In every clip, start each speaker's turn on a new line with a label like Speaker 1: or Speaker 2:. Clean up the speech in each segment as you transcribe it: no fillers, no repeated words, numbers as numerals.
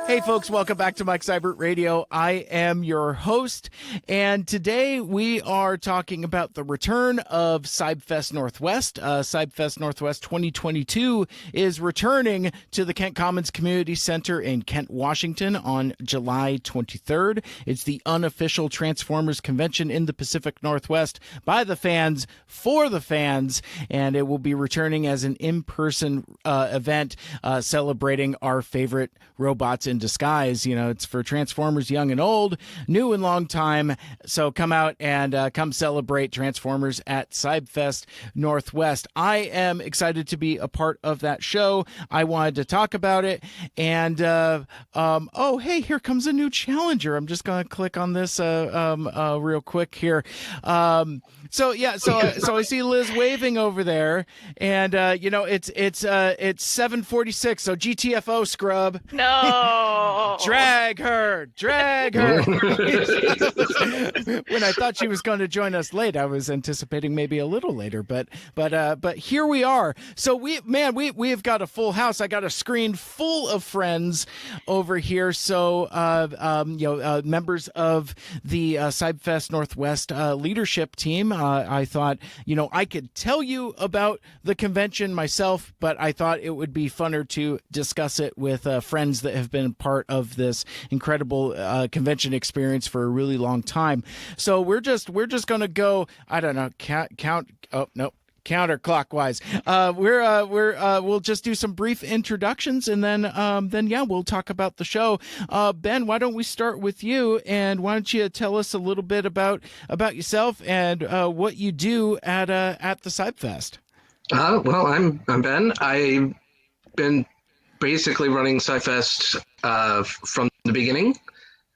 Speaker 1: Hey folks, welcome back to Mike Seibert Radio. I am your host, and today we are talking about the return of CybFest Northwest. CybFest Northwest 2022 is returning to the Kent Commons Community Center in Kent, Washington on July 23rd. It's the unofficial Transformers convention in the Pacific Northwest by the fans, for the fans, and it will be returning as an in-person event celebrating our favorite robots in disguise. You know, it's for Transformers young and old, new and long time. So come out and come celebrate Transformers at CybFest Northwest. I am excited to be a part of that show. I wanted to talk about it. And oh, hey, here comes a new challenger. I'm just going to click on this real quick here. So I see Liz waving over there, and it's 7:46. So GTFO, scrub.
Speaker 2: No.
Speaker 1: Drag her. When I thought she was going to join us late, I was anticipating maybe a little later, but here we are. So we have got a full house. I got a screen full of friends over here. So members of the CybFest Northwest leadership team. I thought, I could tell you about the convention myself, but I thought it would be funner to discuss it with friends that have been part of this incredible convention experience for a really long time. So we're just going to go, I don't know, count. Oh, no. Counterclockwise. We'll just do some brief introductions, and then we'll talk about the show. Ben, why don't we start with you, and why don't you tell us a little bit about yourself and what you do at the CybFest?
Speaker 3: Well, I'm Ben. I've been basically running CybFest from the beginning.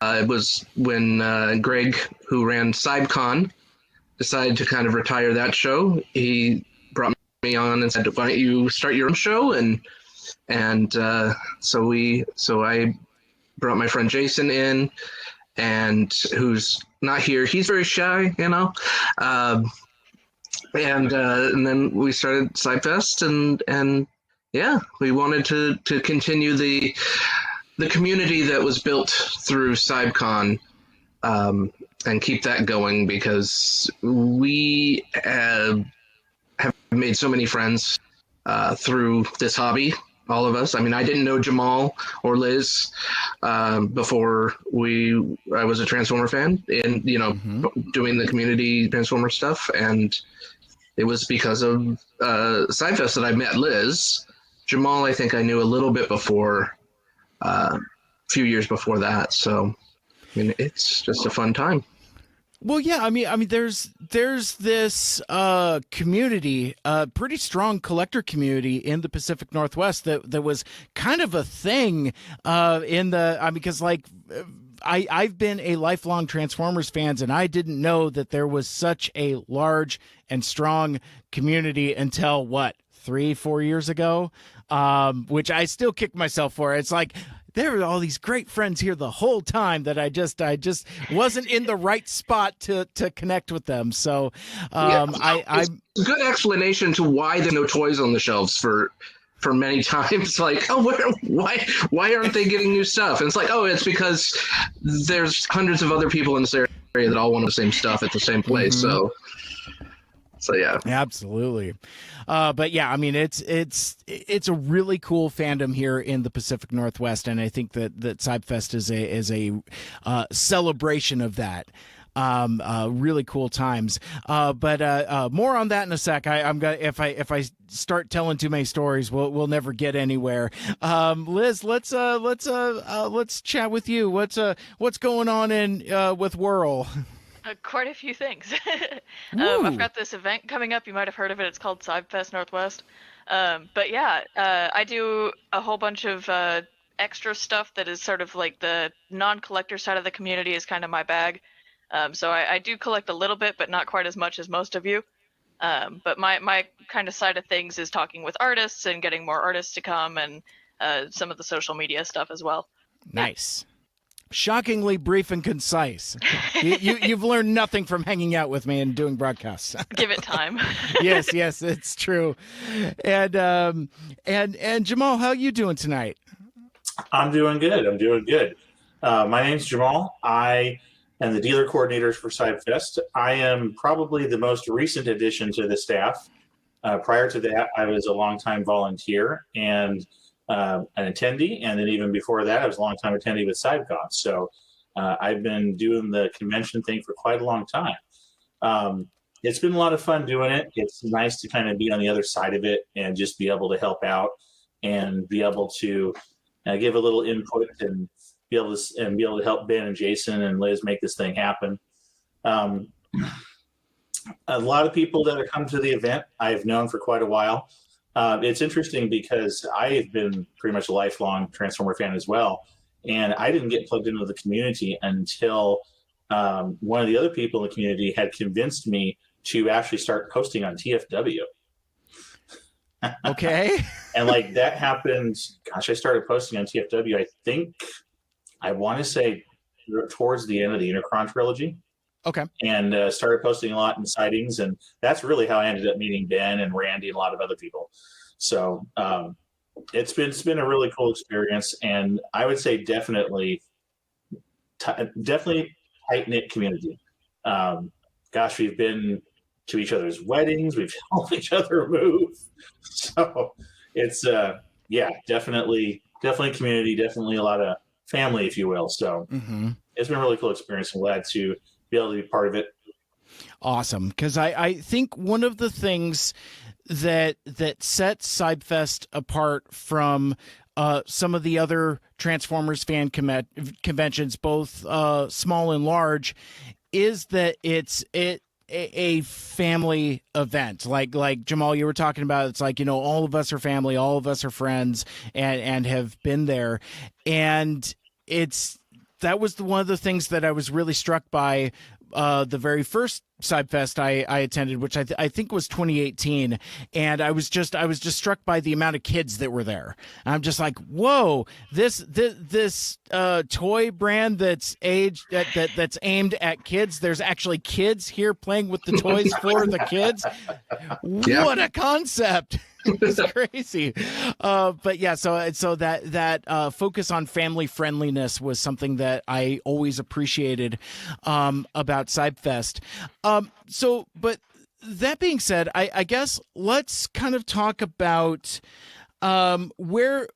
Speaker 3: It was when Greg, who ran CybCon, decided to kind of retire that show. He brought me on and said, "Why don't you start your own show?" So I brought my friend Jason in, and who's not here. He's very shy, and then we started CybFest, and yeah, we wanted to continue the community that was built through CybCon. And keep that going, because we have made so many friends through this hobby, all of us. I mean, I didn't know Jamal or Liz before I was a Transformer fan and, doing the community Transformer stuff. And it was because of CybFest that I met Liz. Jamal, I think I knew a little bit before, a few years before that. So, I mean, it's just a fun time.
Speaker 1: Well, yeah, I mean, there's this community, pretty strong collector community in the Pacific Northwest that was kind of a thing because I've been a lifelong Transformers fan, and I didn't know that there was such a large and strong community until 3-4 years ago, which I still kick myself for. It's like, there were all these great friends here the whole time that I just wasn't in the right spot to connect with them. So I'm
Speaker 3: a good explanation to why there's no toys on the shelves for many times. Like, why aren't they getting new stuff? And it's like, it's because there's hundreds of other people in this area that all want the same stuff at the same place. Mm-hmm. So yeah, absolutely.
Speaker 1: But yeah, I mean, it's a really cool fandom here in the Pacific Northwest, and I think that CybFest is a celebration of that. Really cool times. But more on that in a sec. I'm gonna if I start telling too many stories, we'll never get anywhere. Liz, let's chat with you. What's going on with Whirl?
Speaker 2: Quite a few things. I've got this event coming up. You might have heard of it. It's called CybFest Northwest. But yeah, I do a whole bunch of extra stuff that is sort of like the non-collector side of the community is kind of my bag. So I do collect a little bit, but not quite as much as most of you. But my kind of side of things is talking with artists and getting more artists to come, and some of the social media stuff as well.
Speaker 1: Nice. Shockingly brief and concise. You've learned nothing from hanging out with me and doing broadcasts.
Speaker 2: Give it time.
Speaker 1: Yes, it's true. And Jamal, how are you doing tonight?
Speaker 4: I'm doing good. My name's Jamal. I am the dealer coordinator for CybFest. I am probably the most recent addition to the staff. Prior to that, I was a longtime volunteer and an attendee. And then even before that, I was a longtime attendee with CybCon. So I've been doing the convention thing for quite a long time. It's been a lot of fun doing it. It's nice to kind of be on the other side of it and just be able to help out and be able to give a little input and be able to help Ben and Jason and Liz make this thing happen. A lot of people that have come to the event I've known for quite a while. It's interesting because I've been pretty much a lifelong Transformer fan as well, and I didn't get plugged into the community until one of the other people in the community had convinced me to actually start posting on TFW.
Speaker 1: Okay.
Speaker 4: And like that happened, gosh, I started posting on TFW, I want to say towards the end of the Unicron trilogy.
Speaker 1: Okay.
Speaker 4: And started posting a lot in sightings. And that's really how I ended up meeting Ben and Randy and a lot of other people. So it's been a really cool experience. And I would say definitely tight-knit community. Gosh, we've been to each other's weddings. We've helped each other move. So it's, definitely community, definitely a lot of family, if you will. So It's been a really cool experience. I'm glad to be able to be part of it.
Speaker 1: Awesome. Because I think one of the things that sets CybFest apart from some of the other Transformers fan conventions, both small and large, is that it's a family event. Like Jamal, you were talking about, it's like, all of us are family, all of us are friends and have been there. And that was one of the things that I was really struck by the very first CybFest I attended, which I think was 2018, and I was just struck by the amount of kids that were there. And I'm just like, whoa, this toy brand that's that's aimed at kids. There's actually kids here playing with the toys for the kids.
Speaker 3: Yeah.
Speaker 1: What a concept! It's crazy. But yeah, so that focus on family friendliness was something that I always appreciated about CybFest. But that being said, I guess let's kind of talk about where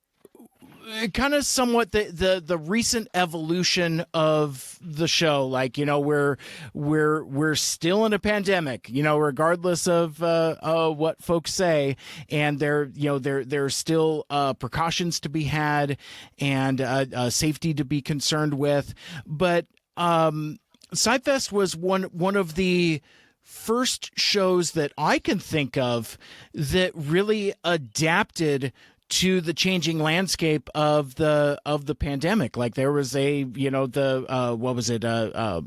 Speaker 1: kind of somewhat the recent evolution of the show. Like, we're still in a pandemic, regardless of what folks say, and there's still precautions to be had and safety to be concerned with. But CybFest was one of the first shows that I can think of that really adapted to the changing landscape of the pandemic. Like there was what was it? Well,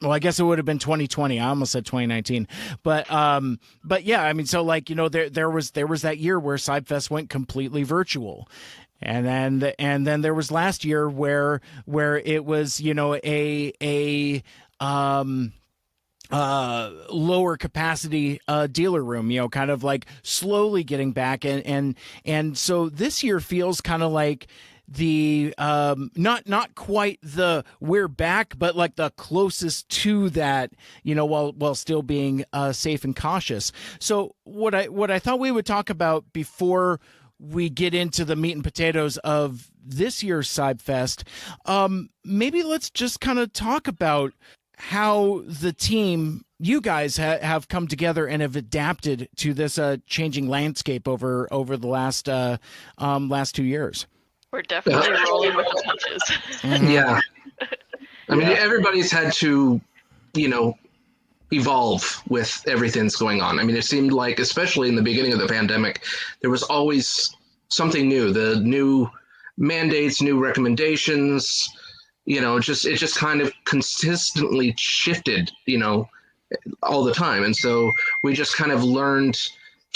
Speaker 1: I guess it would have been 2020. I almost said 2019, but yeah, I mean, so like, there was that year where CybFest went completely virtual. And then there was last year where it was, lower capacity dealer room, kind of like slowly getting back, and so this year feels kind of like the not quite the we're back, but like the closest to that, while still being safe and cautious. So what I thought we would talk about before we get into the meat and potatoes of this year's CybFest, maybe let's just kind of talk about how the team, you guys have come together and have adapted to this changing landscape over the last 2 years.
Speaker 2: We're definitely rolling with the punches.
Speaker 3: Yeah. I mean, everybody's had to, evolve with everything's going on. I mean, it seemed like, especially in the beginning of the pandemic, there was always something new, the new mandates, new recommendations, it just kind of consistently shifted, all the time. And so we just kind of learned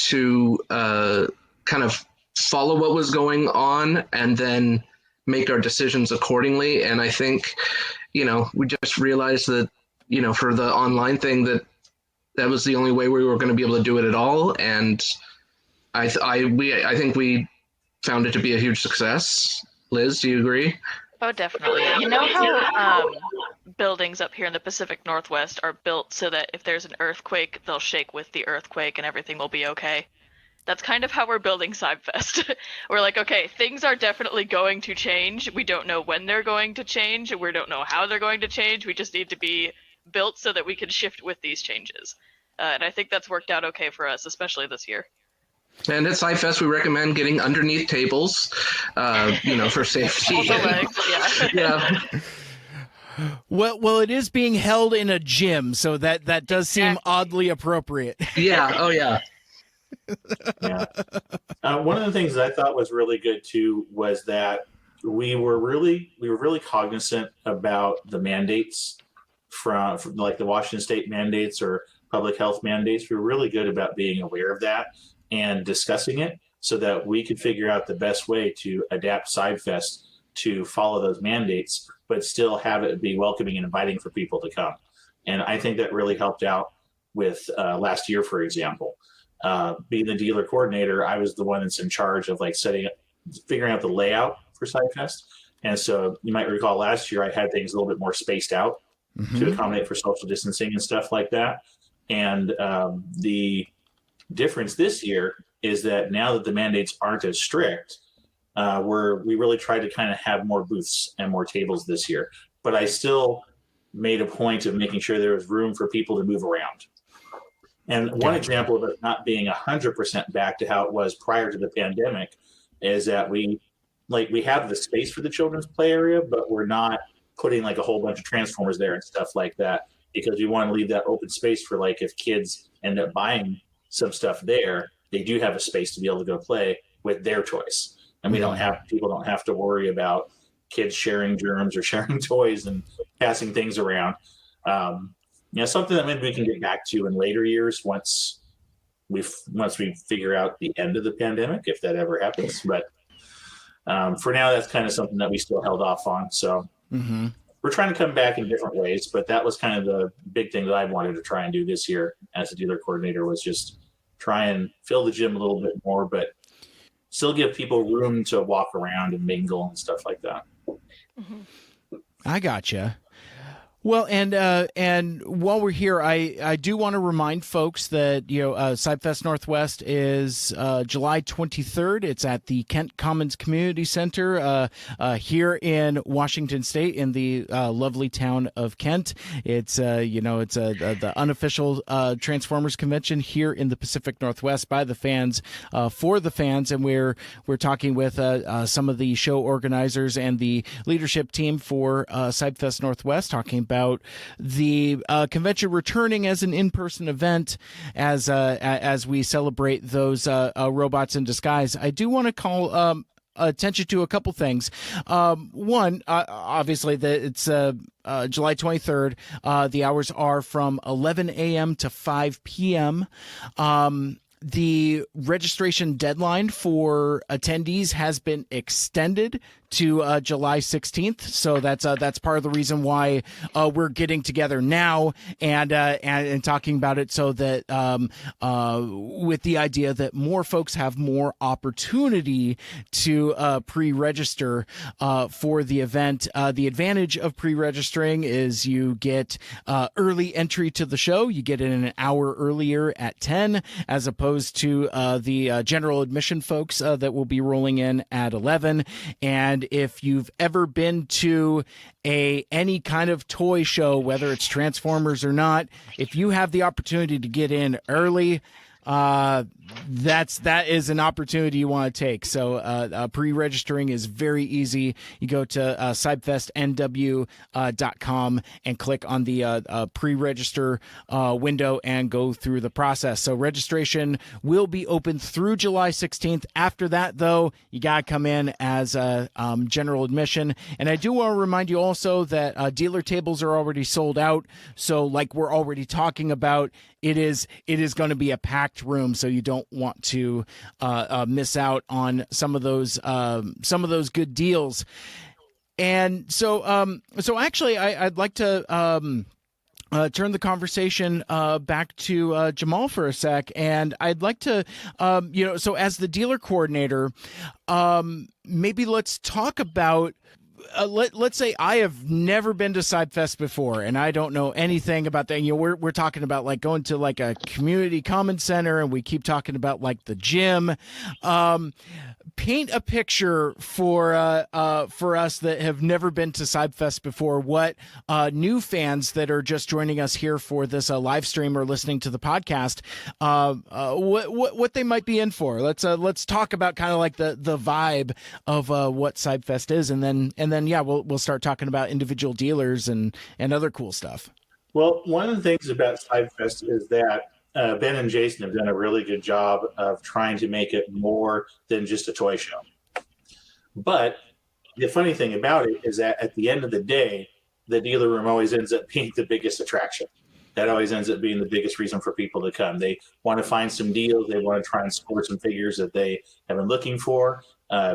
Speaker 3: to kind of follow what was going on and then make our decisions accordingly. And I think, we just realized that, for the online thing, that was the only way we were going to be able to do it at all. And I think we found it to be a huge success. Liz, do you agree?
Speaker 2: Oh, definitely. You know how buildings up here in the Pacific Northwest are built so that if there's an earthquake, they'll shake with the earthquake and everything will be okay? That's kind of how we're building CybFest. We're like, okay, things are definitely going to change. We don't know when they're going to change. We don't know how they're going to change. We just need to be built so that we can shift with these changes. And I think that's worked out okay for us, especially this year.
Speaker 3: And at CybFest, we recommend getting underneath tables, for safety.
Speaker 2: Also legs, yeah.
Speaker 3: Yeah.
Speaker 1: Well, it is being held in a gym, so that does seem oddly appropriate.
Speaker 3: Yeah. Oh, yeah.
Speaker 4: Yeah. One of the things that I thought was really good too was that we were really cognizant about the mandates from like the Washington State mandates or public health mandates. We were really good about being aware of that and discussing it so that we could figure out the best way to adapt CybFest to follow those mandates, but still have it be welcoming and inviting for people to come. And I think that really helped out with last year, for example. Being the dealer coordinator, I was the one that's in charge of like figuring out the layout for CybFest. And so you might recall last year I had things a little bit more spaced out to accommodate for social distancing and stuff like that. And the difference this year is that now that the mandates aren't as strict, we really tried to kind of have more booths and more tables this year. But I still made a point of making sure there was room for people to move around. And one example of it not being 100% back to how it was prior to the pandemic is that we have the space for the children's play area, but we're not putting like a whole bunch of transformers there and stuff like that because we want to leave that open space for like if kids end up buying some stuff there, they do have a space to be able to go play with their choice. And people don't have to worry about kids sharing germs or sharing toys and passing things around. Something that maybe we can get back to in later years once we figure out the end of the pandemic, if that ever happens. But for now, that's kind of something that we still held off on. So we're trying to come back in different ways. But that was kind of the big thing that I wanted to try and do this year as a dealer coordinator was just try and fill the gym a little bit more, but still give people room to walk around and mingle and stuff like that.
Speaker 1: I gotcha. Well, and while we're here, I do want to remind folks that CybFest Northwest is July 23rd. It's at the Kent Commons Community Center here in Washington State in the lovely town of Kent. It's the unofficial Transformers convention here in the Pacific Northwest by the fans for the fans, and we're talking with some of the show organizers and the leadership team for CybFest Northwest, talking about the convention returning as an in-person event as we celebrate those robots in disguise. I do want to call attention to a couple things. One, obviously, it's July 23rd. The hours are from 11 a.m. to 5 p.m. The registration deadline for attendees has been extended to July 16th. So that's part of the reason why we're getting together now and talking about it, so that with the idea that more folks have more opportunity to pre-register for the event. The advantage of pre-registering is you get early entry to the show. You get it an hour earlier at 10, as opposed to the general admission folks that will be rolling in at 11. And if you've ever been to any kind of toy show, whether it's Transformers or not, if you have the opportunity to get in early, that is an opportunity you want to take. So pre-registering is very easy. You go to CybFestNW.com and click on the pre-register window and go through the process. So registration will be open through July 16th. After that, though, you got to come in as general admission. And I do want to remind you also that dealer tables are already sold out. So like we're already talking about, it is going to be a packed room, so you don't want to miss out on some of those good deals. And so actually, I'd like to turn the conversation back to Jamal for a sec, and I'd like to, so as the dealer coordinator, maybe let's talk about. Let's say I have never been to CybFest before, and I don't know anything about that. We're talking about like going to like a community common center, and we keep talking about like the gym. Paint a picture for us that have never been to CybFest before. What new fans that are just joining us here for this live stream or listening to the podcast, what they might be in for. Let's talk about kind of like the vibe of what CybFest is, and then we'll start talking about individual dealers and other cool stuff.
Speaker 4: Well, one of the things about CybFest is that Ben and Jason have done a really good job of trying to make it more than just a toy show. But the funny thing about it is that at the end of the day, the dealer room always ends up being the biggest attraction. That always ends up being the biggest reason for people to come. They want to find some deals. They want to try and score some figures that they have been looking for.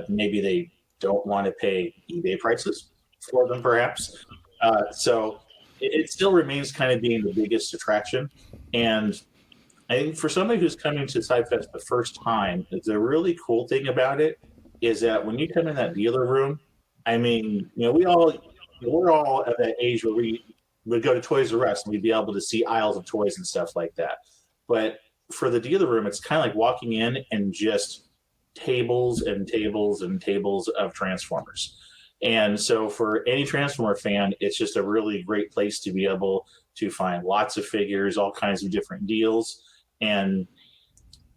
Speaker 4: Maybe they don't want to pay eBay prices for them, perhaps. So it still remains kind of being the biggest attraction. And I think for somebody who's coming to CybFest the first time, the really cool thing about it is that when you come in that dealer room, I mean, we're all at that age where we would go to Toys R Us and we'd be able to see aisles of toys and stuff like that. But for the dealer room, it's kind of like walking in and just tables and tables and tables of Transformers. And so for any Transformer fan, it's just a really great place to be able to find lots of figures, all kinds of different deals. And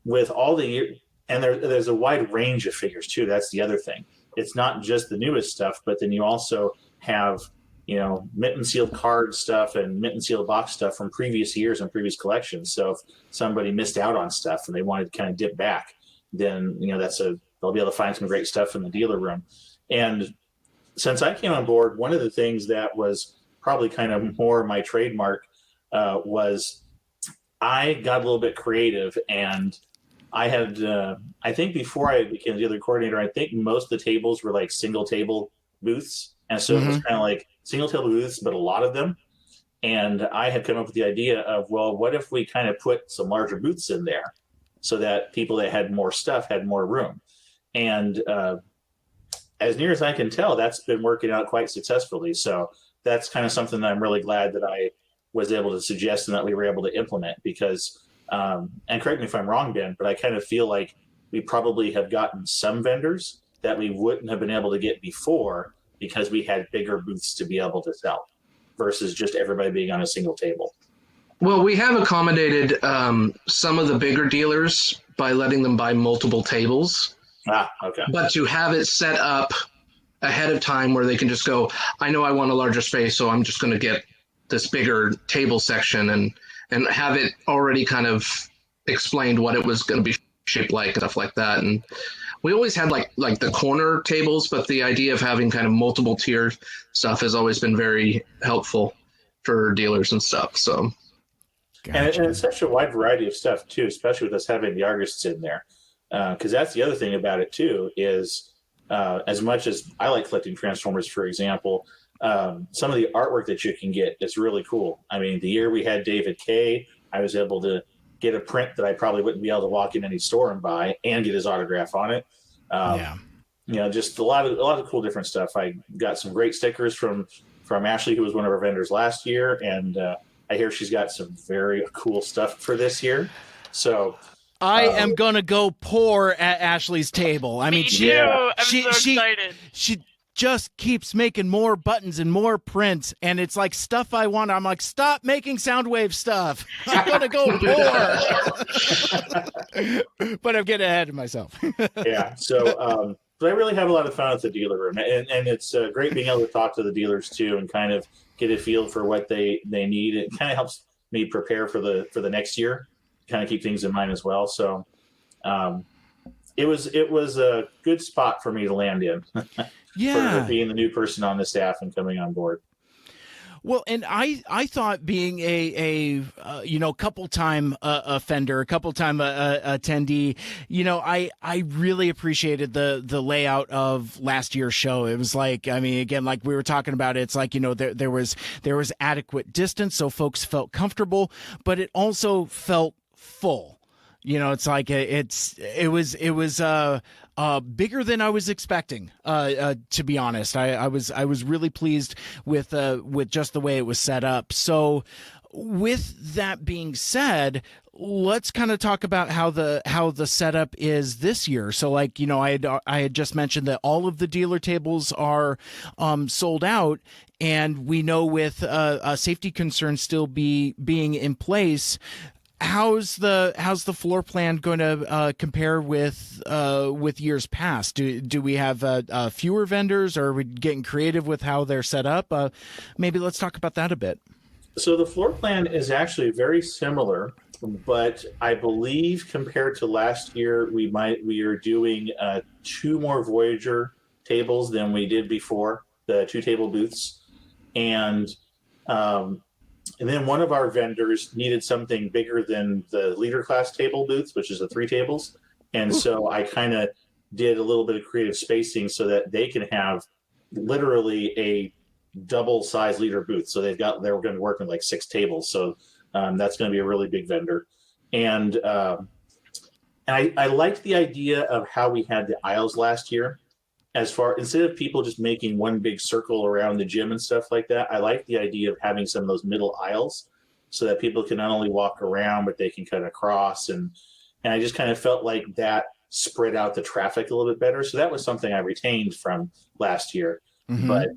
Speaker 4: with all there's a wide range of figures too. That's the other thing. It's not just the newest stuff, but then you also have, mint and sealed card stuff and mint and sealed box stuff from previous years and previous collections. So if somebody missed out on stuff and they wanted to kind of dip back, then, they'll be able to find some great stuff in the dealer room. And since I came on board, one of the things that was probably kind of more my trademark was I got a little bit creative, and I had, I think before I became the dealer coordinator, I think most of the tables were like single table booths. And so it was kind of like single table booths, but a lot of them. And I had come up with the idea of, well, what if we kind of put some larger booths in there so that people that had more stuff had more room? And as near as I can tell, that's been working out quite successfully. So that's kind of something that I'm really glad that I was able to suggest and that we were able to implement because, and correct me if I'm wrong, Ben, but I kind of feel like we probably have gotten some vendors that we wouldn't have been able to get before because we had bigger booths to be able to sell versus just everybody being on a single table.
Speaker 3: Well, we have accommodated some of the bigger dealers by letting them buy multiple tables.
Speaker 4: Okay.
Speaker 3: But to have it set up ahead of time where they can just go, I know I want a larger space, so I'm just going to get this bigger table section and have it already kind of explained what it was going to be shaped like, stuff like that. And we always had like the corner tables, but the idea of having kind of multiple tier stuff has always been very helpful for dealers and stuff. So,
Speaker 1: Gotcha.
Speaker 4: And it's such a wide variety of stuff too, especially with us having the artists in there. Because that's the other thing about it too is as much as I like collecting Transformers, for example, some of the artwork that you can get is really cool. I mean, the year we had David K, I was able to get a print that I probably wouldn't be able to walk in any store and buy and get his autograph on it. Just a lot of cool different stuff. I got some great stickers from Ashley, who was one of our vendors last year, and I hear she's got some very cool stuff for this year. So
Speaker 1: I am gonna go pour at Ashley's table. I mean,
Speaker 2: Me too. I'm so excited.
Speaker 1: She just keeps making more buttons and more prints, and it's like stuff I want. I'm like, stop making Soundwave stuff. I'm gonna go pour. But I'm getting ahead of myself.
Speaker 4: Yeah. So, but I really have a lot of fun at the dealer room, and it's great being able to talk to the dealers too, and kind of get a feel for what they need. It kind of helps me prepare for the next year. Kind of keep things in mind as well. So it was a good spot for me to land in.
Speaker 1: Yeah.
Speaker 4: For being the new person on the staff and coming on board.
Speaker 1: Well, and I thought being a couple time offender, a couple time attendee, I really appreciated the layout of last year's show. It was like, I mean, again, like we were talking about, it's like, there was adequate distance, so folks felt comfortable, but it also felt full. It's like it was bigger than I was expecting. To be honest, I was really pleased with just the way it was set up. So, with that being said, let's kind of talk about how the setup is this year. So, like, I had just mentioned that all of the dealer tables are sold out, and we know with safety concerns still being in place. How's the floor plan going to compare with years past? Do we have fewer vendors, or are we getting creative with how they're set up? Maybe let's talk about that a bit.
Speaker 4: So the floor plan is actually very similar, but I believe compared to last year, we are doing 2 more Voyager tables than we did before, the 2 table booths, and then one of our vendors needed something bigger than the leader class table booths, which is the 3 tables. And so I kind of did a little bit of creative spacing so that they can have literally a double size leader booth. So they were going to work in like 6 tables. So that's going to be a really big vendor. And I liked the idea of how we had the aisles last year. Instead of people just making one big circle around the gym and stuff like that, I like the idea of having some of those middle aisles so that people can not only walk around, but they can kind of cross. And I just kind of felt like that spread out the traffic a little bit better. So that was something I retained from last year. Mm-hmm. But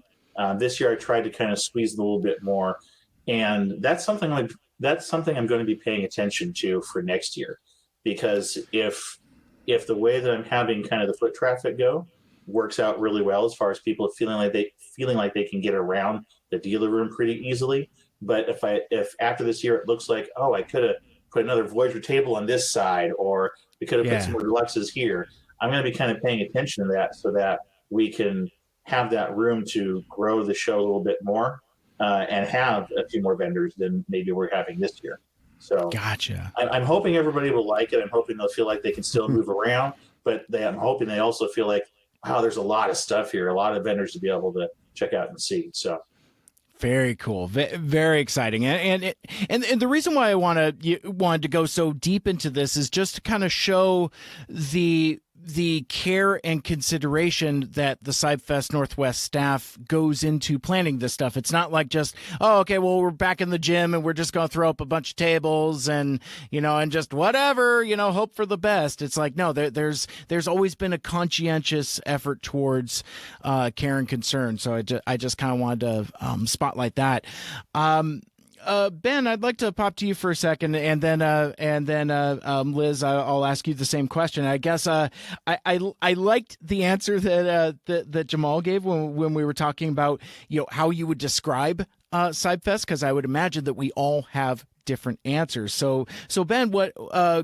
Speaker 4: this year I tried to kind of squeeze a little bit more. And that's something I'm going to be paying attention to for next year, because if the way that I'm having kind of the foot traffic go works out really well as far as people feeling like they can get around the dealer room pretty easily. But if after this year it looks like, oh, I could have put another Voyager table on this side, or we could have put some more deluxes here, I'm going to be kind of paying attention to that so that we can have that room to grow the show a little bit more and have a few more vendors than maybe we're having this year. So
Speaker 1: gotcha.
Speaker 4: I'm hoping everybody will like it. I'm hoping they'll feel like they can still move around, but I'm hoping they also feel like, wow, there's a lot of stuff here, a lot of vendors to be able to check out and see. So
Speaker 1: very cool, very exciting, and the reason why I wanted to go so deep into this is just to kind of show the care and consideration that the CybFest Northwest staff goes into planning this stuff. It's not like just, oh, okay, well, we're back in the gym and we're just going to throw up a bunch of tables and just whatever, hope for the best. It's like, no, there's always been a conscientious effort towards care and concern. So I just kind of wanted to spotlight that. Ben, I'd like to pop to you for a second, and then Liz, I'll ask you the same question. I guess I liked the answer that Jamal gave when we were talking about how you would describe CybFest, because I would imagine that we all have different answers. So Ben, what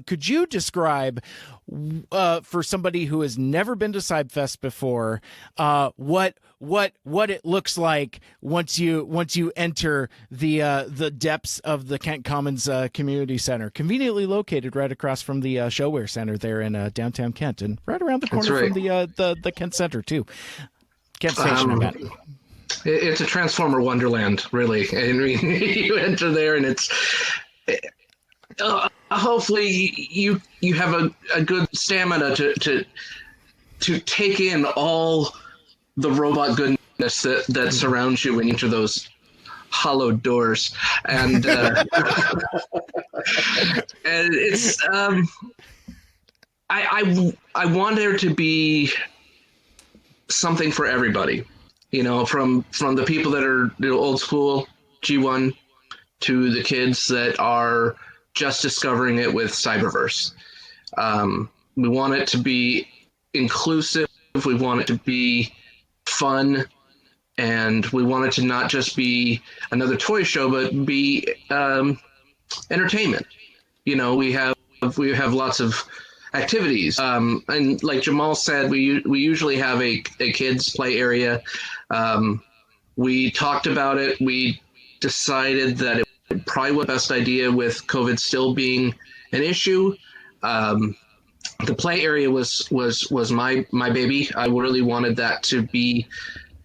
Speaker 1: could you describe for somebody who has never been to CybFest before? What it looks like once you enter the depths of the Kent Commons Community Center, conveniently located right across from the Showware Center there in downtown Kent, and right around the corner from the Kent Center too. Kent Station, I meant.
Speaker 3: It's a Transformer Wonderland, really. And you enter there, and it's hopefully you have a good stamina to take in all the robot goodness that surrounds you when you enter those hollowed doors, and and it's I want there to be something for everybody. From the people that are old school G1 to the kids that are just discovering it with Cyberverse. We want it to be inclusive. We want it to be fun, and we want it to not just be another toy show, but be entertainment. We have lots of activities, and like Jamal said, we usually have a kids play area. We talked about it. We decided that it probably was the best idea with COVID still being an issue. The play area was my baby. I really wanted that to be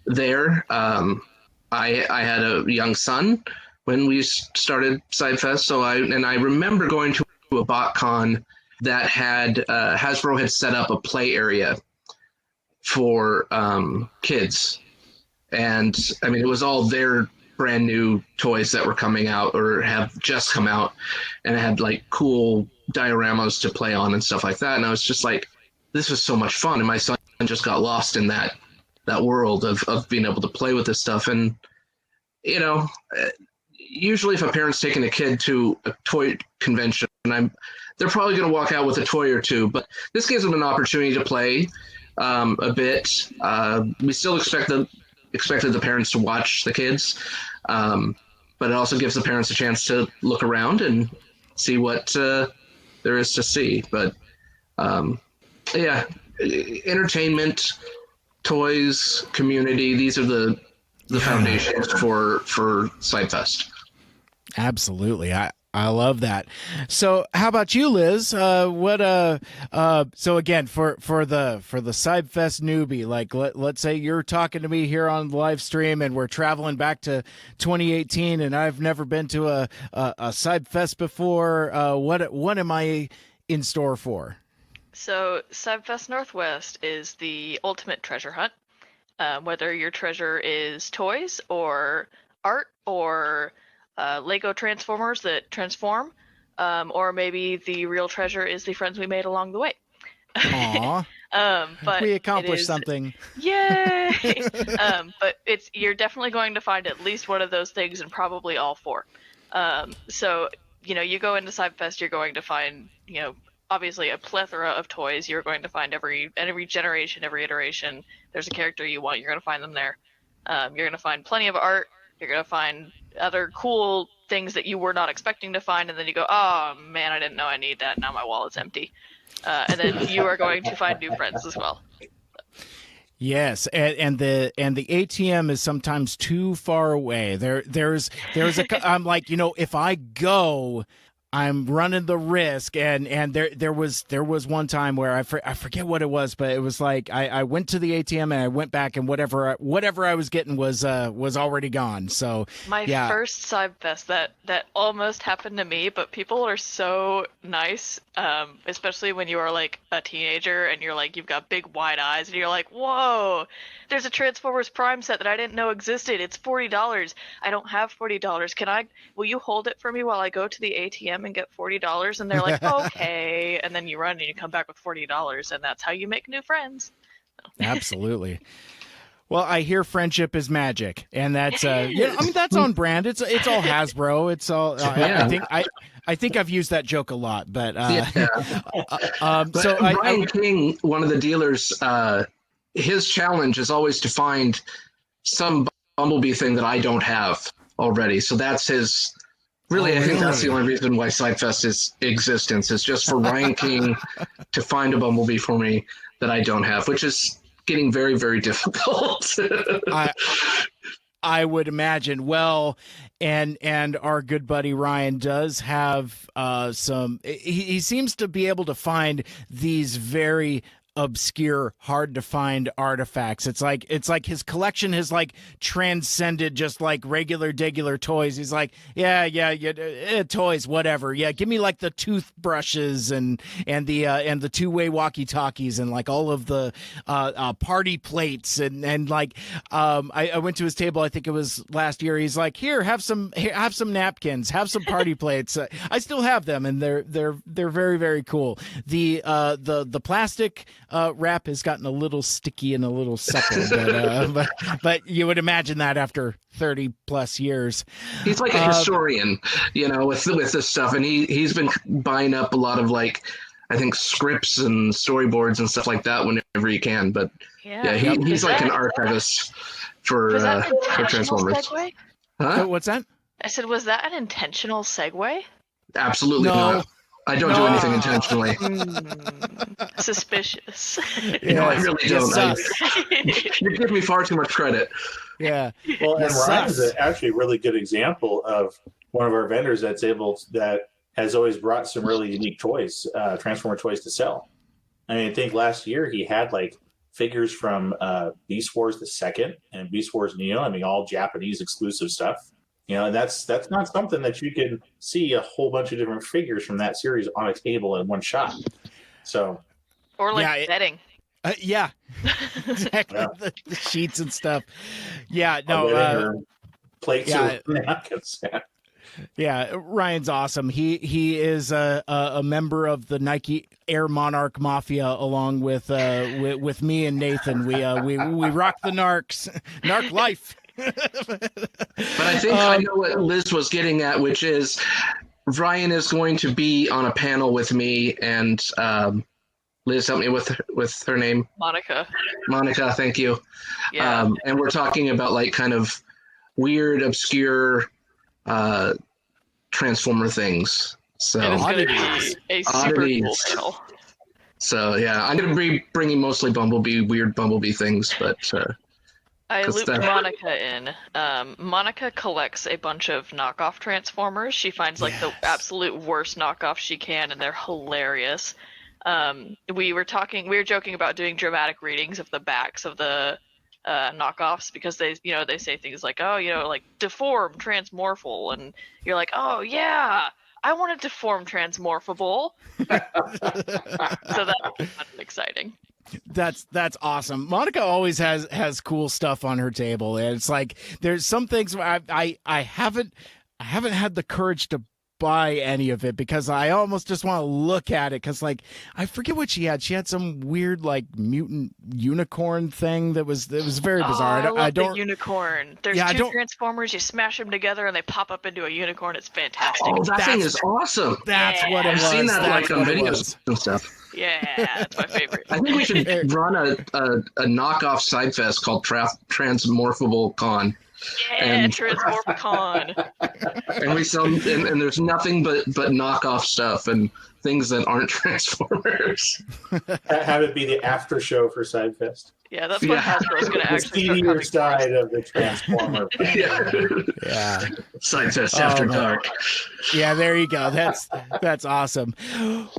Speaker 3: there. I had a young son when we started CybFest, so I remember going to a BotCon that had Hasbro had set up a play area for kids, and I mean it was all their brand new toys that were coming out or have just come out, and it had like cool dioramas to play on and stuff like that. And I was just like, this was so much fun, and my son just got lost in that world of being able to play with this stuff. And you know, usually if a parent's taking a kid to a toy convention, they're probably going to walk out with a toy or two, but this gives them an opportunity to play a bit. We still expected the parents to watch the kids, but it also gives the parents a chance to look around and see what there is to see. But yeah, entertainment, toys, community, these are the foundations for CybFest.
Speaker 1: Absolutely. I love that. So how about you, Liz? So again, for the CybFest newbie, like let's say you're talking to me here on the live stream and we're traveling back to 2018 and I've never been to a CybFest before. What am I in store for?
Speaker 2: So CybFest Northwest is the ultimate treasure hunt. Whether your treasure is toys or art or Lego Transformers that transform, or maybe the real treasure is the friends we made along the way.
Speaker 1: Aww.
Speaker 2: But
Speaker 1: we accomplished something.
Speaker 2: Yay! But you're definitely going to find at least one of those things and probably all four. So, you go into CybFest, you're going to find, obviously a plethora of toys. You're going to find every generation, every iteration. There's a character you want, you're going to find them there. You're going to find plenty of art. You're going to find other cool things that you were not expecting to find, and then you go, oh man, I didn't know I need that. Now my wallet's empty. And then you are going to find new friends as well.
Speaker 1: Yes, and the ATM is sometimes too far away. There's I'm like, if I go, I'm running the risk, and there was one time where I forget what it was, but it was like I went to the ATM and I went back and whatever I was getting was already gone. So
Speaker 2: my first CybFest that almost happened to me, but people are so nice, especially when you are like a teenager and you're like you've got big wide eyes and you're like, whoa, there's a Transformers Prime set that I didn't know existed. It's $40. I don't have $40. Will you hold it for me while I go to the ATM and get $40? And they're like, okay. And then you run and you come back with $40, and that's how you make new friends.
Speaker 1: Absolutely. Well, I hear friendship is magic, and that's that's on brand. It's all Hasbro. It's all. I think I've used that joke a lot, but
Speaker 3: so Brian King, one of the dealers, his challenge is always to find some Bumblebee thing that I don't have already. So that's his. Really, I think that's the only reason why CybFest existence is just for Ryan King to find a Bumblebee for me that I don't have, which is getting very, very difficult.
Speaker 1: I would imagine. Well, and our good buddy Ryan does have some. He seems to be able to find these very obscure, hard to find artifacts. It's like his collection has like transcended just like regular toys. He's like, yeah, toys, whatever. Yeah, give me like the toothbrushes and the two-way walkie-talkies and like all of the party plates and like I went to his table. I think it was last year. He's like, here, have some napkins, have some party plates. I still have them, and they're very, very cool. The plastic wrap has gotten a little sticky and a little supple, but you would imagine that after 30 plus years.
Speaker 3: He's like a historian, with this stuff, and he's been buying up a lot of like, I think, scripts and storyboards and stuff like that whenever he can. But he's like an archivist for Transformers.
Speaker 1: Huh? What's that?
Speaker 2: I said, was that an intentional segue?
Speaker 3: Absolutely not. I don't do anything intentionally.
Speaker 2: Suspicious.
Speaker 3: No, I really don't.
Speaker 1: Sus.
Speaker 3: You give me far too much credit.
Speaker 1: Yeah.
Speaker 4: Well, and
Speaker 1: Sus.
Speaker 4: Ryan's actually a really good example of one of our vendors that has always brought some really unique toys, Transformer toys to sell. I mean, I think last year he had like figures from Beast Wars the Second and Beast Wars Neo. I mean, all Japanese exclusive stuff. And that's not something that you can see a whole bunch of different figures from that series on a table in one shot. So,
Speaker 2: Or like betting.
Speaker 1: Yeah, exactly.
Speaker 4: Yeah.
Speaker 1: The sheets and stuff. Yeah, no.
Speaker 4: Plates or napkins.
Speaker 1: Yeah, Ryan's awesome. He is a member of the Nike Air Monarch Mafia, along with me and Nathan. We rock the narcs, narc life.
Speaker 3: But I think I know what Liz was getting at, which is Ryan is going to be on a panel with me and Liz, help me with her name.
Speaker 2: Monica,
Speaker 3: thank you.
Speaker 2: Yeah.
Speaker 3: And we're talking about like kind of weird, obscure Transformer things. So
Speaker 2: it's going to be a super cool panel.
Speaker 3: So yeah, I'm going to be bringing mostly weird Bumblebee things, but
Speaker 2: I looped Monica in. Monica collects a bunch of knockoff Transformers. She finds like the absolute worst knockoffs she can, and they're hilarious. We were joking about doing dramatic readings of the backs of the knockoffs because they say things like, oh, like deform transmorphal, and you're like, oh yeah, I want a deform transmorphable. So that's exciting.
Speaker 1: That's awesome. Monica always has cool stuff on her table, and it's like there's some things where I haven't had the courage to buy any of it because I almost just want to look at it because like I forget what she had. She had some weird like mutant unicorn thing that was very bizarre.
Speaker 2: I don't the unicorn. There's two Transformers. You smash them together and they pop up into a unicorn. It's fantastic.
Speaker 3: Oh, that thing is awesome.
Speaker 1: That's what it was.
Speaker 3: I've seen that like on videos and stuff.
Speaker 2: Yeah, that's my favorite.
Speaker 3: I think we should run a knockoff CybFest called Transmorphable Con.
Speaker 2: Yeah, Transmorphicon.
Speaker 3: And we sell, and there's nothing but knockoff stuff and things that aren't Transformers.
Speaker 4: Have it be the after show for CybFest.
Speaker 2: Yeah, that's what Hasbro's going to actually
Speaker 4: start coming side of the Transformer.
Speaker 1: Yeah.
Speaker 3: CybFest After Dark.
Speaker 1: Yeah, there you go. That's awesome.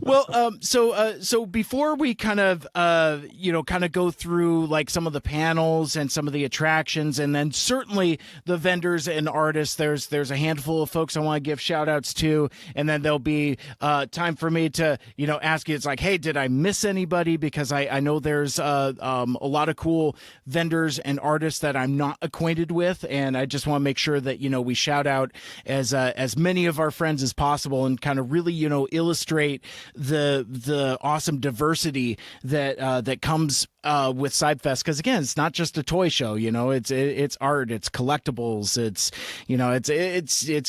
Speaker 1: Well, so before we kind of go through like some of the panels and some of the attractions, and then certainly the vendors and artists, there's a handful of folks I want to give shout outs to, and then there'll be time for me to ask you. It's like, hey, did I miss anybody? Because I know there's a lot of cool vendors and artists that I'm not acquainted with, and I just want to make sure that we shout out as many of our friends as possible and kind of really illustrate the awesome diversity that comes with CybFest, because again, it's not just a toy show. It's art, it's collectibles, it's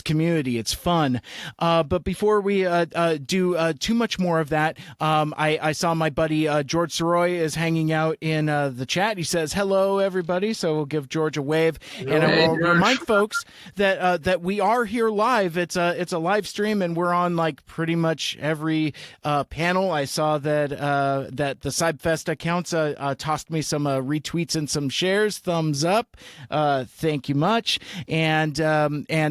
Speaker 1: community, it's fun. But before we do too much more of that, I saw my buddy George Soroy is hanging out in the chat. He says hello everybody, so we'll give George a wave. And I will remind folks that we are here live. It's a live stream, and we're on like pretty much every panel. I saw that the CybFest accounts tossed me some retweets and some shares. Thumbs up. Thank you much. And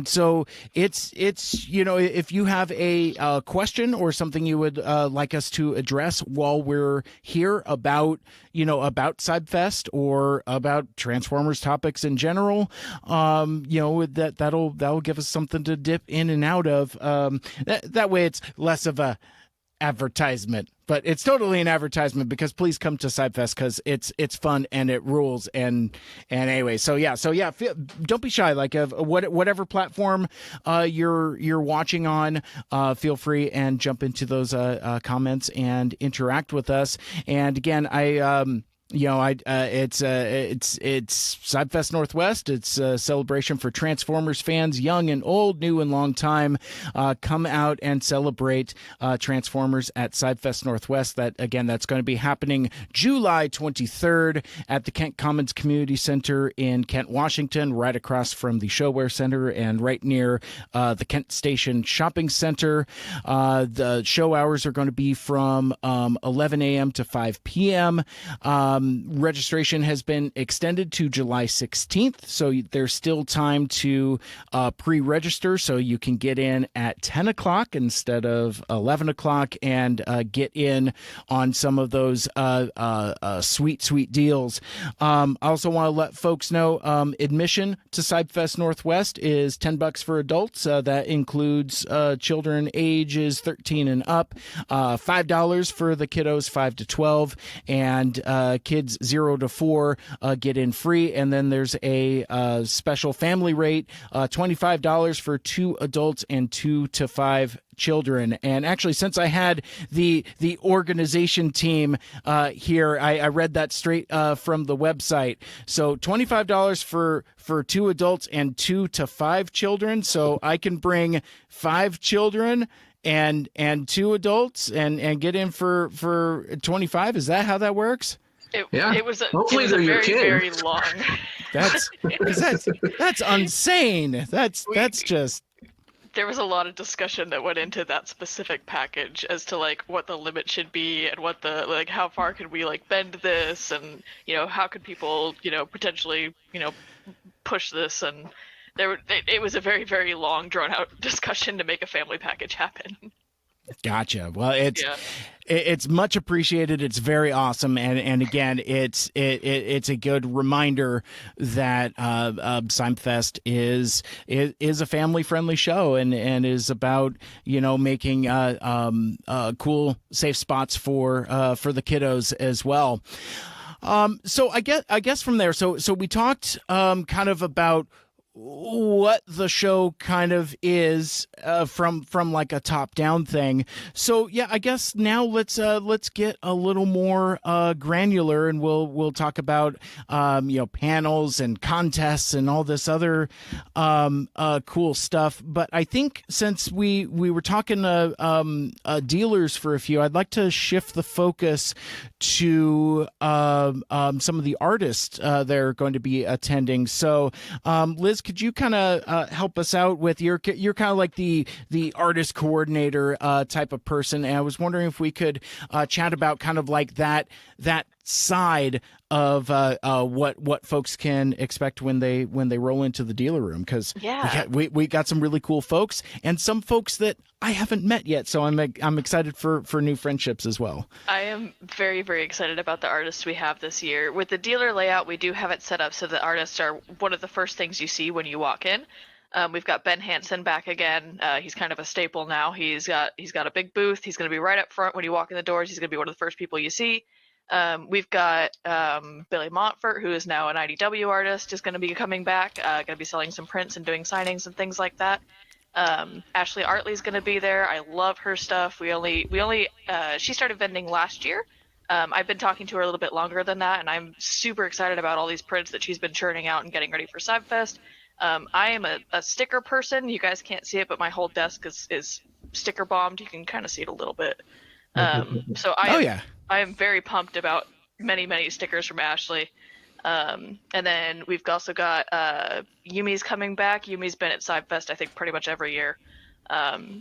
Speaker 1: so it's if you have a question or something you would like us to address while we're here about CybFest or about Transformers topics in general, that'll give us something to dip in and out of. That way it's less of a advertisement, but it's totally an advertisement because please come to CybFest because it's fun and it rules. And anyway, so yeah, don't be shy. Like whatever platform you're watching on, feel free and jump into those comments and interact with us. And again, It's CybFest Northwest. It's a celebration for Transformers fans, young and old, new and long time. Come out and celebrate Transformers at CybFest Northwest. That's going to be happening July 23rd at the Kent Commons Community Center in Kent, Washington, right across from the Showware Center and right near the Kent Station Shopping Center. The show hours are going to be from 11 a.m. to 5 p.m. Registration has been extended to July 16th, so there's still time to pre-register, so you can get in at 10 o'clock instead of 11 o'clock and get in on some of those sweet deals. I also want to let folks know admission to CybFest Northwest is $10 for adults. That includes children ages 13 and up, $5 for the kiddos 5 to 12, and kids 0 to 4 get in free. And then there's a special family rate, $25 for 2 adults and 2 to 5 children. And actually, since I had the organization team here, I read that straight from the website. So $25 for 2 adults and 2 to 5 children. So I can bring 5 children and 2 adults and get in for 25. Is that how that works?
Speaker 2: It was a
Speaker 3: your
Speaker 2: very,
Speaker 3: kid.
Speaker 2: very long.
Speaker 1: That's insane. That's just.
Speaker 2: There was a lot of discussion that went into that specific package as to like what the limit should be and what the like how far could we like bend this, and how could people potentially push this, and it was a very, very long drawn out discussion to make a family package happen.
Speaker 1: Gotcha. Well, it's much appreciated. It's very awesome, and again, it's a good reminder that CybFest is a family friendly show and is about making cool, safe spots for the kiddos as well. So I guess from there, so we talked kind of about what the show kind of is from like a top down thing. So yeah, I guess now let's get a little more granular, and we'll talk about panels and contests and all this other cool stuff. But I think since we were talking dealers for a few, I'd like to shift the focus to some of the artists that are going to be attending. So Liz, could you kind of help us out with you're kind of like the artist coordinator type of person, and I was wondering if we could chat about kind of like that side of what folks can expect when they roll into the dealer room, because we got some really cool folks and some folks that I haven't met yet, so I'm excited for new friendships as well.
Speaker 2: I am very, very excited about the artists we have this year. With the dealer layout, we do have it set up so the artists are one of the first things you see when you walk in. We've got Ben Hansen back again. He's kind of a staple now. He's got a big booth. He's going to be right up front when you walk in the doors. He's going to be one of the first people you see. We've got Billy Montfort, who is now an IDW artist, is going to be coming back, going to be selling some prints and doing signings and things like that. Ashley Artley's going to be there. I love her stuff. She started vending last year. I've been talking to her a little bit longer than that, and I'm super excited about all these prints that she's been churning out and getting ready for CybFest. I am a sticker person. You guys can't see it, but my whole desk is sticker bombed. You can kind of see it a little bit. So I am very pumped about many stickers from Ashley. And then we've also got Yumi's coming back. Yumi's been at CybFest, I think, pretty much every year.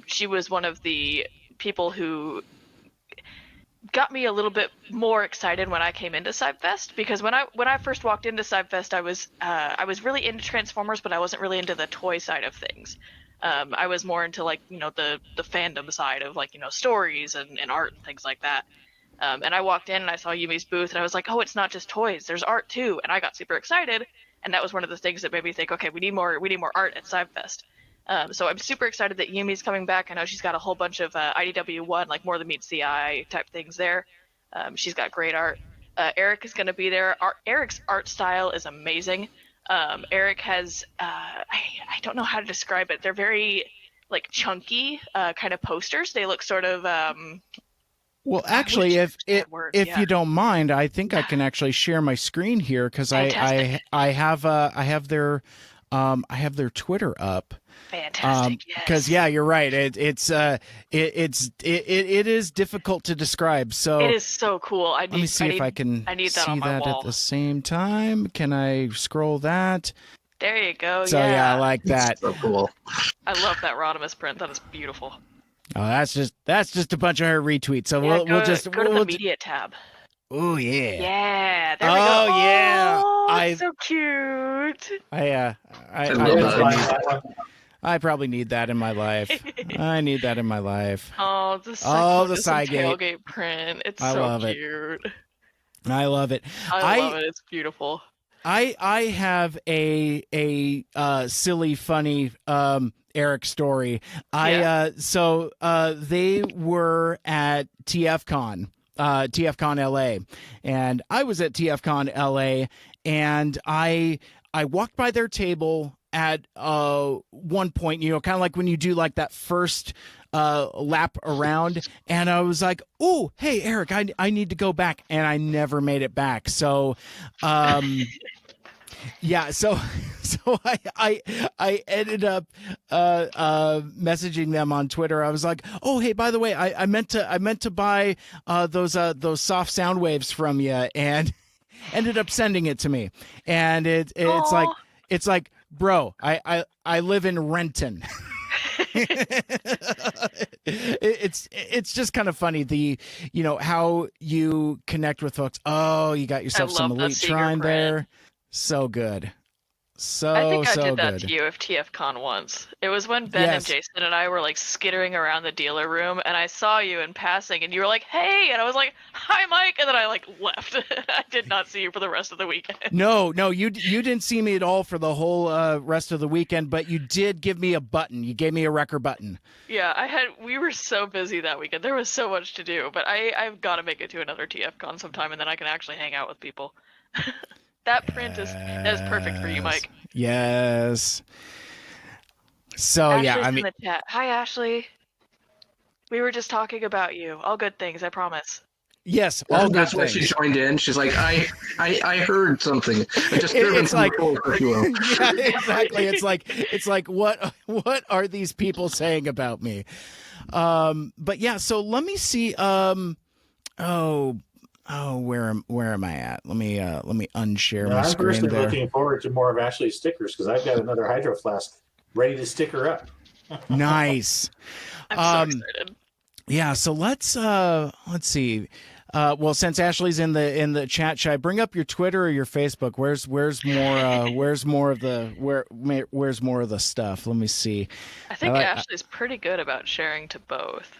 Speaker 2: She was one of the people who got me a little bit more excited when I came into CybFest, because when I first walked into CybFest, I was really into Transformers, but I wasn't really into the toy side of things. I was more into like the fandom side of like stories and art and things like that. And I walked in and I saw Yumi's booth and I was like, oh, it's not just toys, there's art too. And I got super excited, and that was one of the things that made me think, okay, we need more art at CybFest. So I'm super excited that Yumi's coming back. I know she's got a whole bunch of IDW1, like More Than Meets the Eye type things there. She's got great art. Eric is going to be there. Eric's art style is amazing. Eric has, I don't know how to describe it. They're very like chunky kind of posters. They look sort of,
Speaker 1: Well, actually,
Speaker 2: Which
Speaker 1: if
Speaker 2: is that word,
Speaker 1: if
Speaker 2: yeah.
Speaker 1: you don't mind, I think I can actually share my screen here because
Speaker 2: Fantastic.
Speaker 1: I have their Twitter up.
Speaker 2: Fantastic.
Speaker 1: Because
Speaker 2: Yes.
Speaker 1: you're right. It is difficult to describe. So
Speaker 2: It is so cool.
Speaker 1: let me see if I can
Speaker 2: I need that
Speaker 1: see
Speaker 2: on my
Speaker 1: that at
Speaker 2: wall.
Speaker 1: the same time. Can I scroll that?
Speaker 2: There you go.
Speaker 1: So yeah, I like that.
Speaker 3: It's so cool.
Speaker 2: I love that Rodimus print. That is beautiful.
Speaker 1: Oh, that's just a bunch of her retweets. So
Speaker 2: Yeah,
Speaker 1: we'll just
Speaker 2: go to the media tab.
Speaker 1: Oh yeah.
Speaker 2: Yeah, there we go.
Speaker 1: Oh yeah.
Speaker 2: Oh, it's so cute.
Speaker 3: love
Speaker 4: that.
Speaker 1: I probably need that in my life. I need that in my life.
Speaker 2: Oh, the
Speaker 1: the
Speaker 2: Cyclonus
Speaker 1: Cygate.
Speaker 2: tailgate print. It's
Speaker 1: I
Speaker 2: so
Speaker 1: love it.
Speaker 2: cute.
Speaker 1: I love it.
Speaker 2: I love it. It's beautiful.
Speaker 1: I have a silly funny Eric story. So they were at TFCon LA, and I was at TFCon LA, and I walked by their table at one point, kind of like when you do like that first lap around, and I was like, "Oh, hey Eric, I need to go back," and I never made it back. So yeah, so I ended up messaging them on Twitter. I was like, "Oh, hey, by the way, I meant to buy those soft sound waves from you," and ended up sending it to me. And it's like, bro, I live in Renton. It's just kind of funny how you connect with folks. Oh, you got yourself some Elite Trine there. So good.
Speaker 2: I think I did that
Speaker 1: good.
Speaker 2: to you at TFCon once. It was when Ben and Jason and I were like skittering around the dealer room, and I saw you in passing, and you were like, "Hey," and I was like, "Hi, Mike," and then I like left. I did not see you for the rest of the weekend.
Speaker 1: No, you didn't see me at all for the whole rest of the weekend, but you did give me a button. You gave me a wrecker button.
Speaker 2: Yeah, we were so busy that weekend. There was so much to do, but I've got to make it to another TFCon sometime, and then I can actually hang out with people. That print is perfect for you, Mike.
Speaker 1: Yes. So
Speaker 2: Ashley's in the chat. Hi, Ashley. We were just talking about you. All good things, I promise.
Speaker 1: Yes, all
Speaker 3: that's
Speaker 1: good
Speaker 3: why
Speaker 1: things.
Speaker 3: she joined in. She's like, I heard something. I just
Speaker 1: it's like,
Speaker 3: if you will.
Speaker 1: Yeah, exactly. It's like what are these people saying about me? But yeah, so let me see. Where am I at? Let me unshare my
Speaker 4: I'm
Speaker 1: screen
Speaker 4: personally
Speaker 1: there.
Speaker 4: looking forward to more of Ashley's stickers because I've got another Hydro Flask ready to stick her up.
Speaker 1: Nice.
Speaker 2: I'm so excited.
Speaker 1: Yeah, so let's see. Well, since Ashley's in the chat, should I bring up your Twitter or your Facebook? Where's more of the stuff? Let me see.
Speaker 2: I think Ashley's pretty good about sharing to both.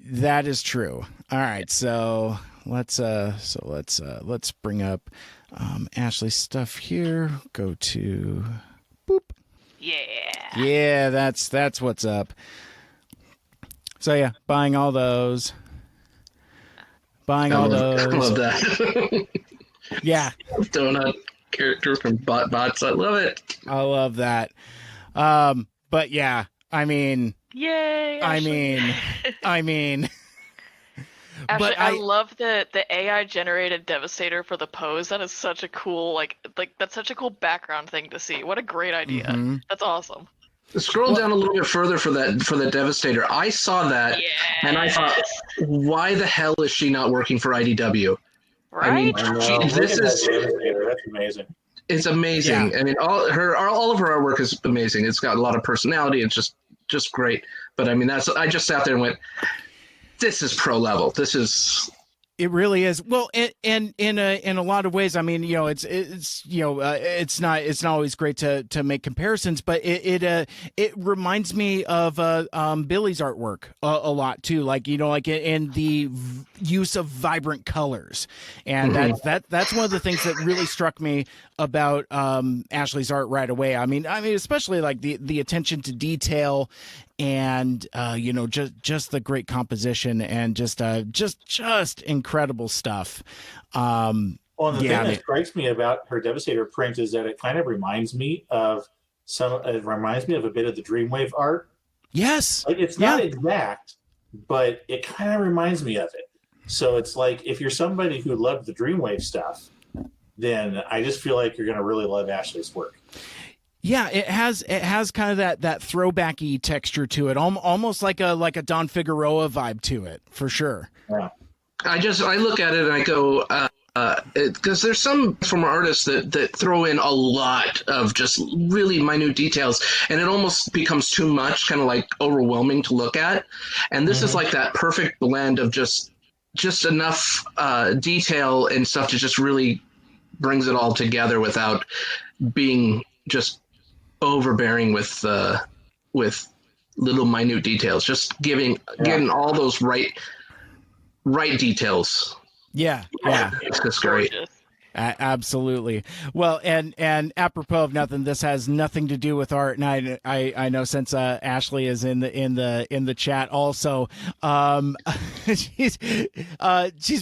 Speaker 1: That is true. All right, so let's bring up Ashley's stuff here. Go to boop. Yeah, that's what's up. So yeah, buying all those. I love
Speaker 3: that.
Speaker 1: Yeah.
Speaker 3: Donut character from Bots. I love it.
Speaker 1: I love that. But yeah, I mean,
Speaker 2: yay!
Speaker 1: Ashley. I mean.
Speaker 2: Ashley,
Speaker 1: but
Speaker 2: I love the AI generated Devastator for the pose. That is such a cool like that's such a cool background thing to see. What a great idea. Mm-hmm. That's awesome.
Speaker 3: Scroll down a little bit further for the Devastator. I saw that and I thought, why the hell is she not working for IDW?
Speaker 2: Right?
Speaker 3: I mean,
Speaker 4: this is Devastator. That's amazing.
Speaker 3: It's amazing.
Speaker 1: Yeah.
Speaker 3: I mean, all of her artwork is amazing. It's got a lot of personality. It's just great. But I mean, I just sat there and went, this is pro level. This is.
Speaker 1: It really is. Well, and in a lot of ways, I mean, it's not always great to make comparisons, but it reminds me of Billy's artwork a lot too. Like in the use of vibrant colors, and that's one of the things that really struck me about Ashley's art right away. I mean, especially like the attention to detail. And just the great composition and just incredible stuff.
Speaker 4: Well, the thing that strikes me about her Devastator print is that it kind of reminds me of a bit of the Dreamwave art.
Speaker 1: Yes,
Speaker 4: like it's not exact, but it kind of reminds me of it. So it's like if you're somebody who loved the Dreamwave stuff, then I just feel like you're going to really love Ashley's work.
Speaker 1: Yeah, it has kind of that throwbacky texture to it, almost like a Don Figueroa vibe to it, for sure.
Speaker 4: Yeah.
Speaker 3: I look at it and I go, because there's some from artists that throw in a lot of just really minute details, and it almost becomes too much, kind of like overwhelming to look at. And this is like that perfect blend of just enough detail and stuff to just really brings it all together without being just overbearing with little minute details. Just getting all those right details.
Speaker 1: Yeah.
Speaker 3: It's just great.
Speaker 1: Absolutely. Well, and apropos of nothing, this has nothing to do with art, and I know since Ashley is in the chat also, she's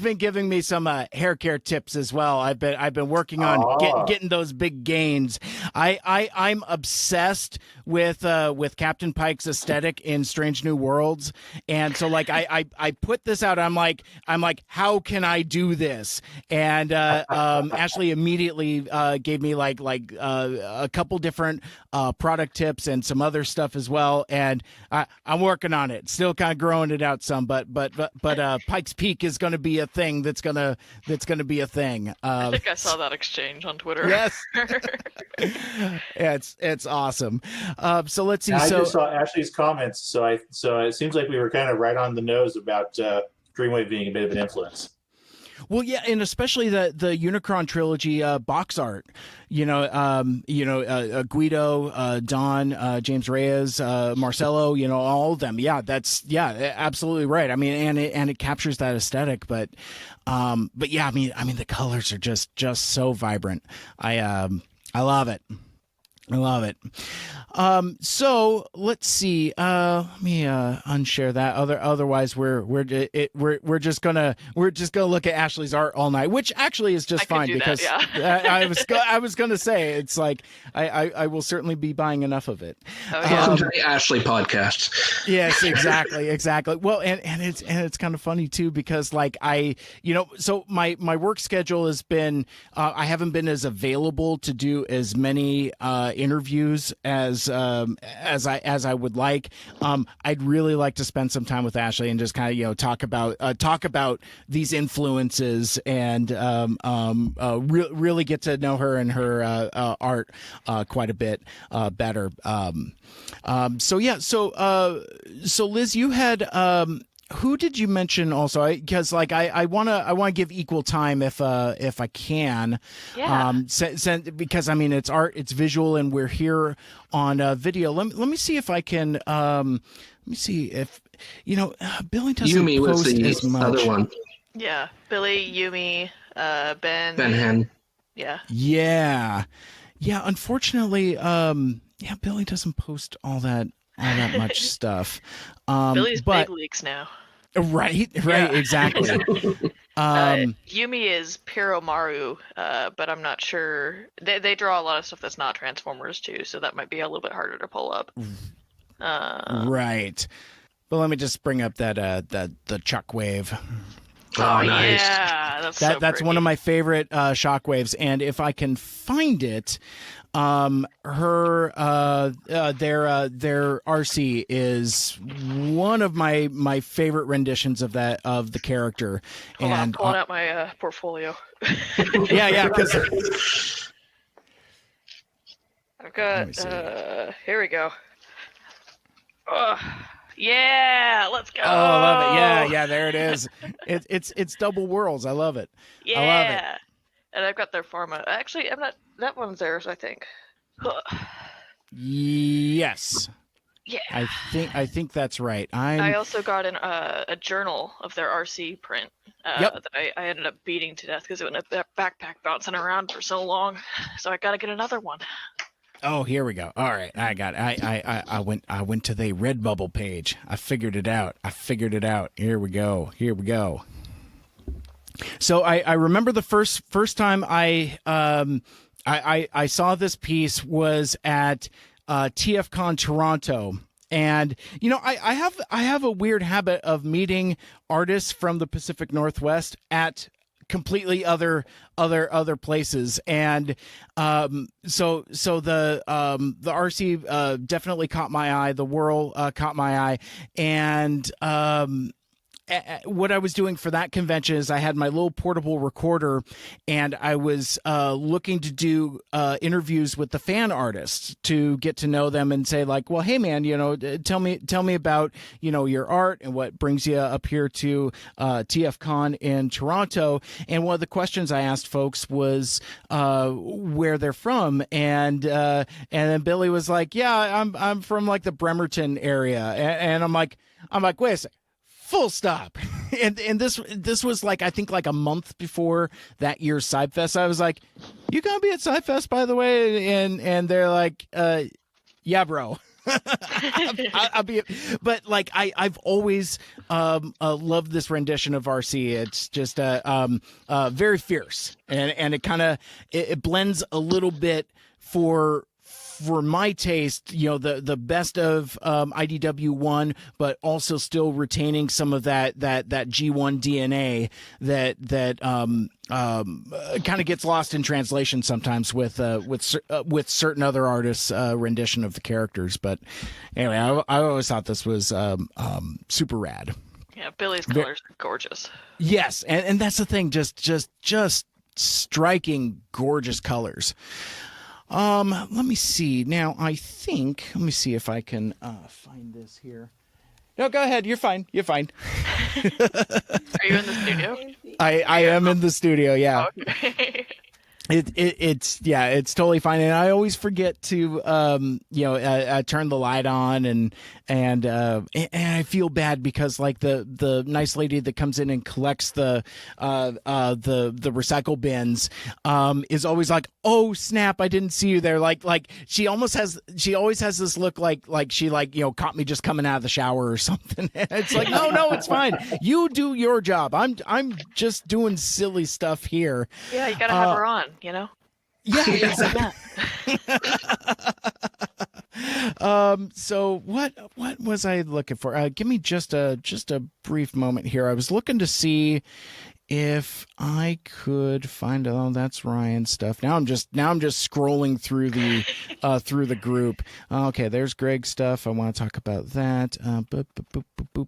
Speaker 1: been giving me some hair care tips as well. I've been working on getting those big gains. I'm obsessed with Captain Pike's aesthetic in Strange New Worlds, and so like I put this out. I'm like, how can I do this? And Ashley immediately gave me like a couple different product tips and some other stuff as well, and I'm working on it. Still kind of growing it out some, but Pike's Peak is going to be a thing. That's gonna be a thing.
Speaker 2: I think I saw that exchange on Twitter.
Speaker 1: Yes, it's awesome. So let's see.
Speaker 4: I just saw Ashley's comments, so it seems like we were kind of right on the nose about Dreamwave being a bit of an influence.
Speaker 1: Well, yeah, and especially the Unicron trilogy box art. Guido, Don, James Reyes, Marcelo. All of them. Yeah, absolutely right. I mean, and it captures that aesthetic, but yeah, I mean, the colors are just so vibrant. I love it. I love it. So let's see. Let me unshare that. Otherwise, we're just gonna look at Ashley's art all night, which actually is just fine because I was gonna say it's like I will certainly be buying enough of it.
Speaker 3: Welcome to the Ashley podcast.
Speaker 1: Yes, exactly. Well, and it's kind of funny too because like so my work schedule has been I haven't been as available to do as many interviews as I would like. I'd really like to spend some time with Ashley and just kind of talk about these influences and really get to know her and her art quite a bit better. So Liz, you had who did you mention also? Because I want to give equal time if I can.
Speaker 2: Yeah.
Speaker 1: Because I mean it's art, it's visual, and we're here on video. Let me see if I can. Let me see if Billy doesn't
Speaker 3: Yumi
Speaker 1: post
Speaker 3: was the
Speaker 1: as much.
Speaker 3: other one.
Speaker 2: Yeah, Billy, Yumi, Ben.
Speaker 3: Ben Hen.
Speaker 2: Yeah.
Speaker 1: Yeah. Unfortunately, Billy doesn't post all that much stuff.
Speaker 2: Billy's big leagues now.
Speaker 1: Right, exactly.
Speaker 2: Yumi is Piromaru, but I'm not sure. They draw a lot of stuff that's not Transformers too, so that might be a little bit harder to pull up.
Speaker 1: Right. But let me just bring up that the Chuckwave.
Speaker 3: Oh, nice.
Speaker 2: Yeah,
Speaker 1: that's one of my favorite shockwaves, and if I can find it, their RC is one of my favorite renditions of the character.
Speaker 2: Hold on, I'm pulling out my portfolio.
Speaker 1: Yeah, because
Speaker 2: I've got here we go. Yeah, let's go.
Speaker 1: Oh, I love it. Yeah, there it is. It's double worlds. I love it.
Speaker 2: Yeah.
Speaker 1: I love it.
Speaker 2: And I've got their pharma. Actually, I'm not. That one's theirs, I think.
Speaker 1: Yes.
Speaker 2: Yeah.
Speaker 1: I think that's right.
Speaker 2: I also got a journal of their RC print that I ended up beating to death because it went in a backpack bouncing around for so long. So I got to get another one.
Speaker 1: Oh, here we go. All right, I got it. I went to the Redbubble page. I figured it out. Here we go. So I remember the first time I saw this piece was at TFCon Toronto, And I have a weird habit of meeting artists from the Pacific Northwest at completely other places, and so the RC definitely caught my eye. The Whirl caught my eye, and what I was doing for that convention is I had my little portable recorder, and I was looking to do interviews with the fan artists to get to know them and say like, well, hey man, tell me about your art and what brings you up here to TFCon in Toronto. And one of the questions I asked folks was where they're from, and then Billy was like, yeah, I'm from like the Bremerton area, and I'm like, wait a second. Full stop. And this was like, I think like a month before that year's CybFest. I was like, you gonna be at CybFest, by the way? And they're like, yeah, bro. I'll be, but like I've always loved this rendition of RC. It's just very fierce, and it kind of it blends a little bit for my taste, the best of IDW1, but also still retaining some of that G1 DNA that kind of gets lost in translation sometimes with certain other artists' rendition of the characters. But anyway, I always thought this was super rad.
Speaker 2: Yeah, Billy's colors are gorgeous.
Speaker 1: Yes, and that's the thing, just striking, gorgeous colors. Let me see. Now, let me see if I can find this here. No, go ahead. You're fine. Are
Speaker 2: you in the studio?
Speaker 1: I am in the studio, yeah.
Speaker 2: Okay.
Speaker 1: It's totally fine, and I always forget to turn the light on, and I feel bad because like the nice lady that comes in and collects the recycle bins is always like, oh snap, I didn't see you there. Like she always has this look like she caught me just coming out of the shower or something. It's like no, it's fine. You do your job. I'm just doing silly stuff here.
Speaker 2: Yeah, you gotta have her on.
Speaker 1: Yeah, exactly. So what was I looking for? Give me just a brief moment here. I was looking to see if I could find. Oh, that's Ryan's stuff. Now I'm just scrolling through the group. Okay, there's Greg's stuff. I want to talk about that.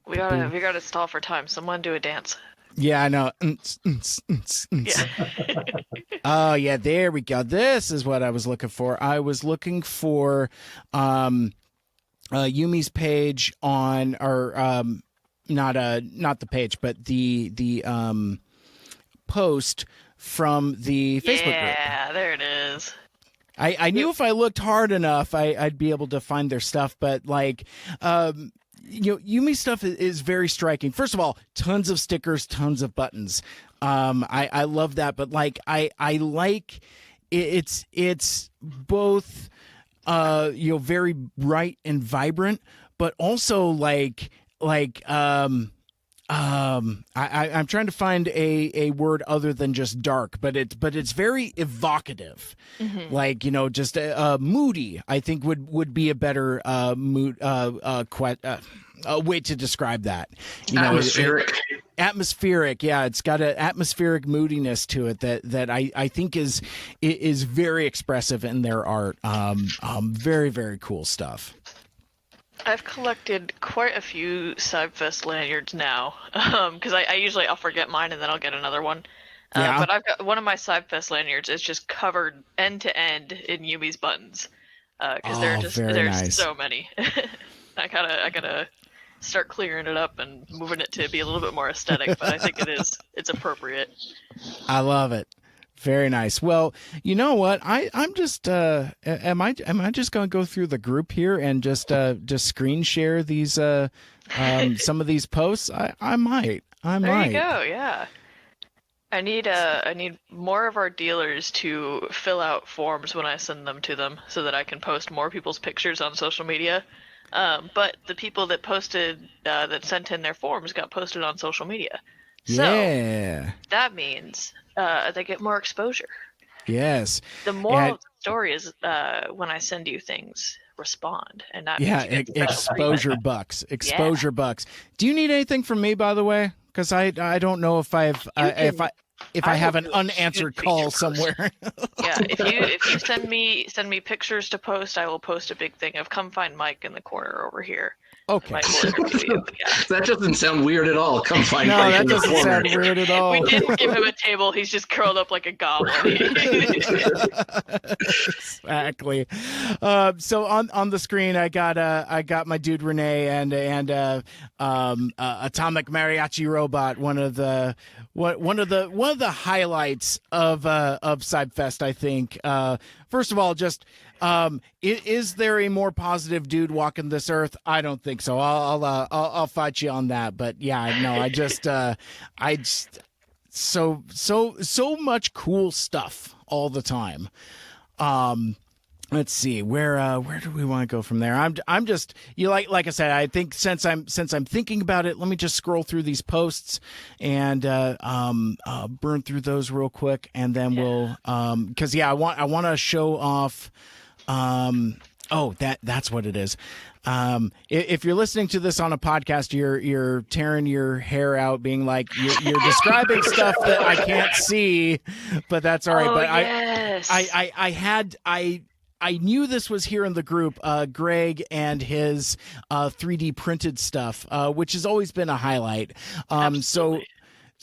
Speaker 2: We gotta stall for time. Someone do a dance.
Speaker 1: Yeah, I know.
Speaker 2: Yeah.
Speaker 1: Oh, yeah, there we go. This is what I was looking for. I was looking for Yumi's page on, or not the page, but the post from the Facebook group.
Speaker 2: Yeah, there it is.
Speaker 1: I knew if I looked hard enough, I'd be able to find their stuff, but like Yumi's stuff is very striking. First of all, tons of stickers, tons of buttons. I love that, but like I like it's both very bright and vibrant, but also I'm trying to find a word other than just dark, but it's very evocative. Mm-hmm. Like, just moody, I think would be a better mood way to describe that.
Speaker 3: Atmospheric.
Speaker 1: Atmospheric, yeah. It's got an atmospheric moodiness to it that I think is very expressive in their art. Very, very cool stuff.
Speaker 2: I've collected quite a few CybFest lanyards now, because I'll forget mine and then I'll get another one.
Speaker 1: Yeah.
Speaker 2: But I've got one of my CybFest lanyards is just covered end to end in Yumi's buttons, because there's so many. I gotta start clearing it up and moving it to be a little bit more aesthetic, but I think it's appropriate.
Speaker 1: I love it. Very nice. Well, you know what? I'm just am I just going to go through the group here and just screen share these some of these posts? I might.
Speaker 2: There you go. Yeah. I need more of our dealers to fill out forms when I send them to them so that I can post more people's pictures on social media. But the people that posted that sent in their forms got posted on social media. So that means they get more exposure.
Speaker 1: Yes.
Speaker 2: The moral of the story is when I send you things, respond and not
Speaker 1: exposure bucks. Exposure bucks. Do you need anything from me, by the way? Because I don't know if I have an unanswered call somewhere.
Speaker 2: Yeah, if you send me pictures to post, I will post a big thing of "Come find Mike in the corner over here."
Speaker 1: Okay.
Speaker 2: Mike will interview you. Yeah.
Speaker 3: That doesn't sound weird at all. Come find
Speaker 1: No,
Speaker 3: Mike
Speaker 1: that
Speaker 3: in the
Speaker 1: doesn't
Speaker 3: corner.
Speaker 1: sound weird at all.
Speaker 2: We didn't give him a table. He's just curled up like a goblin.
Speaker 1: Exactly. So on the screen, I got my dude Renee and Atomic Mariachi Robot. One of the highlights of CybFest, I think. First of all, just is there a more positive dude walking this earth? I don't think so. I'll fight you on that. But yeah, no, I just so much cool stuff all the time. Let's see where do we want to go from there? I'm just like I said, I think since I'm thinking about it, let me just scroll through these posts and burn through those real quick, and then we'll because I want to show off. That's what it is. If you're listening to this on a podcast, you're tearing your hair out, being like you're describing stuff that I can't see, but that's all right.
Speaker 2: Oh,
Speaker 1: But
Speaker 2: yes.
Speaker 1: I knew this was here in the group, Greg and his 3D printed stuff, which has always been a highlight.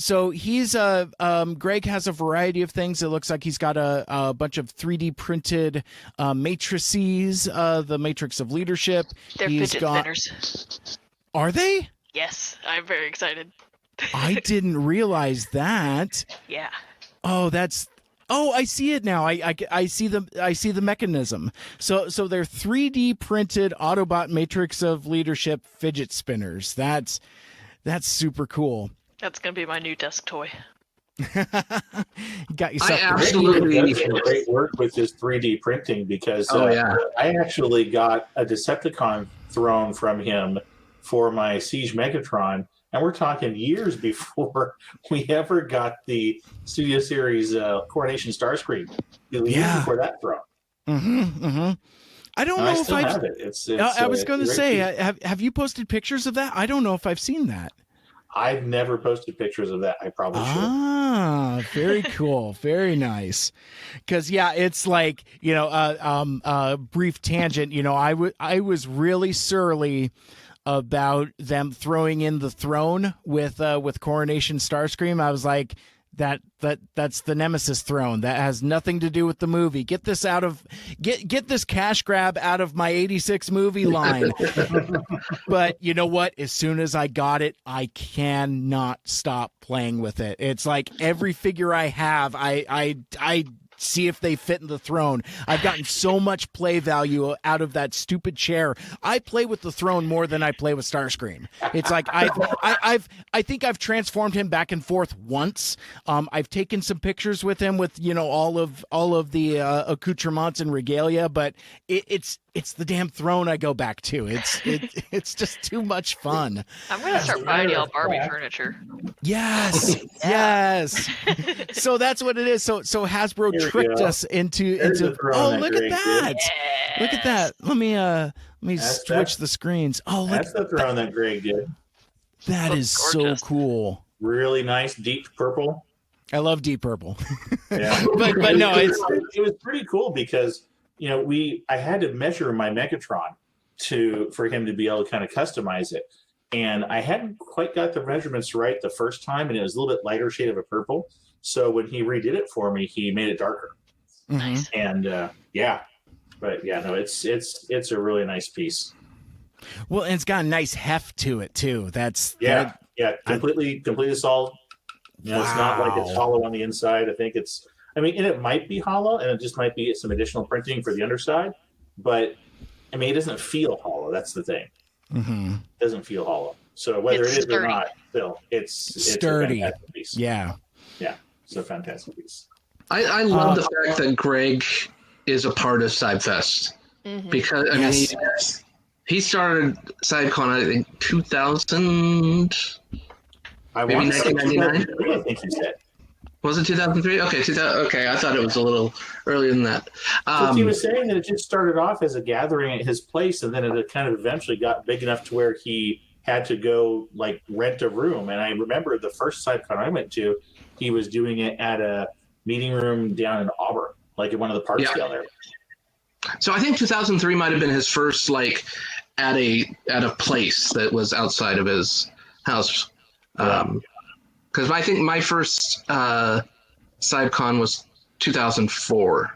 Speaker 1: So he's Greg has a variety of things. It looks like he's got a bunch of 3D printed matrices, the Matrix of Leadership.
Speaker 2: They're fidget spinners.
Speaker 1: Are they?
Speaker 2: Yes, I'm very excited.
Speaker 1: I didn't realize that.
Speaker 2: Yeah.
Speaker 1: Oh, I see it now. I see the mechanism. So they're 3D printed Autobot Matrix of Leadership fidget spinners. That's super cool.
Speaker 2: That's gonna be my new desk toy.
Speaker 1: Got yourself.
Speaker 3: I absolutely
Speaker 4: does some great work with his 3D printing because I actually got a Decepticon throne from him for my Siege Megatron. And we're talking years before we ever got the Studio Series Coronation Starscream. Years before that throne.
Speaker 1: I don't know if I
Speaker 4: have it. It's
Speaker 1: I was going to say,
Speaker 4: piece.
Speaker 1: have you posted pictures of that? I don't know if I've seen that.
Speaker 4: I've never posted pictures of that. I probably should.
Speaker 1: Ah, very cool. Very nice. Because, it's like, brief tangent. I was really surly about them throwing in the throne with Coronation Starscream. I was like, that's the Nemesis throne. That has nothing to do with the movie. Get this get this cash grab out of my 86 movie line. But you know what? As soon as I got it, I cannot stop playing with it. It's like every figure I have, I see if they fit in the throne. I've gotten so much play value out of that stupid chair. I play with the throne more than I play with Starscream. It's like I think I've transformed him back and forth once. I've taken some pictures with him with all of the accoutrements and regalia, but it's the damn throne I go back to. It's just too much fun.
Speaker 2: I'm gonna start buying y'all Barbie furniture.
Speaker 1: Yes, yes. So that's what it is. So Hasbro tricked us into. Oh, look at that!
Speaker 2: Yes.
Speaker 1: Look at that. Let me switch the screens. Oh, look.
Speaker 4: That's the throne that Greg did.
Speaker 1: That is so cool.
Speaker 4: Really nice, deep purple.
Speaker 1: I love deep purple.
Speaker 4: Yeah,
Speaker 1: but no, it
Speaker 4: was pretty cool because I had to measure my Megatron for him to be able to kind of customize it, and I hadn't quite got the measurements right the first time, and it was a little bit lighter shade of a purple. So when he redid it for me, he made it darker.
Speaker 1: Nice.
Speaker 4: And it's a really nice piece.
Speaker 1: Well, and it's got a nice heft to it too.
Speaker 4: Completely solid.
Speaker 1: Wow.
Speaker 4: It's not like it's hollow on the inside. I think and it might be hollow, and it just might be some additional printing for the underside. But it doesn't feel hollow. That's the thing.
Speaker 1: Mm-hmm.
Speaker 4: It doesn't feel hollow. So whether
Speaker 2: It's
Speaker 4: it is
Speaker 2: sturdy.
Speaker 4: or not, Phil, it's
Speaker 1: sturdy.
Speaker 4: a fantastic piece.
Speaker 1: Yeah.
Speaker 4: It's a fantastic piece.
Speaker 3: I love the fact that Greg is a part of CybFest because he started CybCon I think 2000.
Speaker 4: I
Speaker 3: Maybe
Speaker 4: want to say
Speaker 3: 1999?
Speaker 4: 2003, I think you said.
Speaker 3: Was it 2003? Okay, 2000. Okay, I thought it was a little earlier than that.
Speaker 4: Since he was saying that it just started off as a gathering at his place, and then it kind of eventually got big enough to where he had to go like rent a room. And I remember the first CybCon I went to, he was doing it at a meeting room down in Auburn, like at one of the parks down there.
Speaker 3: So I think 2003 might have been his first like at a place that was outside of his house. Because I think my first CybCon was 2004.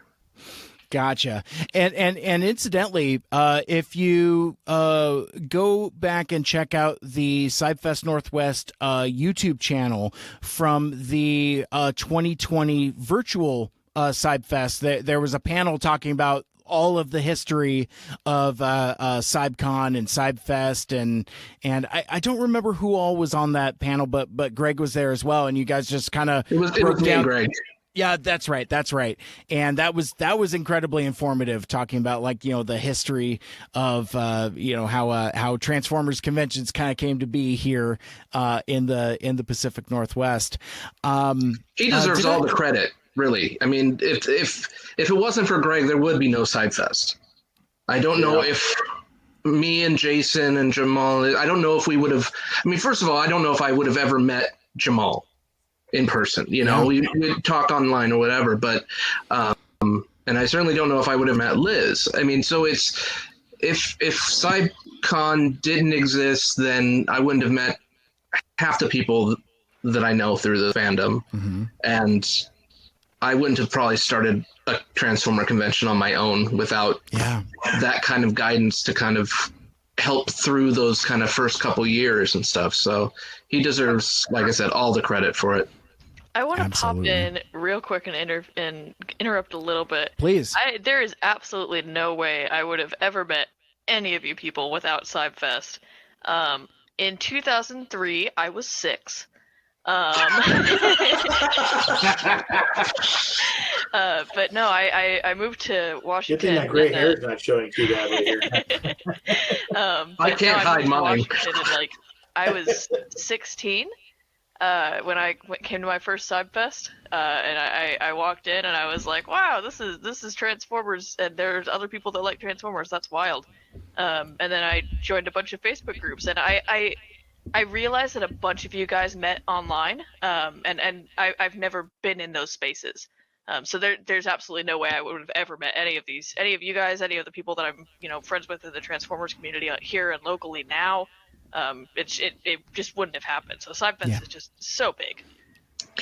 Speaker 1: Gotcha. And incidentally, if you go back and check out the CybFest Northwest YouTube channel from the 2020 virtual CybFest, there was a panel talking about all of the history of CybCon and CybFest, and I don't remember who all was on that panel, but Greg was there as well, and you guys just kind of broke down.
Speaker 3: Greg.
Speaker 1: Yeah, that's right. And that was incredibly informative, talking about like, the history of how Transformers conventions kind of came to be here in the Pacific Northwest.
Speaker 3: He deserves all the credit, really. I mean, if it wasn't for Greg, there would be no CybFest. I don't know if me and Jason and Jamal, I don't know if we would have. I mean, first of all, I don't know if I would have ever met Jamal in person. We talk online or whatever, but and I certainly don't know if I would have met Liz. I mean, so it's if CybCon didn't exist, then I wouldn't have met half the people that I know through the fandom, and I wouldn't have probably started a Transformer convention on my own without that kind of guidance to kind of help through those kind of first couple years and stuff. So he deserves, like I said, all the credit for it.
Speaker 2: I want to pop in real quick and interrupt a little bit.
Speaker 1: Please.
Speaker 2: There is absolutely no way I would have ever met any of you people without CybFest. In 2003, I was 6. But no, I moved to Washington.
Speaker 4: Good thing my gray hair is not showing too badly here.
Speaker 3: I can't hide mine.
Speaker 2: And, I was 16 when I came to my first CybFest, and I walked in and I was like, wow, this is Transformers, and there's other people that like Transformers. That's wild. And then I joined a bunch of Facebook groups, and I realized that a bunch of you guys met online, and I've never been in those spaces. So there's absolutely no way I would have ever met any of you guys, any of the people that I'm friends with in the Transformers community here and locally now. It just wouldn't have happened. So CybFest is just so big.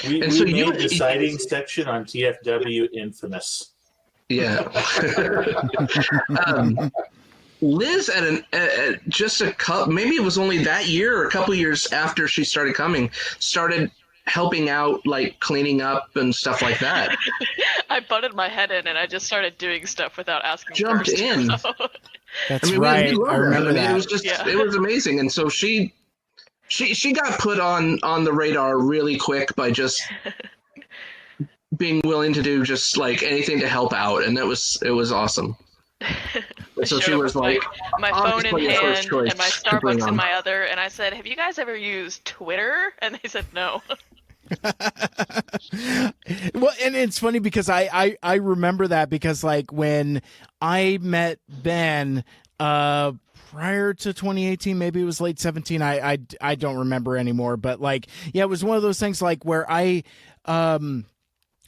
Speaker 4: We made the sighting section on TFW infamous.
Speaker 3: Yeah. Liz just maybe it was only that year or a couple years after she started coming, started helping out, like cleaning up and stuff like that.
Speaker 2: I butted my head in and I just started doing stuff without asking.
Speaker 3: Jumped
Speaker 2: first,
Speaker 3: in.
Speaker 2: So.
Speaker 1: That's right. I remember that.
Speaker 3: It was just it was amazing, and so she got put on the radar really quick by just being willing to do just like anything to help out, and it was awesome. So she was like
Speaker 2: my phone in hand and my Starbucks in my other, and I said, "Have you guys ever used Twitter?" And they said no.
Speaker 1: Well, and it's funny because I remember that because like when I met Ben prior to 2018, maybe it was late 17, I don't remember anymore, but like it was one of those things like where I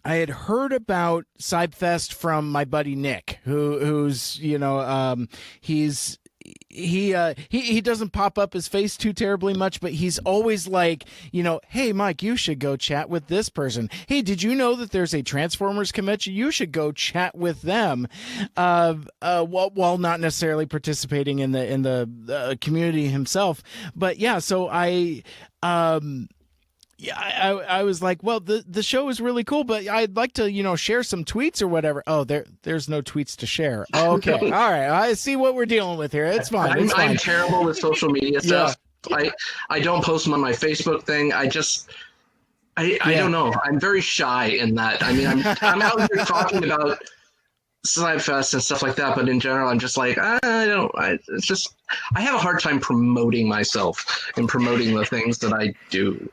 Speaker 1: had heard about CybFest from my buddy Nick, who's he doesn't pop up his face too terribly much, but he's always like, hey Mike, you should go chat with this person. Hey, did you know that there's a Transformers convention? You should go chat with them. While not necessarily participating in the community himself, but yeah. So I was like, well, the show is really cool, but I'd like to, share some tweets or whatever. Oh, there's no tweets to share. Okay. All right. I see what we're dealing with here. It's fine.
Speaker 3: I'm terrible with social media stuff. I don't post them on my Facebook thing. I don't know. I'm very shy in that. I mean, I'm out here talking about CybFest and stuff like that, but in general, I'm just like, I have a hard time promoting myself and promoting the things that I do.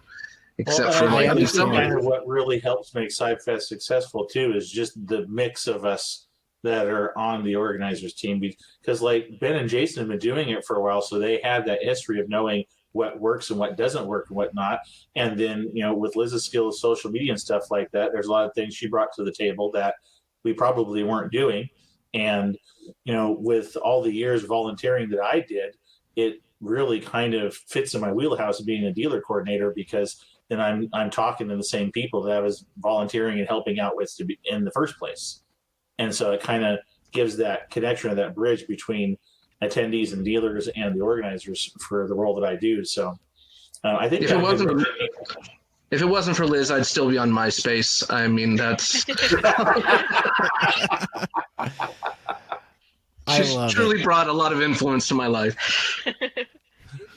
Speaker 3: except for
Speaker 4: I
Speaker 3: like
Speaker 4: think
Speaker 3: some.
Speaker 4: kind of what really helps make CybFest successful too is just the mix of us that are on the organizers team, because like Ben and Jason have been doing it for a while, so they have that history of knowing what works and what doesn't work and whatnot. And then, with Liz's skill of social media and stuff like that, there's a lot of things she brought to the table that we probably weren't doing. And, with all the years volunteering that I did, it really kind of fits in my wheelhouse of being a dealer coordinator, because then I'm talking to the same people that I was volunteering and helping out with in the first place. And so it kind of gives that connection or that bridge between attendees and dealers and the organizers for the role that I do. So I think
Speaker 3: if it wasn't for Liz, I'd still be on MySpace. I mean, that's she's truly brought a lot of influence to my life.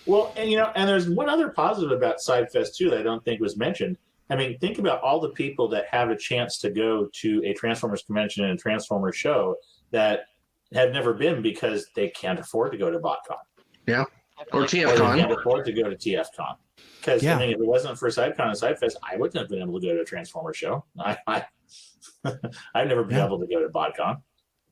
Speaker 4: Well, and there's one other positive about CybFest too that I don't think was mentioned. I mean, think about all the people that have a chance to go to a Transformers convention and a Transformers show that have never been because they can't afford to go to BotCon.
Speaker 3: Yeah. Or TFCon.
Speaker 4: Or they can't afford to go to TFCon. Because if it wasn't for CybCon and CybFest, I wouldn't have been able to go to a Transformers show. I've never been able to go to BotCon.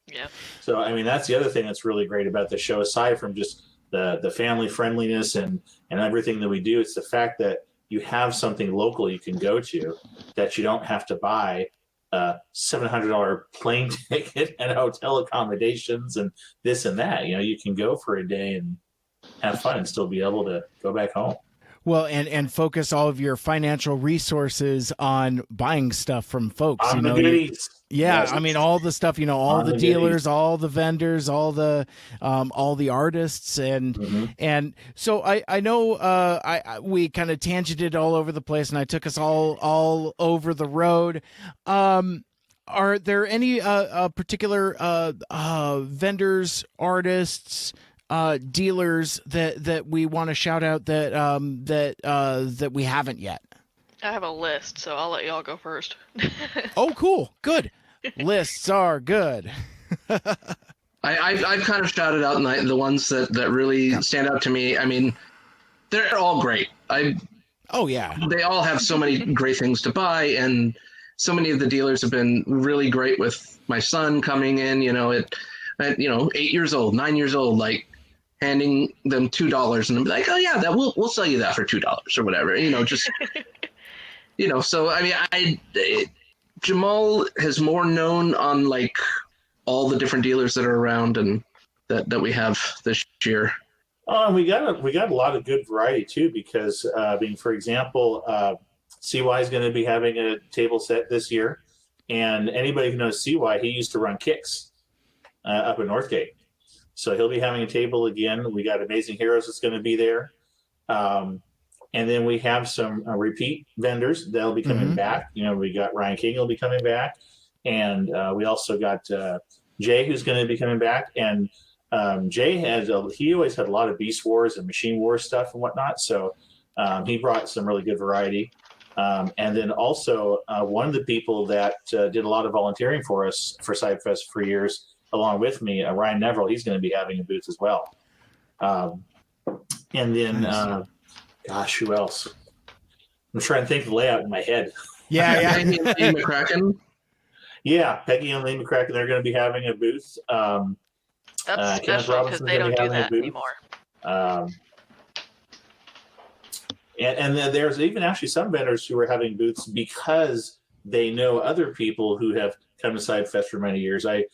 Speaker 2: Yeah.
Speaker 4: So, I mean, that's the other thing that's really great about the show, aside from just the family friendliness and everything that we do. It's the fact that you have something local you can go to, that you don't have to buy a $700 plane ticket and hotel accommodations and this and that. You can go for a day and have fun and still be able to go back home.
Speaker 1: Well, and focus all of your financial resources on buying stuff from folks.
Speaker 4: On the goodies.
Speaker 1: Yeah,
Speaker 4: Yes.
Speaker 1: I mean, all the stuff, all the dealers, all the vendors, all the artists, and so I know we kind of tangented all over the place, and I took us all over the road. Are there any particular vendors, artists, dealers that we want to shout out that we haven't yet?
Speaker 2: I have a list, so I'll let y'all go first.
Speaker 1: Oh, cool. Good. Lists are good.
Speaker 3: I've kind of shouted out the ones that really stand out to me. I mean, they're all great.
Speaker 1: Oh, yeah.
Speaker 3: They all have so many great things to buy, and so many of the dealers have been really great with my son coming in, at 8 years old, 9 years old, like handing them $2 and I'm like, oh yeah, that we'll sell you that for $2 or whatever, just so I mean, Jamal has more known on like all the different dealers that are around and that we have this year.
Speaker 4: We got a lot of good variety too, because for example, CY is going to be having a table set this year, and anybody who knows CY, he used to run Kicks up in Northgate, so he'll be having a table again. We got Amazing Heroes that's going to be there. And then we have some repeat vendors that'll be coming back. We got Ryan King will be coming back. And we also got Jay, who's going to be coming back. And Jay he always had a lot of Beast Wars and Machine Wars stuff and whatnot. So he brought some really good variety. And then also one of the people that did a lot of volunteering for us for CybFest for years, along with me, Ryan Neville, he's going to be having a booth as well. And then... gosh, who else? I'm trying to think of the layout in my head.
Speaker 1: Yeah.
Speaker 3: Peggy and Lee McCracken.
Speaker 4: Yeah, Peggy and Lee McCracken, they're going to be having a booth.
Speaker 2: That's special because they don't do that anymore.
Speaker 4: And there's even actually some vendors who are having booths because they know other people who have come to CybFest for many years. We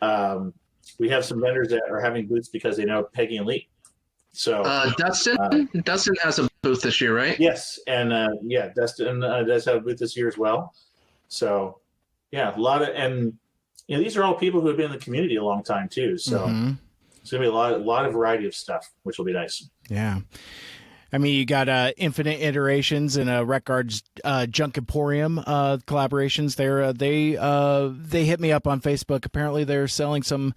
Speaker 4: have some vendors that are having booths because they know Peggy and Lee. So
Speaker 3: Dustin has a booth this year, right?
Speaker 4: Yes, and Dustin does have a booth this year as well. So yeah, a lot of, and these are all people who have been in the community a long time too. So it's gonna be a lot of variety of stuff, which will be nice.
Speaker 1: Yeah. I mean, you got Infinite Iterations and Records Junk Emporium collaborations. They hit me up on Facebook. Apparently, they're selling some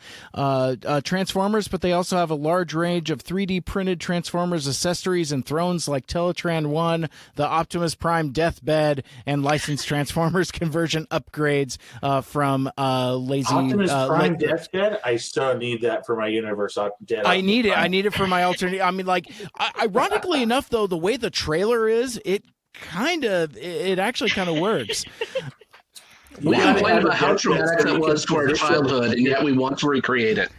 Speaker 1: Transformers, but they also have a large range of 3D printed Transformers accessories and thrones like Teletran 1, the Optimus Prime Deathbed, and licensed Transformers conversion upgrades from Lazy
Speaker 4: Optimus Prime Deathbed. I still need that for my universe.
Speaker 1: I need it. I need it for my alternate. I mean, like, ironically enough, though, the way the trailer is, it it actually kind of works.
Speaker 3: We
Speaker 4: gotta
Speaker 3: complained
Speaker 4: have
Speaker 3: about
Speaker 4: the
Speaker 3: how
Speaker 4: deathbed
Speaker 3: traumatic
Speaker 4: so
Speaker 3: that
Speaker 4: you
Speaker 3: was
Speaker 4: can
Speaker 3: to our
Speaker 4: position-
Speaker 3: childhood, and yet we want to recreate it.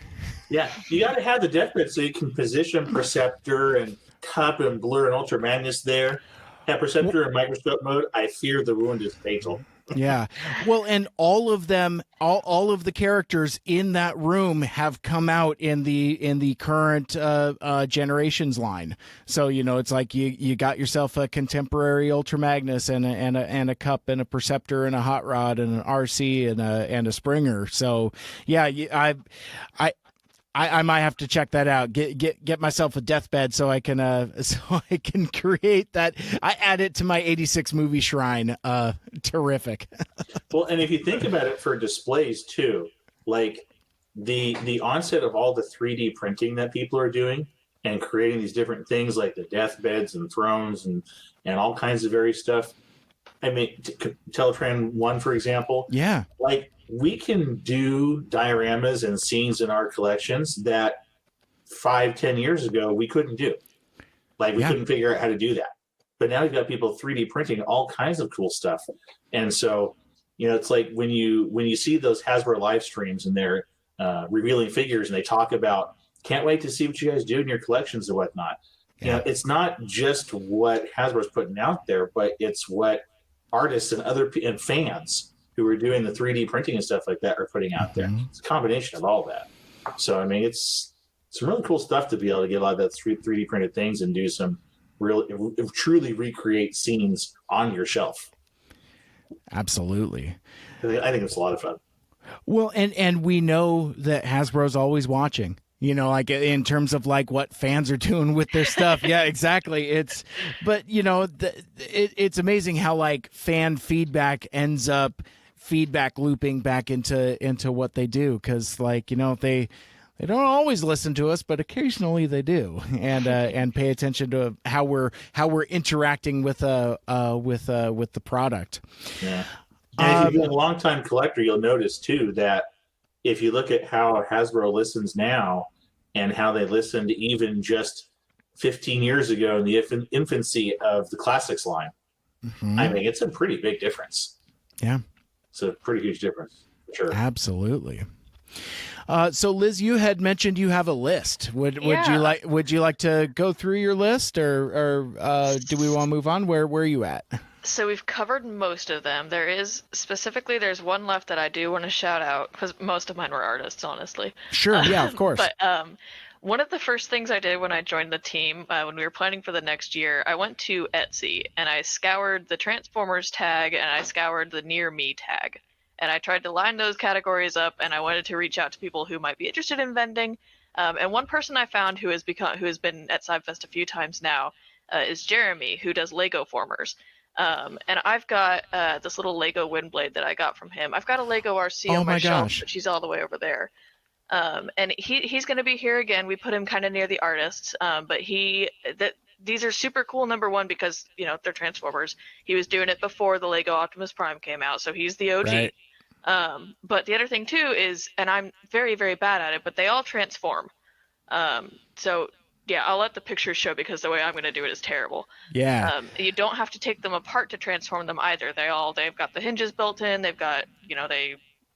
Speaker 4: Yeah, you got to have the deathbed so you can position Perceptor and Cup and Blur and Ultra Magnus there. Have Perceptor in microscope mode. I fear the wound is fatal.
Speaker 1: Yeah. Well, and all of them, all of the characters in that room have come out in the current generations line. So, you know, it's like you got yourself a contemporary Ultra Magnus and a Cup and a Perceptor and a Hot Rod and an RC and a Springer. So, yeah, I might have to check that out. Get myself a deathbed so I can create that. I add it to my 86 movie shrine. Terrific.
Speaker 4: Well, and if you think about it for displays too, like the onset of all the 3D printing that people are doing and creating these different things like the deathbeds and thrones and all kinds of various stuff. I mean, Teletran 1, for example.
Speaker 1: Yeah.
Speaker 4: Like, we can do dioramas and scenes in our collections that 5-10 years ago we couldn't do. Like, we couldn't figure out how to do that. But now you've got people 3D printing all kinds of cool stuff. And so, you know, it's like when you see those Hasbro live streams and they're revealing figures and they talk about, can't wait to see what you guys do in your collections and whatnot. Yeah. You know, it's not just what Hasbro's putting out there, but it's what artists and fans who are doing the 3D printing and stuff like that are putting out there. It's a combination of all that. So, I mean, it's some really cool stuff to be able to get a lot of that 3D printed things and do some truly recreate scenes on your shelf.
Speaker 1: Absolutely.
Speaker 4: I think it's a lot of fun.
Speaker 1: Well, and we know that Hasbro's always watching. You know, like in terms of like what fans are doing with their stuff. Yeah, exactly. But you know, it's amazing how like fan feedback ends up feedback looping back into what they do. Cause like, you know, they don't always listen to us, but occasionally they do, and pay attention to how we're interacting with the product.
Speaker 4: Yeah. And if you've been a long-time collector, you'll notice too that if you look at how Hasbro listens now and how they listened even just 15 years ago in the infancy of the classics line, I mean, it's a pretty big difference.
Speaker 1: Yeah.
Speaker 4: It's a pretty huge difference, for sure.
Speaker 1: Absolutely. So Liz, you had mentioned you have a list. Would you like to go through your list, or do we want to move on? Where are you at?
Speaker 2: So we've covered most of them. There's one left that I do want to shout out because most of mine were artists, honestly.
Speaker 1: Sure, yeah, of course.
Speaker 2: But one of the first things I did when I joined the team, when we were planning for the next year, I went to Etsy and I scoured the Transformers tag and I scoured the Near Me tag. And I tried to line those categories up, and I wanted to reach out to people who might be interested in vending. And one person I found who has been at CybFest a few times now is Jeremy, who does Lego formers. And I've got this little Lego Windblade that I got from him. I've got a Lego RC on my shelf, but she's all the way over there. And he's going to be here again. We put him kind of near the artists, but these are super cool. Number one, because you know they're Transformers. He was doing it before the Lego Optimus Prime came out, so he's the OG. Right. But the other thing too is, and I'm very, very bad at it, but they all transform. So yeah, I'll let the pictures show because the way I'm going to do it is terrible.
Speaker 1: Yeah.
Speaker 2: You don't have to take them apart to transform them either. They've got the hinges built in. They've got, you know,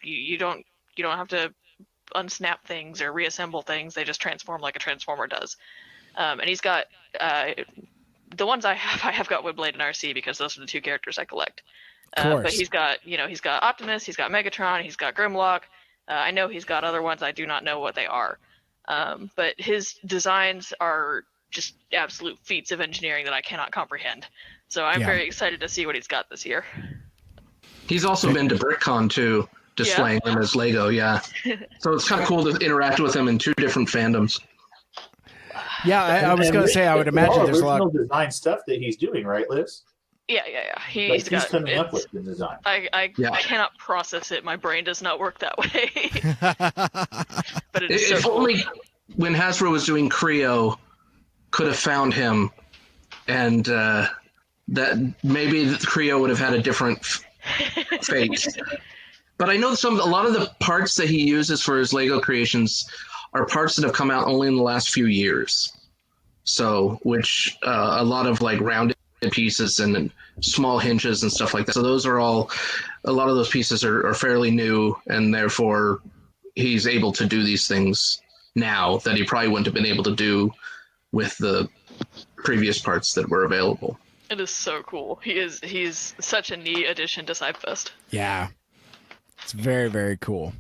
Speaker 2: you don't have to unsnap things or reassemble things. They just transform like a Transformer does. And he's got, the ones I have got Woodblade and RC because those are the two characters I collect. But he's got Optimus, he's got Megatron, he's got Grimlock. I know he's got other ones. I do not know what they are. But his designs are just absolute feats of engineering that I cannot comprehend. So I'm very excited to see what he's got this year.
Speaker 3: He's also been to BrickCon too, displaying them as Lego. Yeah. So it's kind of cool to interact with him in two different fandoms.
Speaker 1: Yeah, I was going to say, I would imagine there's a lot of
Speaker 4: design stuff that he's doing, right, Liz?
Speaker 2: Yeah. He's
Speaker 4: coming up with the design.
Speaker 2: I cannot process it. My brain does not work that way. But it's so cool.
Speaker 3: Only when Hasbro was doing Creo could have found him, and that maybe Creo would have had a different fate. But I know a lot of the parts that he uses for his Lego creations are parts that have come out only in the last few years. So, which a lot of like rounded pieces and small hinges and stuff like that. So those are all, a lot of those pieces are fairly new, and therefore he's able to do these things now that he probably wouldn't have been able to do with the previous parts that were available.
Speaker 2: It is so cool. He's such a neat addition to CybFest.
Speaker 1: Yeah, it's very, very cool.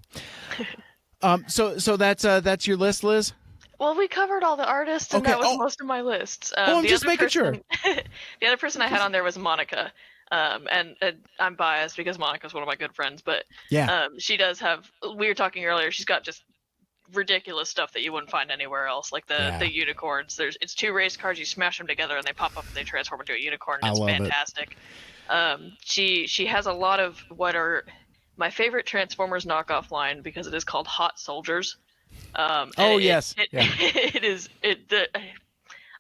Speaker 1: So that's your list, Liz?
Speaker 2: Well, we covered all the artists, and
Speaker 1: Okay.
Speaker 2: that was most of my lists.
Speaker 1: I'm just making sure.
Speaker 2: The other person I had on there was Monica. And I'm biased because Monica's one of my good friends, but
Speaker 1: Yeah.
Speaker 2: she does have. We were talking earlier. She's got just ridiculous stuff that you wouldn't find anywhere else, like the unicorns. It's 2 race cars. You smash them together, and they pop up and they transform into a unicorn. And it's fantastic. She has a lot of what are my favorite Transformers knockoff line, because it is called Hot Soldiers.
Speaker 1: Yes.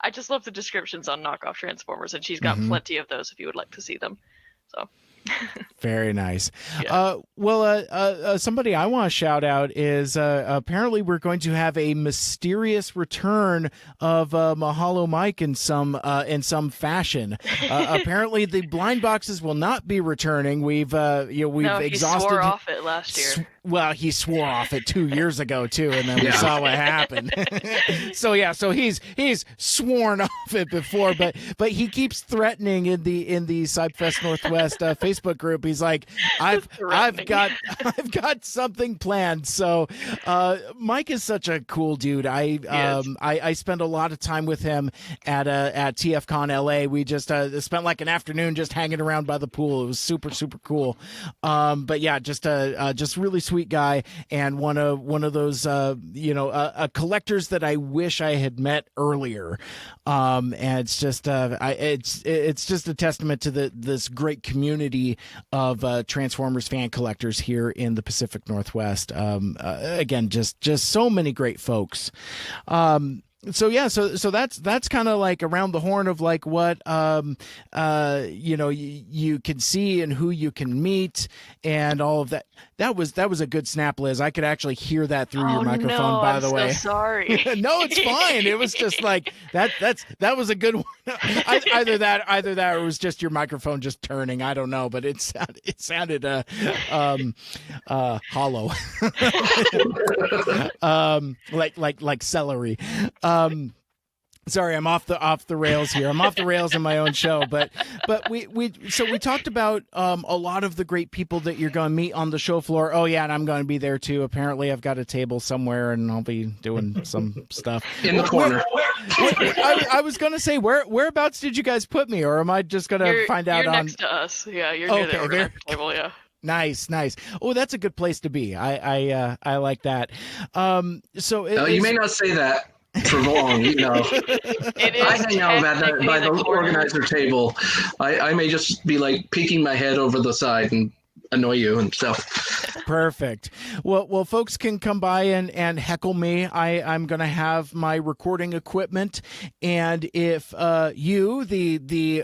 Speaker 2: I just love the descriptions on knockoff Transformers, and she's got plenty of those if you would like to see them. So.
Speaker 1: Very nice.
Speaker 2: Yeah.
Speaker 1: Somebody I want to shout out is apparently we're going to have a mysterious return of Mahalo Mike in some fashion. Apparently, the blind boxes will not be returning. We've exhausted.
Speaker 2: He swore off it last year.
Speaker 1: Well, he swore off it 2 years ago too, and then we saw what happened. So he's sworn off it before, but he keeps threatening in the CybFest Northwest Facebook group. He's like, I've got something planned. So Mike is such a cool dude. I spent a lot of time with him at TFCon LA. We just spent like an afternoon just hanging around by the pool. It was super, super cool. But yeah, just really sweet guy, and one of those collectors that I wish I had met earlier. And it's just it's just a testament to this great community of Transformers fan collectors here in the Pacific Northwest. Again, just so many great folks. So that's kind of like around the horn of like what you can see and who you can meet and all of that. That was a good snap, Liz. I could actually hear that through your microphone. By the way,
Speaker 2: so sorry.
Speaker 1: No, it's fine. It was just like that was a good one. Either that or it was just your microphone just turning. I don't know, but it sounded hollow, like celery. Sorry, I'm off the rails here. I'm off the rails in my own show, but we talked about a lot of the great people that you're going to meet on the show floor. Oh yeah, and I'm going to be there too. Apparently, I've got a table somewhere, and I'll be doing some stuff
Speaker 3: in the corner.
Speaker 1: I was going to say, whereabouts did you guys put me, or am I just going to find out?
Speaker 2: You're next to us. Yeah, you're near the table. Yeah.
Speaker 1: Nice. Oh, that's a good place to be. I like that.
Speaker 3: You may not say that for long, I hang out by the organizer table. I may just be like peeking my head over the side and annoy you and stuff.
Speaker 1: Perfect. Well, folks can come by and heckle me. I'm going to have my recording equipment, and if you, the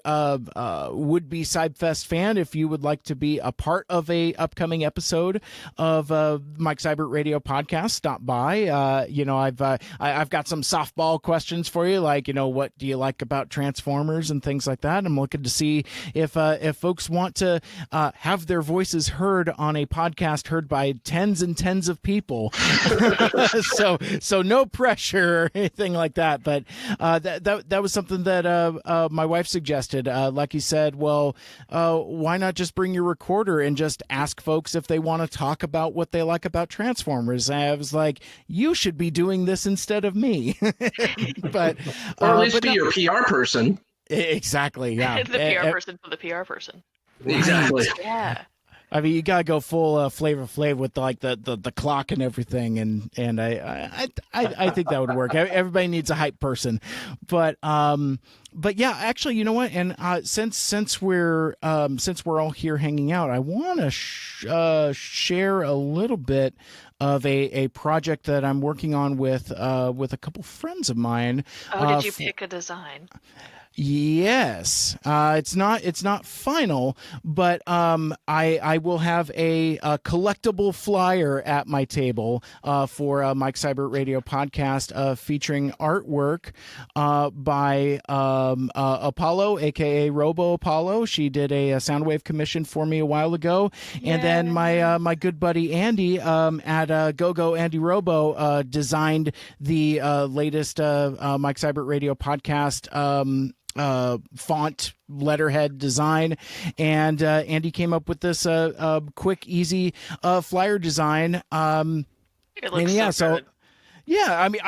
Speaker 1: would-be CybFest fan, if you would like to be a part of a upcoming episode of Mike Seibert Radio podcast, stop by. I've got some softball questions for you, like what do you like about Transformers and things like that. I'm looking to see if folks want to have their voices heard on a podcast heard by tens and tens of people. so no pressure or anything like that, but that was something that my wife suggested. Lucky said, well, why not just bring your recorder and just ask folks if they want to talk about what they like about Transformers? And I was like, you should be doing this instead of me. But
Speaker 3: or at least be your PR person.
Speaker 1: Exactly, yeah.
Speaker 2: The PR person for the PR person.
Speaker 3: Exactly.
Speaker 2: Yeah.
Speaker 1: I mean, you gotta go full Flavor Flav with like the clock and everything, and I think that would work. Everybody needs a hype person, but yeah, actually, you know what? And since we're all here hanging out, I want to share a little bit of a project that I'm working on with a couple friends of mine.
Speaker 2: Oh, did you pick a design?
Speaker 1: Yes, it's not final, but I will have a collectible flyer at my table for Mike Seibert Radio podcast featuring artwork by Apollo, aka Robo Apollo. She did a Soundwave commission for me a while ago, and then my good buddy Andy at GoGo Andy Robo designed the latest Mike Seibert Radio podcast font letterhead design, and Andy came up with this quick, easy flyer design.
Speaker 2: It looks so good.
Speaker 1: Yeah, I mean,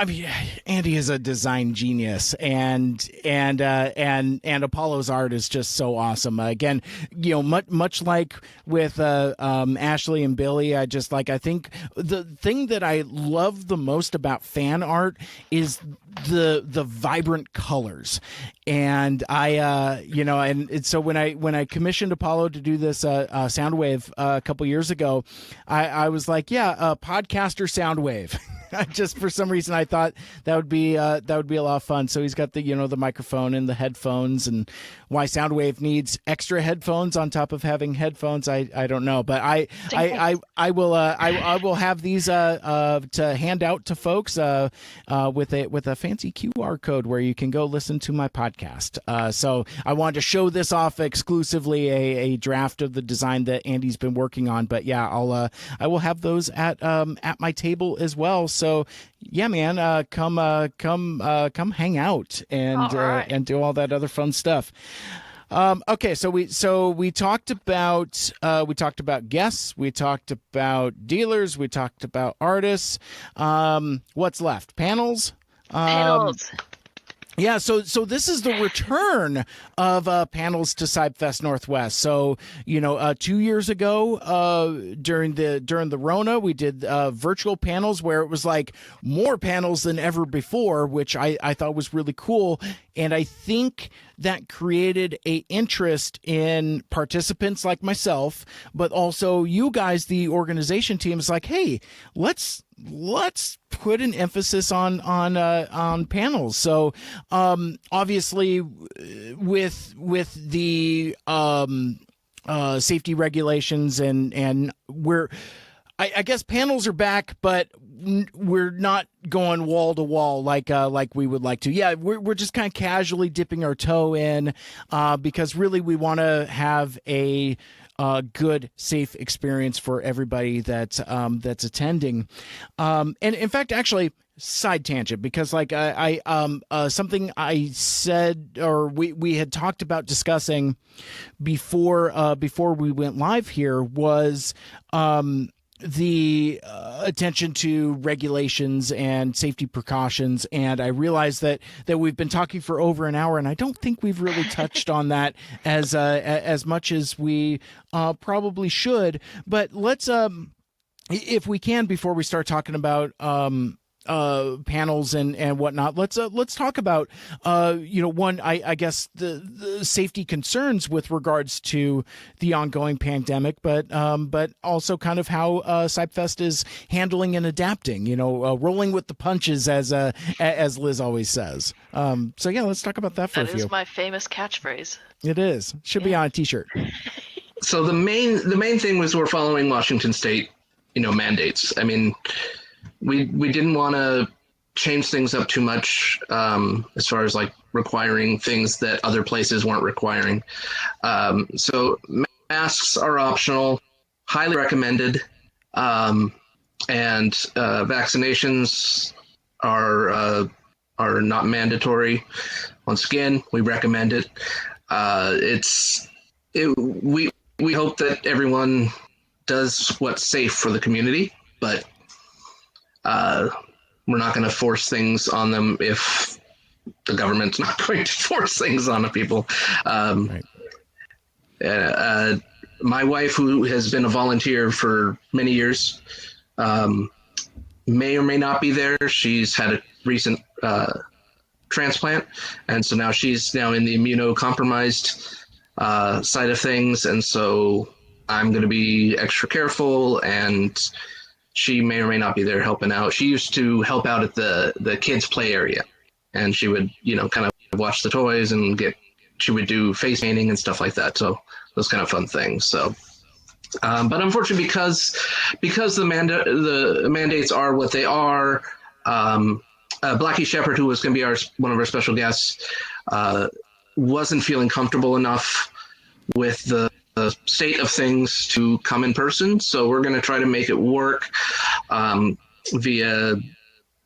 Speaker 1: Andy is a design genius, and Apollo's art is just so awesome. Again, much like with Ashley and Billy, I think the thing that I love the most about fan art is the vibrant colors. And so when I commissioned Apollo to do this Soundwave a couple years ago, I was like, podcaster Soundwave. Just for some reason, I thought that would be a lot of fun. So he's got the microphone and the headphones, and why Soundwave needs extra headphones on top of having headphones, I don't know. But I will have these to hand out to folks with a fancy QR code where you can go listen to my podcast. So I wanted to show this off exclusively, a draft of the design that Andy's been working on. But yeah, I will have those at my table as well. So yeah, man, come hang out and do all that other fun stuff. Okay, so we talked about guests, we talked about dealers, we talked about artists. What's left? Panels. Yeah, so this is the return of panels to CybFest Northwest. So 2 years ago, during the Rona, we did virtual panels where it was like more panels than ever before, which I thought was really cool. And I think that created a interest in participants like myself, but also you guys, the organization team, is like, hey, let's put an emphasis on panels. So obviously with the safety regulations and I guess panels are back, but we're not going wall to wall like we would like to. Yeah, we're just kind of casually dipping our toe in because really we want to have a good, safe experience for everybody that's attending. And in fact, actually, side tangent, because like I something I said, or we had talked about discussing before we went live here was the attention to regulations and safety precautions, and I realized that we've been talking for over an hour, and I don't think we've really touched on that as much as we probably should. But let's, if we can, before we start talking about panels and whatnot, let's talk about one, I guess the safety concerns with regards to the ongoing pandemic, but also kind of how CybFest is handling and adapting, rolling with the punches, as Liz always says. So yeah, let's talk about that for a few.
Speaker 2: That is my famous catchphrase.
Speaker 1: It is. Should be on a t-shirt.
Speaker 3: So the main thing was we're following Washington State, mandates. I mean, we didn't want to change things up too much as far as like requiring things that other places weren't requiring. So masks are optional, highly recommended, and vaccinations are not mandatory. Once again, we recommend it. We hope that everyone does what's safe for the community, but we're not going to force things on them if the government's not going to force things on the people. Right. My wife, who has been a volunteer for many years, may or may not be there. She's had a recent transplant, and so now she's in the immunocompromised side of things, and so I'm going to be extra careful, and she may or may not be there helping out. She used to help out at the kids' play area, and she would, kind of watch the toys and she would do face painting and stuff like that. So those kind of fun things. So, but unfortunately, because the mandates are what they are, Blackie Shepherd, who was going to be one of our special guests, wasn't feeling comfortable enough with the state of things to come in person. So we're going to try to make it work via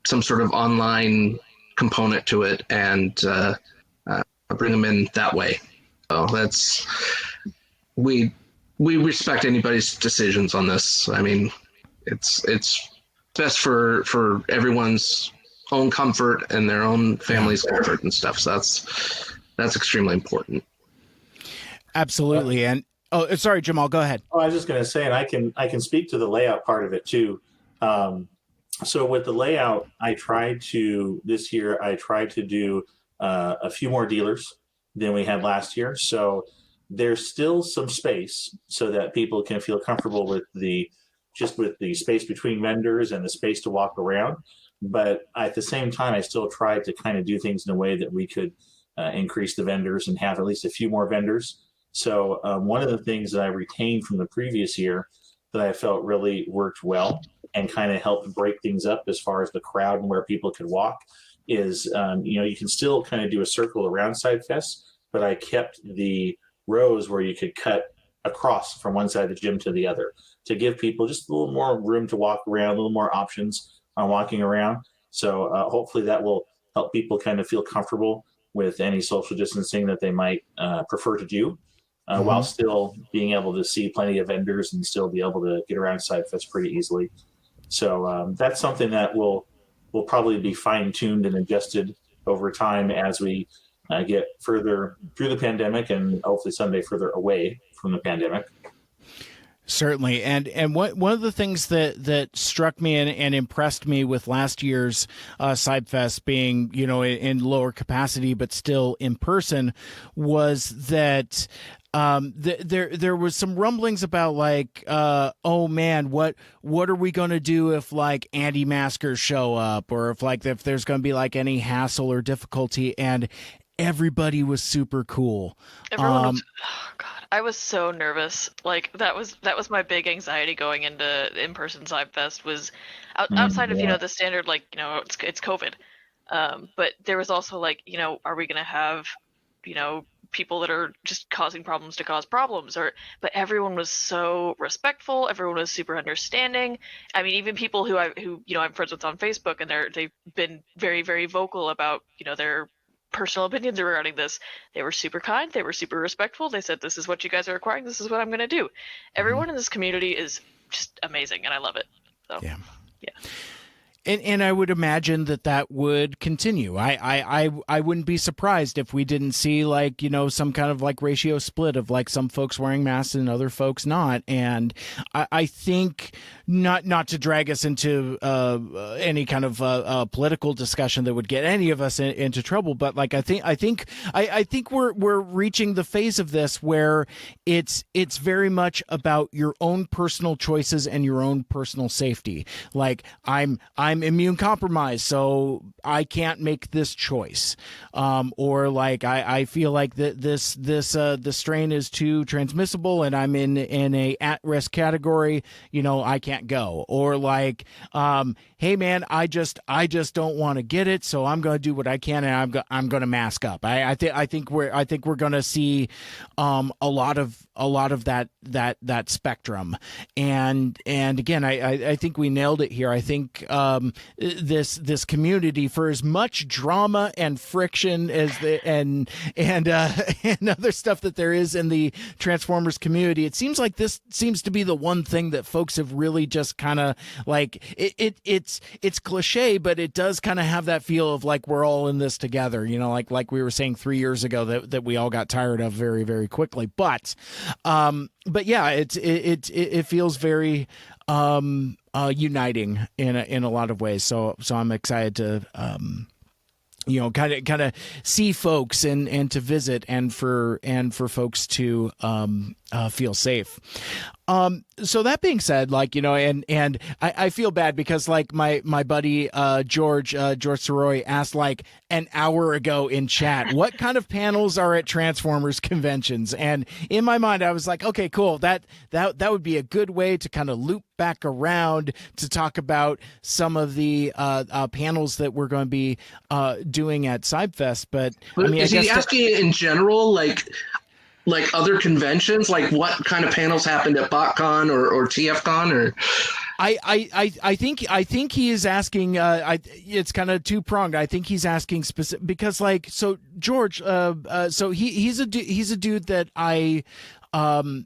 Speaker 3: some sort of online component to it, and bring them in that way. So we respect anybody's decisions on this. I mean, it's best for everyone's own comfort and their own family's comfort and stuff. So that's extremely important.
Speaker 1: Absolutely. And sorry, Jamal, go ahead.
Speaker 4: Oh, I was just going to say, and I can speak to the layout part of it too. So with the layout, this year I tried to do a few more dealers than we had last year. So there's still some space so that people can feel comfortable with the space between vendors and the space to walk around. But at the same time, I still tried to kind of do things in a way that we could increase the vendors and have at least a few more vendors. So one of the things that I retained from the previous year that I felt really worked well and kind of helped break things up as far as the crowd and where people could walk is, you can still kind of do a circle around CybFest, but I kept the rows where you could cut across from one side of the gym to the other to give people just a little more room to walk around, a little more options on walking around. So hopefully that will help people kind of feel comfortable with any social distancing that they might prefer to do, while still being able to see plenty of vendors and still be able to get around CybFest pretty easily. So that's something that will probably be fine-tuned and adjusted over time as we get further through the pandemic and hopefully someday further away from the pandemic.
Speaker 1: Certainly. And one of the things that struck me and impressed me with last year's CybFest being, in lower capacity but still in person was that there was some rumblings about like, oh man, what are we going to do if like anti-maskers show up, or if there's going to be like any hassle or difficulty, and everybody was super cool.
Speaker 2: Everyone was, oh God, I was so nervous. Like that was my big anxiety going into in-person CybFest was outside of, the standard, like, it's COVID. But there was also like, are we going to have, people that are just causing problems to cause problems, but everyone was so respectful. Everyone was super understanding. I mean, even people who I'm friends with on Facebook, and they've been very, very vocal about, their personal opinions regarding this. They were super kind. They were super respectful. They said, this is what you guys are requiring. This is what I'm going to do. Everyone in this community is just amazing, and I love it. So, yeah.
Speaker 1: And I would imagine that would continue. I wouldn't be surprised if we didn't see like, some kind of like ratio split of like some folks wearing masks and other folks not. And I think not to drag us into any kind of political discussion that would get any of us into trouble, but like I think we're reaching the phase of this where it's very much about your own personal choices and your own personal safety. Like I'm immune compromised, so I can't make this choice. Or like I feel like the strain is too transmissible and I'm in a at-risk category, I can't go. Or like, hey man, I just don't want to get it, so I'm going to do what I can, and I'm going to mask up. I think we're going to see a lot of that spectrum. And again, I think we nailed it here. I think this community, for as much drama and friction as and other stuff that there is in the Transformers community, it seems like this seems to be the one thing that folks have really just kind of like it's cliche, but it does kind of have that feel of like we're all in this together, like we were saying 3 years ago that we all got tired of very, very quickly. But yeah, it feels very uniting in a lot of ways. So I'm excited to kind of see folks and to visit and for folks to feel safe. So that being said, like, you know, and I feel bad because like my buddy George Soroy asked like an hour ago in chat, what kind of panels are at Transformers conventions? And in my mind, I was like, okay, cool. That would be a good way to kind of loop back around to talk about some of the panels that we're going to be doing at CybFest. But I mean,
Speaker 3: is he asking in general, like other conventions, like what kind of panels happened at BotCon or TFCon, or?
Speaker 1: I think he is asking. It's kind of two pronged. I think he's asking specific because like so George. So he's a dude that I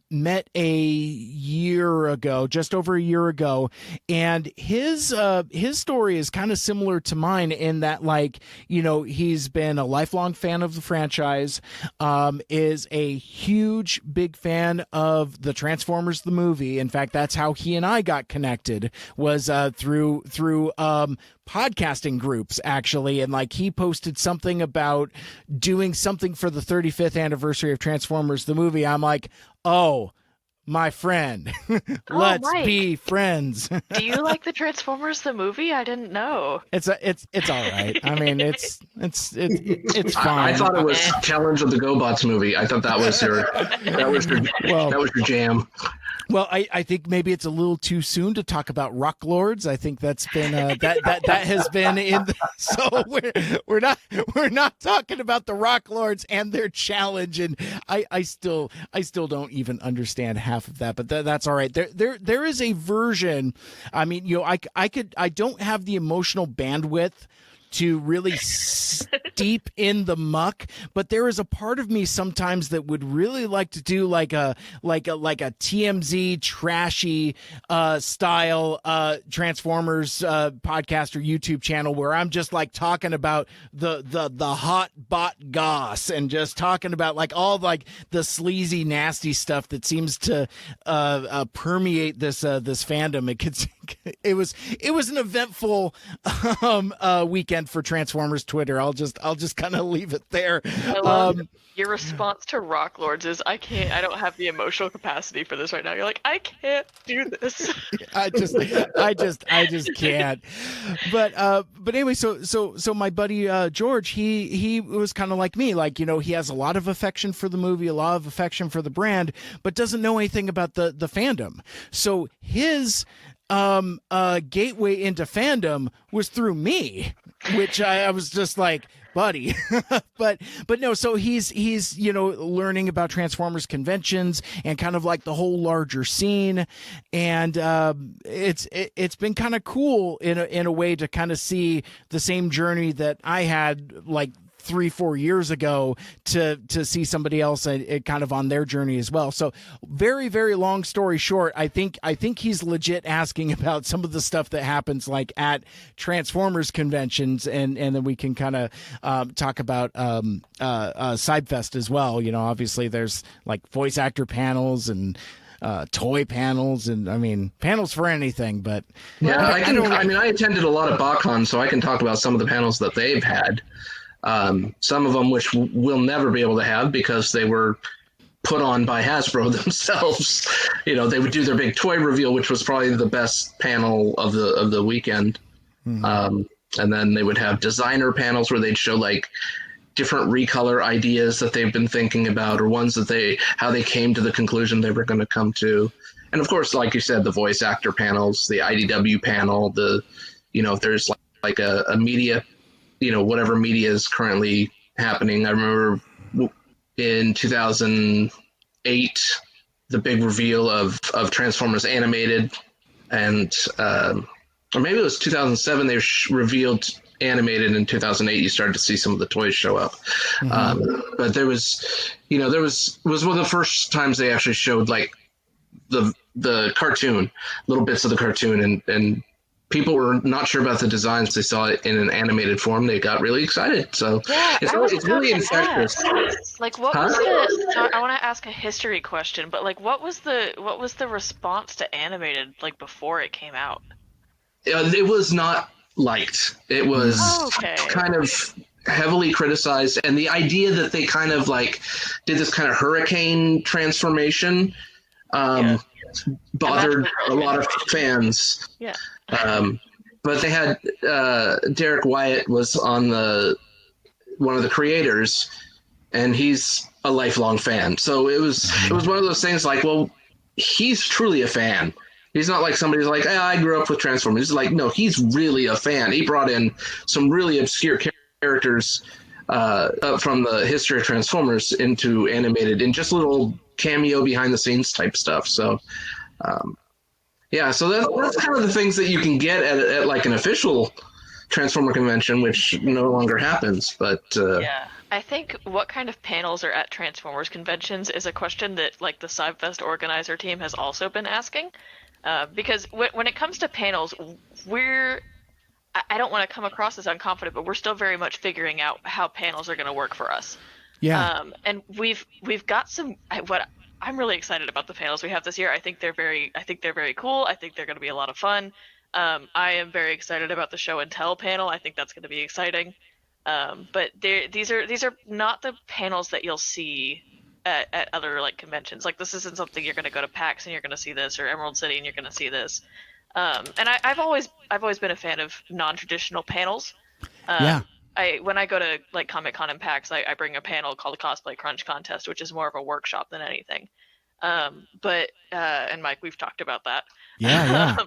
Speaker 1: met a year ago, just over a year ago, and his story is kind of similar to mine in that, like, you know, he's been a lifelong fan of the franchise, is a huge big fan of the Transformers the movie. In fact, that's how he and I got connected, was through podcasting groups, actually. And like he posted something about doing something for the 35th anniversary of Transformers the movie. I'm like, oh, my friend, let's be friends.
Speaker 2: Do you like the Transformers the movie? I didn't know.
Speaker 1: It's all right. I mean, it's fine.
Speaker 3: I thought it was Challenge of the GoBots movie. I thought that was your jam.
Speaker 1: Well, I think maybe it's a little too soon to talk about Rock Lords. I think that's been that has been in. So we're not talking about the Rock Lords and their challenge. And I still don't even understand half of that. But that's all right. There is a version. I mean, you know, I don't have the emotional bandwidth to really steep in the muck, but there is a part of me sometimes that would really like to do like a TMZ trashy style Transformers podcast or YouTube channel where I'm just like talking about the hot bot goss and just talking about like all like the sleazy nasty stuff that seems to permeate this fandom. It was an eventful weekend for Transformers Twitter. I'll just kind of leave it there.
Speaker 2: I love your response to Rock Lords is I don't have the emotional capacity for this right now. You're like, I can't do this.
Speaker 1: I just can't. But anyway, so my buddy George, he was kind of like me, like, you know, he has a lot of affection for the movie, a lot of affection for the brand, but doesn't know anything about the fandom. So his gateway into fandom was through me, which I was just like, buddy. but no, so he's you know, learning about Transformers conventions and kind of like the whole larger scene, and it's been kind of cool in a way to kind of see the same journey that I had like 3-4 years ago to see somebody else kind of on their journey as well. So very, very long story short, I think he's legit asking about some of the stuff that happens like at Transformers conventions, and then we can kind of talk about CybFest as well. You know, obviously there's like voice actor panels and toy panels, and I mean panels for anything. But
Speaker 3: yeah, I attended a lot of BotCon, so I can talk about some of the panels that they've had. Some of them which we'll never be able to have because they were put on by Hasbro themselves. You know, they would do their big toy reveal, which was probably the best panel of the weekend. Mm-hmm. And then they would have designer panels where they'd show like different recolor ideas that they've been thinking about, or ones that how they came to the conclusion they were going to come to. And of course, like you said, the voice actor panels, the IDW panel, if there's like a media, you know, whatever media is currently happening. I remember in 2008, the big reveal of Transformers Animated, and or maybe it was 2007, they revealed Animated. In 2008, you started to see some of the toys show up. Mm-hmm. But there was one of the first times they actually showed like the cartoon, little bits of the cartoon, and people were not sure about the designs. They saw it in an animated form. They got really excited. So
Speaker 2: yeah,
Speaker 3: it's really infectious.
Speaker 2: Like, what was the? I want to ask a history question, but like, what was the response to animated like before it came out?
Speaker 3: It was not liked. It was kind of heavily criticized, and the idea that they kind of like did this kind of hurricane transformation bothered a lot of fans.
Speaker 2: Yeah.
Speaker 3: But they had Derek Wyatt was on one of the creators, and he's a lifelong fan. So it was one of those things like, well, he's truly a fan. He's not like somebody who's like, I grew up with Transformers. He's like, no, he's really a fan. He brought in some really obscure characters from the history of Transformers into animated in just little cameo behind the scenes type stuff. So, so that's kind of the things that you can get at like an official Transformer convention, which no longer happens. But
Speaker 2: I think what kind of panels are at Transformers conventions is a question that like the CybFest organizer team has also been asking. Because when it comes to panels, I don't want to come across as unconfident, but we're still very much figuring out how panels are going to work for us.
Speaker 1: Yeah.
Speaker 2: And we've got what I'm really excited about the panels we have this year. I think they're very cool. I think they're going to be a lot of fun. I am very excited about the show and tell panel. I think that's going to be exciting. But these are not the panels that you'll see at other like conventions. Like this isn't something you're going to go to PAX and you're going to see this, or Emerald City and you're going to see this. And I've always been a fan of non-traditional panels. When I go to like Comic-Con and PAX, I bring a panel called the Cosplay Crunch Contest, which is more of a workshop than anything. And Mike, we've talked about that.
Speaker 1: Yeah.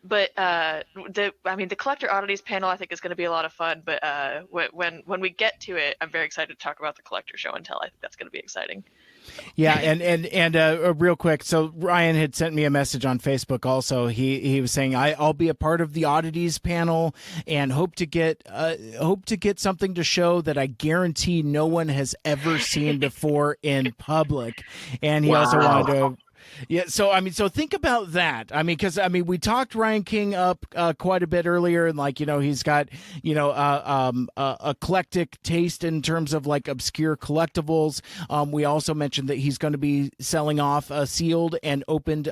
Speaker 2: But the Collector Oddities panel I think is going to be a lot of fun. But when we get to it, I'm very excited to talk about the Collector Show and Tell. I think that's going to be exciting.
Speaker 1: Yeah, and real quick, so Ryan had sent me a message on Facebook. Also, he was saying I'll be a part of the Oddities panel and hope to get something to show that I guarantee no one has ever seen before in public. And he also wanted to. Yeah, so think about that. Because we talked Ryan King up quite a bit earlier, and he's got eclectic taste in terms of like obscure collectibles. We also mentioned that he's going to be selling off sealed and opened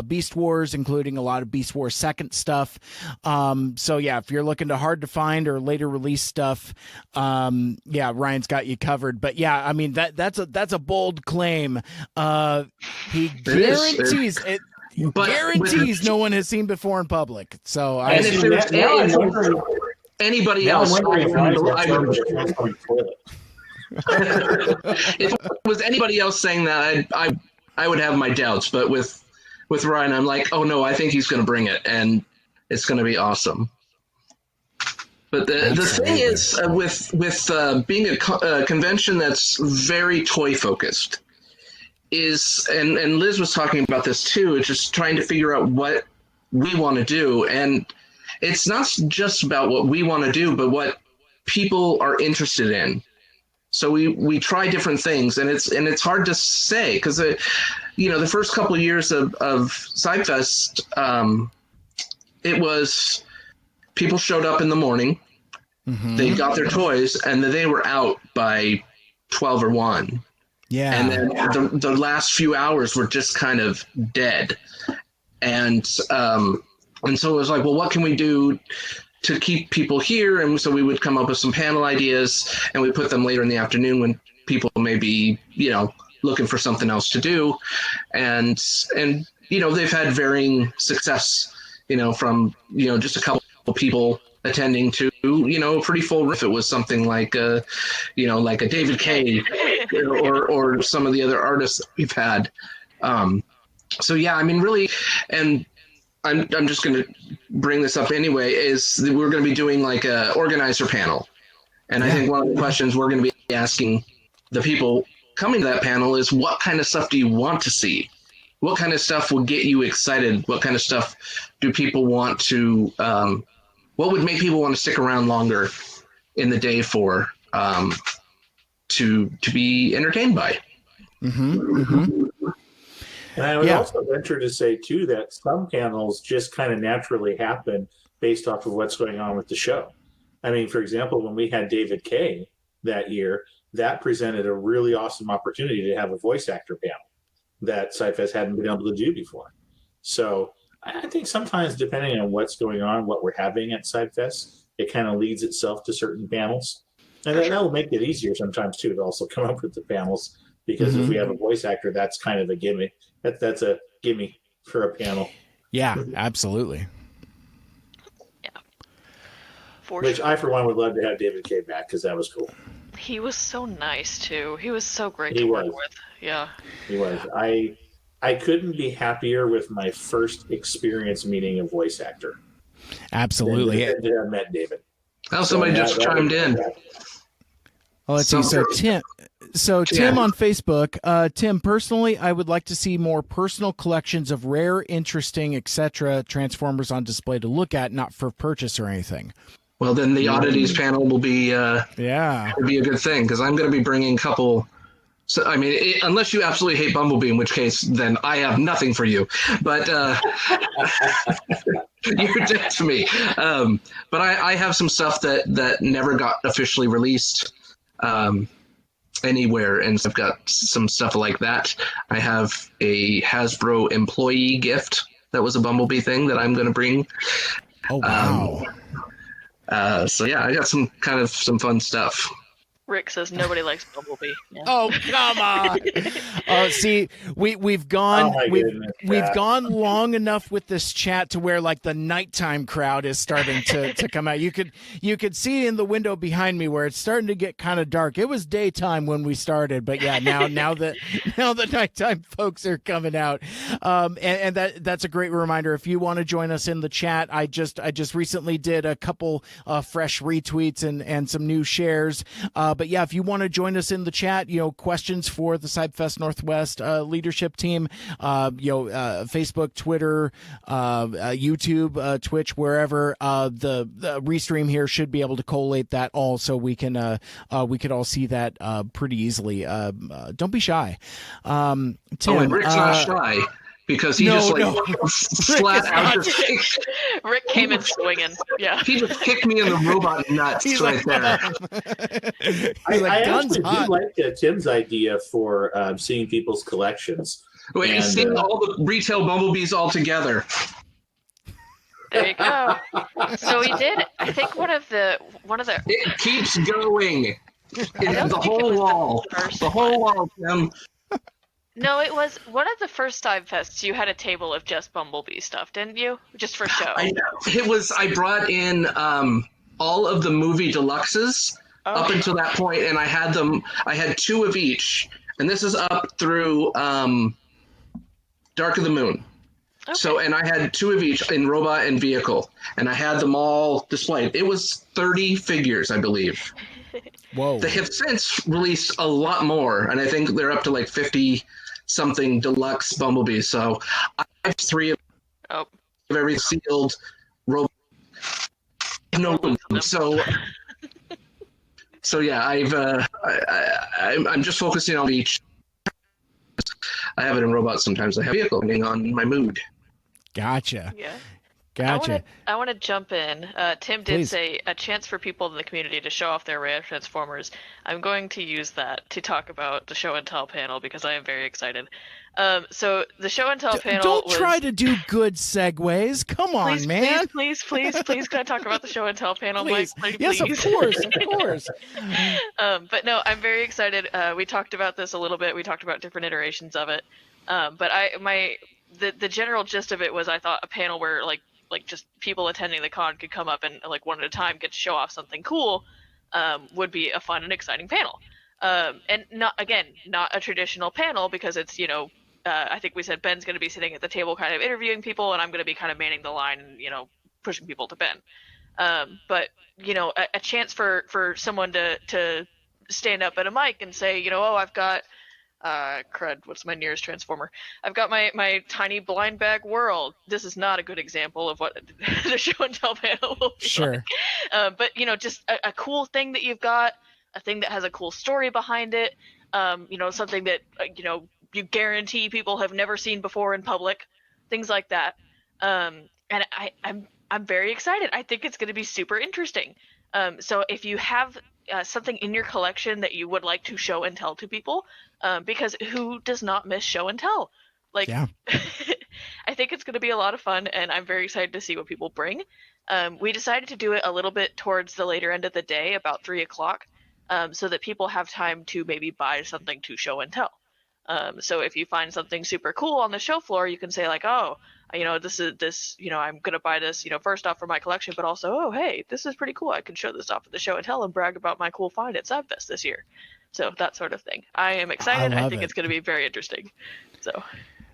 Speaker 1: Beast Wars, including a lot of Beast Wars second stuff. So yeah, if you're looking to hard to find or later release stuff, Ryan's got you covered. But yeah, that's a bold claim. He guarantees it. Guarantees no one has seen before in public. So
Speaker 3: if there's anybody else, if it was anybody else saying that, I would have my doubts. But with Ryan, I'm like, oh no, I think he's going to bring it, and it's going to be awesome. But the thing is, with being a convention that's very toy focused, and Liz was talking about this too, it's just trying to figure out what we want to do. And it's not just about what we want to do, but what people are interested in. So we try different things, and it's hard to say because the first couple of years of CybFest, it was people showed up in the morning, they got their toys, and they were out by 12 or 1.
Speaker 1: Yeah.
Speaker 3: And then the last few hours were just kind of dead. And so it was like, well, what can we do to keep people here? And so we would come up with some panel ideas, and we put them later in the afternoon when people may be, looking for something else to do. And they've had varying success, from, just a couple of people attending to, a pretty full room. If it was something like a David Kay or some of the other artists that we've had. So yeah, really, and I'm just going to bring this up anyway, is that we're going to be doing like a organizer panel. And I think one of the questions we're going to be asking the people coming to that panel is, what kind of stuff do you want to see? What kind of stuff will get you excited? What kind of stuff do people want to, what would make people want to stick around longer in the day for, to be entertained by?
Speaker 4: And I would also venture to say, too, that some panels just kind of naturally happen based off of what's going on with the show. For example, when we had David Kay that year, that presented a really awesome opportunity to have a voice actor panel that CybFest hadn't been able to do before. So I think sometimes, depending on what's going on, what we're having at CybFest, it kind of leads itself to certain panels. And then that will make it easier sometimes too to also come up with the panels, because if we have a voice actor, that's kind of a gimme. That's a gimme for a panel.
Speaker 1: Yeah, absolutely.
Speaker 2: Yeah.
Speaker 4: Which I, for one, would love to have David Kaye back, because that was cool.
Speaker 2: He was so nice too. He was so great
Speaker 4: He
Speaker 2: to work
Speaker 4: was.
Speaker 2: with. Yeah.
Speaker 4: He was. I couldn't be happier with my first experience meeting a voice actor.
Speaker 1: Absolutely.
Speaker 4: Than to have met David.
Speaker 3: Oh, somebody just chimed in.
Speaker 1: Oh, let's see. So Tim on Facebook, Tim, personally, I would like to see more personal collections of rare, interesting, etc. Transformers on display to look at, not for purchase or anything.
Speaker 3: Well, then the oddities panel will be
Speaker 1: would
Speaker 3: be a good thing, because I'm going to be bringing a couple. So I mean, unless you absolutely hate Bumblebee, in which case then I have nothing for you. But you're dead to me. But I have some stuff that never got officially released anywhere, and I've got some stuff like that. I have a Hasbro employee gift that was a Bumblebee thing that I'm going to bring.
Speaker 1: Oh wow!
Speaker 3: So yeah, I got some fun stuff.
Speaker 2: Rick says nobody likes Bumblebee. Yeah.
Speaker 1: Oh come on! See, we've gone we've gone long enough with this chat to where like the nighttime crowd is starting to come out. You could see in the window behind me where it's starting to get kind of dark. It was daytime when we started, but yeah, now the nighttime folks are coming out. And that's a great reminder. If you want to join us in the chat, I just recently did a couple fresh retweets and some new shares. But yeah, if you want to join us in the chat, questions for the CybFest Northwest leadership team, Facebook, Twitter, YouTube, Twitch, wherever, the restream here should be able to collate that all, so we could all see that pretty easily. Don't be shy. Tim,
Speaker 3: and Rick's not shy. Because he flat out
Speaker 2: Rick came in swinging. Yeah,
Speaker 3: he just kicked me in the robot nuts there.
Speaker 4: I actually do like Tim's idea for seeing people's collections.
Speaker 3: Wait, seeing all the retail Bumblebees all together.
Speaker 2: There you go. So we did. I think one of the.
Speaker 3: It keeps going. The whole wall. The whole wall, Tim.
Speaker 2: No, it was one of the first CybFests. You had a table of just Bumblebee stuff, didn't you? Just for show.
Speaker 3: I brought in all of the movie deluxes up until that point, and I had 2 of each, and this is up through Dark of the Moon. Okay. So, and I had 2 of each in robot and vehicle, and I had them all displayed. It was 30 figures, I believe.
Speaker 1: Whoa.
Speaker 3: They have since released a lot more, and I think they're up to like 50-something deluxe Bumblebees. So I have 3 of every sealed robot. No room. So yeah, I'm just focusing on each. I have it in robots sometimes. I have vehicle depending on my mood.
Speaker 1: Gotcha.
Speaker 2: Yeah.
Speaker 1: Gotcha.
Speaker 2: I want to jump in. Tim did say a chance for people in the community to show off their rare Transformers. I'm going to use that to talk about the show and tell panel because I am very excited. So the show and tell panel.
Speaker 1: Don't try to do good segues. Come on, man.
Speaker 2: Please, can I talk about the show and tell panel,
Speaker 1: please.
Speaker 2: Mike?
Speaker 1: Yes,
Speaker 2: please.
Speaker 1: of course.
Speaker 2: But no, I'm very excited. We talked about this a little bit. We talked about different iterations of it. But the general gist of it was I thought a panel where like just people attending the con could come up and like one at a time get to show off something cool would be a fun and exciting panel. And not a traditional panel because it's, I think we said Ben's going to be sitting at the table kind of interviewing people and I'm going to be kind of manning the line and, pushing people to Ben. But, a chance for someone to stand up at a mic and say, I've got crud, what's my nearest Transformer? I've got my tiny blind bag world. This is not a good example of what the show and tell panel will be
Speaker 1: sure.
Speaker 2: Like. But, just a cool thing that you've got, a thing that has a cool story behind it, something that, you guarantee people have never seen before in public, things like that. And I'm very excited. I think it's going to be super interesting. So if you have something in your collection that you would like to show and tell to people, because who does not miss show and tell? Yeah. I think it's going to be a lot of fun, and I'm very excited to see what people bring. We decided to do it a little bit towards the later end of the day, about 3 o'clock, so that people have time to maybe buy something to show and tell. So if you find something super cool on the show floor, you can say like, oh, this, I'm going to buy this, first off for my collection, but also, oh, hey, this is pretty cool. I can show this off at the show and tell and brag about my cool find at CybFest this year. So that sort of thing. I am excited. I think it's going to be very interesting. So.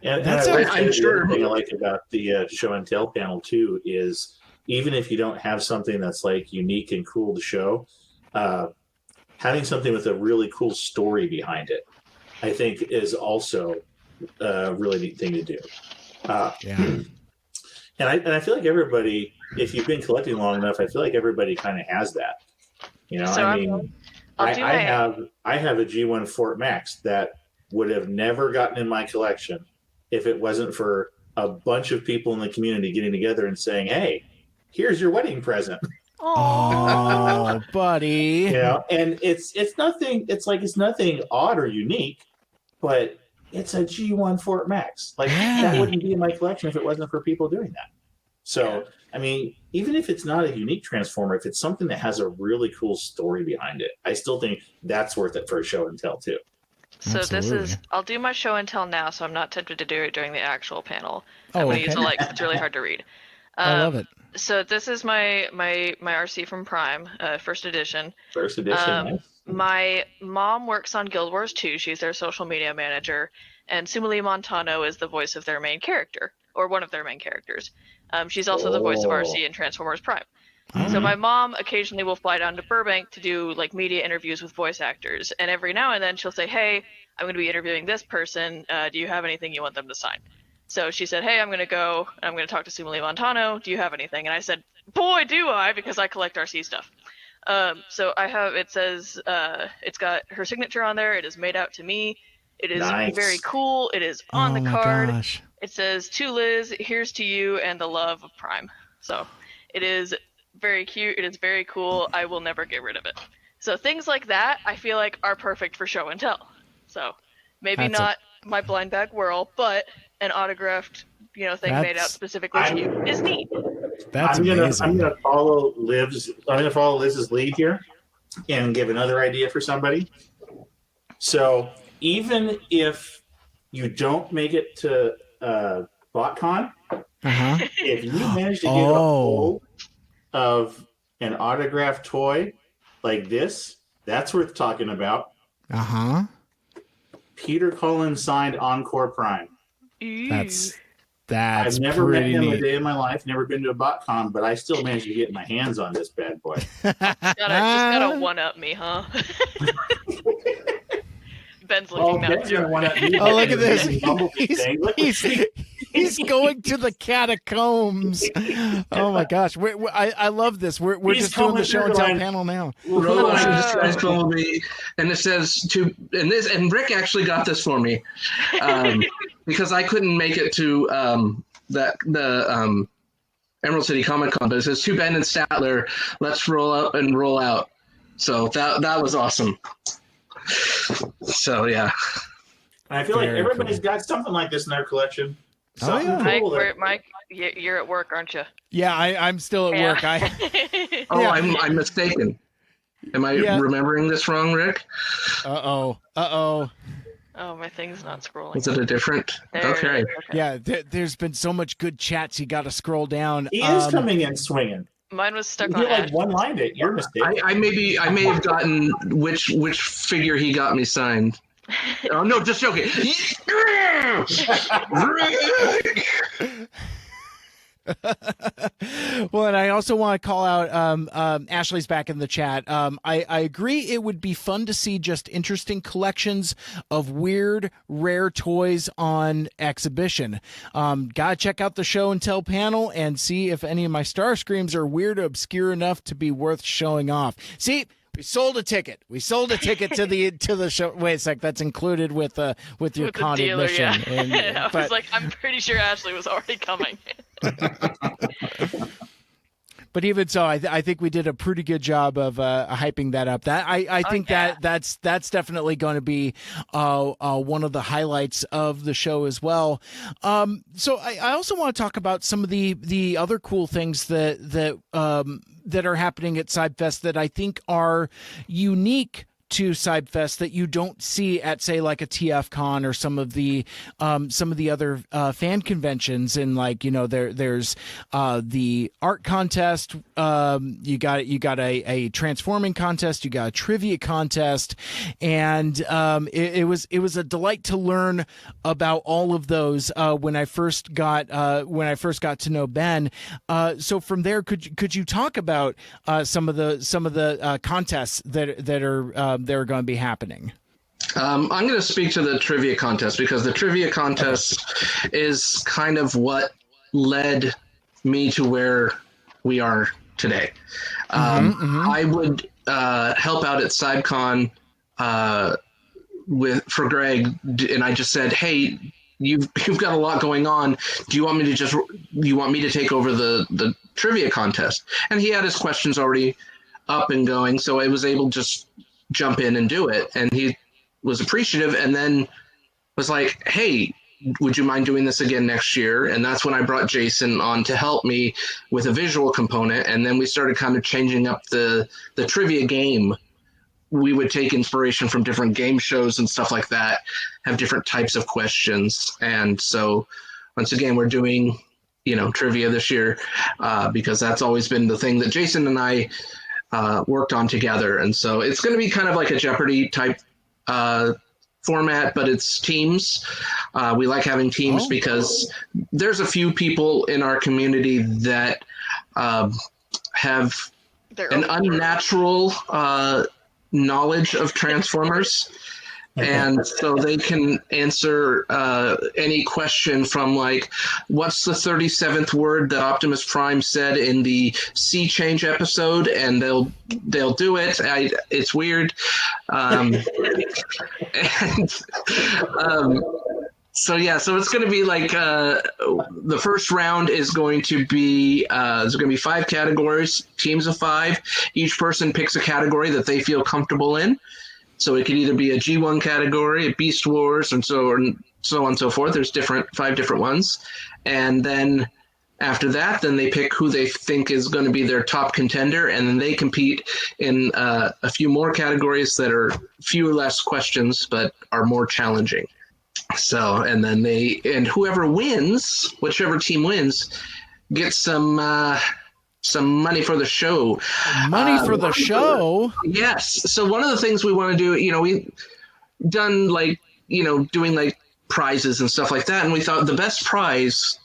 Speaker 4: And
Speaker 3: I'm sure.
Speaker 4: The thing I like about the show and tell panel too is even if you don't have something that's like unique and cool to show, having something with a really cool story behind it, I think is also a really neat thing to do. And I feel like everybody, if you've been collecting long enough, I feel like everybody kind of has that.
Speaker 2: So
Speaker 4: I have a G1 Fort Max that would have never gotten in my collection if it wasn't for a bunch of people in the community getting together and saying, "Hey, here's your wedding present."
Speaker 1: Oh, buddy.
Speaker 4: And it's nothing. It's nothing odd or unique, but it's a G1 Fort Max. Like that wouldn't be in my collection if it wasn't for people doing that. So, even if it's not a unique transformer, if it's something that has a really cool story behind it, I still think that's worth it for a show and tell too.
Speaker 2: So
Speaker 1: Absolutely.
Speaker 2: I'll do my show and tell now, so I'm not tempted to do it during the actual panel.
Speaker 1: Oh,
Speaker 2: I'm going to
Speaker 1: okay.
Speaker 2: use the likes. It's really hard to read.
Speaker 1: I love it.
Speaker 2: So this is my RC from Prime, first edition.
Speaker 4: First edition, nice.
Speaker 2: My mom works on Guild Wars 2. She's their social media manager, and Sumali Montano is the voice of their main character, or one of their main characters. She's also the voice of RC in Transformers Prime. So my mom occasionally will fly down to Burbank to do like media interviews with voice actors, and every now and then she'll say, "Hey, I'm going to be interviewing this person. Do you have anything you want them to sign?" So she said, "Hey, I'm going to go and I'm going to talk to Sumali Montano. Do you have anything?" And I said, "Boy, do I!" because I collect RC stuff. So I have. It says it's got her signature on there. It is made out to me. It is very cool. It is on the card.
Speaker 1: Gosh.
Speaker 2: It says, "To Liz, here's to you and the love of Prime." So it is very cute. It is very cool. I will never get rid of it. So things like that, I feel like are perfect for show and tell. So maybe not my blind bag whirl, but an autographed, thing made out specifically to you is neat.
Speaker 1: That's amazing.
Speaker 4: I'm gonna follow Liz's lead here and give another idea for somebody. So even if you don't make it to BotCon, if you manage to get a hold of an autographed toy like this, that's worth talking about. Peter Cullen signed Encore Prime.
Speaker 1: That's
Speaker 4: I've never met
Speaker 1: pretty
Speaker 4: him
Speaker 1: neat.
Speaker 4: a day in my life, never been to a BotCon, but I still managed to get my hands on this bad boy.
Speaker 2: Just gotta one-up me, huh? Ben's looking now too.
Speaker 1: Oh, look at this. He's going to the catacombs. Oh my gosh. I love this. We're just doing the show and tell panel now.
Speaker 3: And it says and Rick actually got this for me because I couldn't make it to the Emerald City Comic Con, but it says to Ben and Statler, let's roll up and roll out. So that was awesome. So yeah,
Speaker 4: I feel like everybody's got something like this in their collection.
Speaker 2: Mike, you're at work, aren't you?
Speaker 1: Yeah, I'm still at work.
Speaker 3: I'm mistaken. Am I remembering this wrong, Rick?
Speaker 1: Uh-oh.
Speaker 2: Oh, my thing's not scrolling.
Speaker 3: Is it a different? Okay.
Speaker 1: Yeah, there's been so much good chats. You got to scroll down.
Speaker 4: He is coming in swinging.
Speaker 2: Mine was stuck on.
Speaker 4: You like one-lined it. Your mistake.
Speaker 3: I may have gotten which figure he got me signed. Oh no, just joking.
Speaker 1: Well, and I also want to call out Ashley's back in the chat. I agree it would be fun to see just interesting collections of weird, rare toys on exhibition. Gotta check out the show and tell panel and see if any of my Star Screams are weird or obscure enough to be worth showing off. See, we sold a ticket. We sold a ticket to the show. Wait a sec, that's included with your con
Speaker 2: dealer,
Speaker 1: admission.
Speaker 2: Yeah. And, was like, I'm pretty sure Ashley was already coming.
Speaker 1: but even so, I think we did a pretty good job of hyping that up. That I think that's definitely going to be one of the highlights of the show as well. So I also want to talk about some of the other cool things that are happening at CybFest that I think are unique to CybFest that you don't see at, say, like a TFCon or some of the other fan conventions. And like, there's the art contest. You got a transforming contest. You got a trivia contest, and it was a delight to learn about all of those when I first got to know Ben. So from there, could you talk about some of the contests that are going to be happening?
Speaker 3: I'm going to speak to the trivia contest because the trivia contest is kind of what led me to where we are today. I would help out at CybCon for Greg, and I just said, "Hey, you've got a lot going on. Do you want me to take over the trivia contest?" And he had his questions already up and going, so I was able to just jump in and do it. And he was appreciative, and then was like, "Hey, would you mind doing this again next year?" And that's when I brought Jason on to help me with a visual component. And then we started kind of changing up the trivia game. We would take inspiration from different game shows and stuff like that, have different types of questions. And so once again, we're doing, trivia this year because that's always been the thing that Jason and I worked on together. And so it's going to be kind of like a Jeopardy type format, but it's teams. We like having teams because there's a few people in our community that have an unnatural knowledge of Transformers. And so they can answer any question from like, what's the 37th word that Optimus Prime said in the Sea Change episode? And they'll do it. It's weird. So it's going to be like the first round is going to be there's going to be 5 categories, teams of 5. Each person picks a category that they feel comfortable in. So it could either be a G1 category, a Beast Wars, and so on and so forth. There's 5 different ones. And then after that, then they pick who they think is going to be their top contender, and then they compete in a few more categories that are fewer less questions but are more challenging. So, and then whoever wins, whichever team wins, gets some money for the show.
Speaker 1: Money for the show?
Speaker 3: Yes. So one of the things we want to do, we've done doing like prizes and stuff like that. And we thought the best prize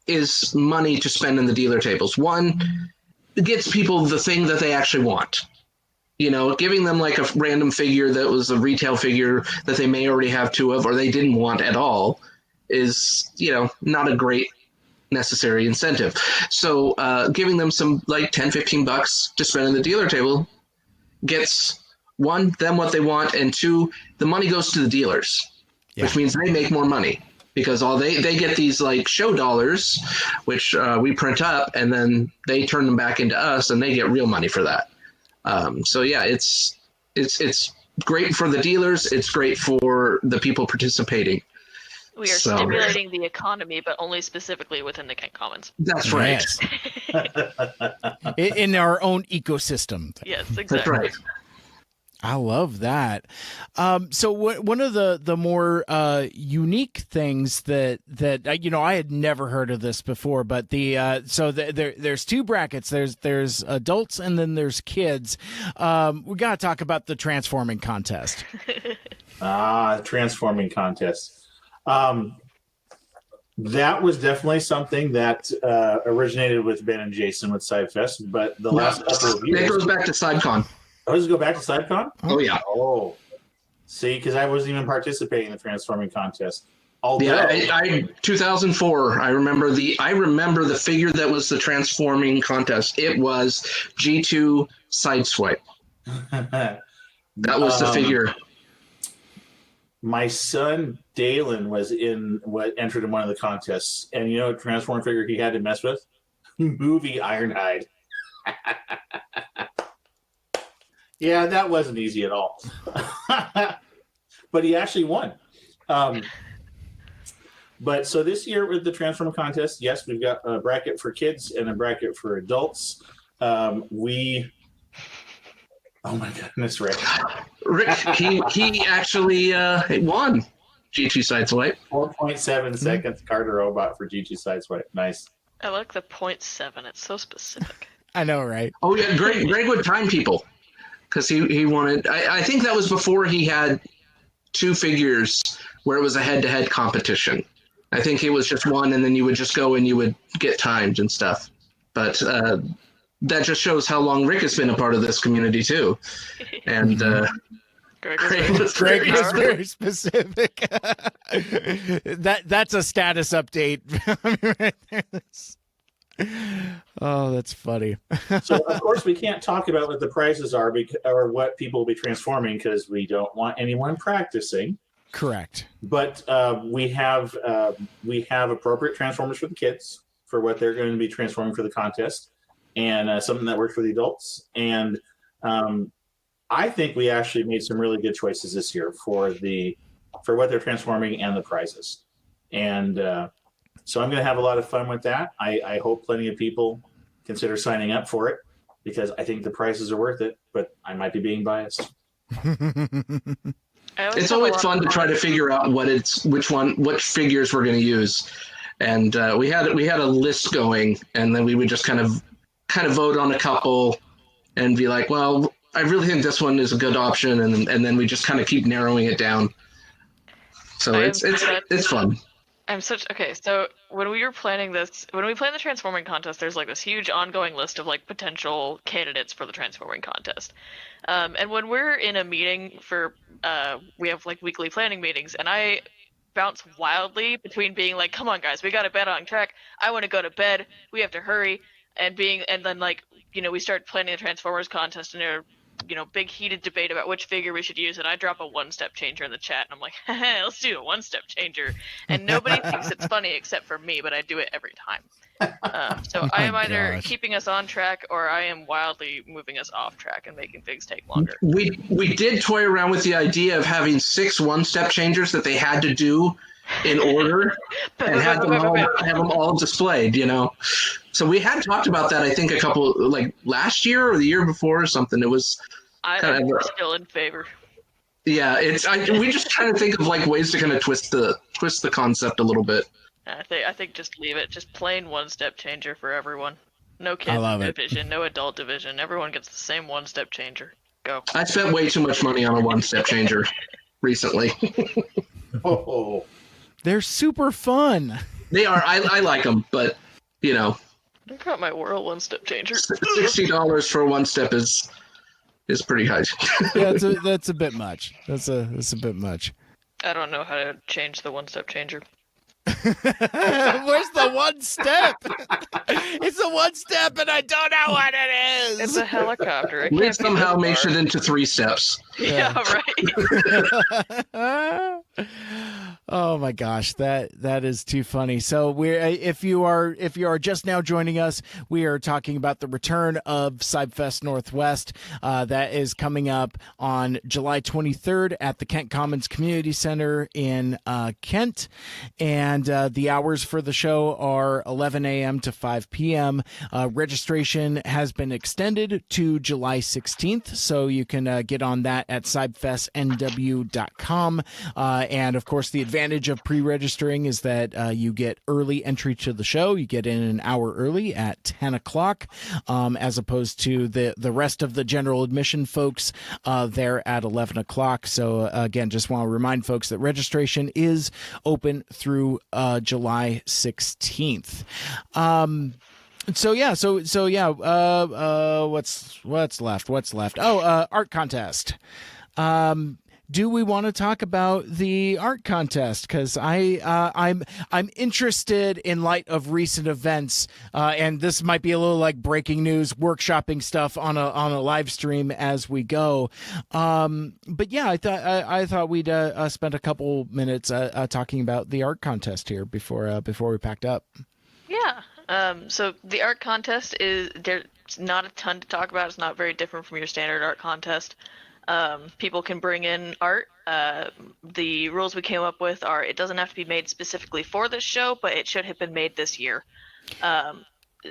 Speaker 3: is money to spend in the dealer tables. One, it gets people the thing that they actually want. Giving them like a random figure that was a retail figure that they may already have 2 of or they didn't want at all is, not a great necessary incentive. So giving them some like $10-15 to spend in the dealer table gets, 1, them what they want, and 2, the money goes to the dealers, which means they make more money because they get these like show dollars, which we print up, and then they turn them back into us, and they get real money for that. It's great for the dealers. It's great for the people participating.
Speaker 2: We are stimulating the economy, but only specifically within the Kent Commons.
Speaker 3: That's right.
Speaker 1: Yes. In our own ecosystem.
Speaker 2: Yes, exactly.
Speaker 3: That's right.
Speaker 1: I love that. So one of the more unique things that I had never heard of this before, but there's 2 brackets. There's adults and then there's kids. We got to talk about the transforming contest.
Speaker 4: Transforming contest. That was definitely something that originated with Ben and Jason with CybFest, but the last couple of years...
Speaker 3: It goes back to CybCon.
Speaker 4: Oh, does it go back to CybCon?
Speaker 3: Oh, yeah.
Speaker 4: Oh. See, because I wasn't even participating in the transforming contest. Although,
Speaker 3: I 2004. I remember the figure that was the transforming contest. It was G2 Sideswipe. That was the figure.
Speaker 4: My son Dalen entered in one of the contests, and what transform figure he had to mess with? Movie Ironhide. Yeah, that wasn't easy at all. But he actually won. But so this year with the Transformer contest, yes, we've got a bracket for kids and a bracket for adults. Oh my goodness, Rick!
Speaker 3: Rick, he actually won G2 Sideswipe.
Speaker 4: 4.7 seconds Carter Robot for G2 Sideswipe. Nice.
Speaker 2: I like the 0.7. It's so specific.
Speaker 1: I know, right?
Speaker 3: Oh yeah, Greg would time people because he wanted. I think that was before he had two figures where it was a head-to-head competition. I think it was just one, and then you would just go and you would get timed and stuff. But that just shows how long Rick has been a part of this community too. And
Speaker 2: Greg
Speaker 1: is very specific. That's a status update. Right there. Oh, that's funny.
Speaker 4: So of course we can't talk about what the prizes are or what people will be transforming because we don't want anyone practicing.
Speaker 1: Correct.
Speaker 4: But we have appropriate transformers for the kids for what they're going to be transforming for the contest, and something that works for the adults. And I think we actually made some really good choices this year for what they're transforming and the prizes. And so I'm going to have a lot of fun with that. I hope plenty of people consider signing up for it because I think the prizes are worth it. But I might be being biased.
Speaker 3: It's always fun to try to figure out which figures we're going to use, and we had a list going, and then we would just kind of vote on a couple, and be like, well, I really think this one is a good option, and then we just kind of keep narrowing it down. So it's fun.
Speaker 2: So when we were planning this, when we planned the transforming contest, there's like this huge ongoing list of like potential candidates for the transforming contest. And when we're in a meeting we have like weekly planning meetings, and I bounce wildly between being like, come on guys, we got to bet on track. I want to go to bed. We have to hurry. And then like, we start planning the Transformers contest, and they're, big heated debate about which figure we should use, and I drop a one-step changer in the chat, and I'm like, let's do a one-step changer, and nobody thinks it's funny except for me, but I do it every time. So I am either keeping us on track, or I am wildly moving us off track and making things take longer.
Speaker 3: We did toy around with the idea of having 6 one-step changers that they had to do in order and have them all displayed, So we had talked about that, I think, a couple, like last year or the year before or something. It was
Speaker 2: I'm still in favor.
Speaker 3: Yeah, we just trying to think of like ways to kind of twist the concept a little bit.
Speaker 2: I think just leave it. Just plain one-step changer for everyone. No kid division, no adult division. Everyone gets the same one-step changer. Go.
Speaker 3: I spent way too much money on a one-step changer recently.
Speaker 4: Oh.
Speaker 1: They're super fun.
Speaker 3: They are. I like them, but
Speaker 2: I got my World one-step changer.
Speaker 3: $60 for a one-step is pretty high.
Speaker 1: Yeah, that's a bit much. That's a bit much.
Speaker 2: I don't know how to change the one-step changer.
Speaker 1: Where's the one step? It's a one step, and I don't know what it is.
Speaker 2: It's a helicopter.
Speaker 3: It somehow makes it into 3 steps.
Speaker 2: Yeah,
Speaker 1: right. Oh my gosh, that is too funny. So if you are just now joining us, we are talking about the return of CybFest Northwest. That is coming up on July 23rd at the Kent Commons Community Center in Kent, and the hours for the show are 11 a.m. to 5 p.m. Registration has been extended to July 16th, so you can get on that at cybfestnw.com. And of course, the advantage of pre-registering is that you get early entry to the show. You get in an hour early at 10 o'clock, as opposed to the rest of the general admission folks there at 11 o'clock. So again, just want to remind folks that registration is open through July 16th. What's left? Oh, art contest. Do we want to talk about the art contest? Because I'm interested in light of recent events, and this might be a little like breaking news, workshopping stuff on a live stream as we go. But yeah, I thought we'd spend a couple minutes talking about the art contest here before we packed up.
Speaker 2: Yeah, So the art contest there's not a ton to talk about. It's not very different from your standard art contest. People can bring in art. The rules we came up with are it doesn't have to be made specifically for this show, but it should have been made this year.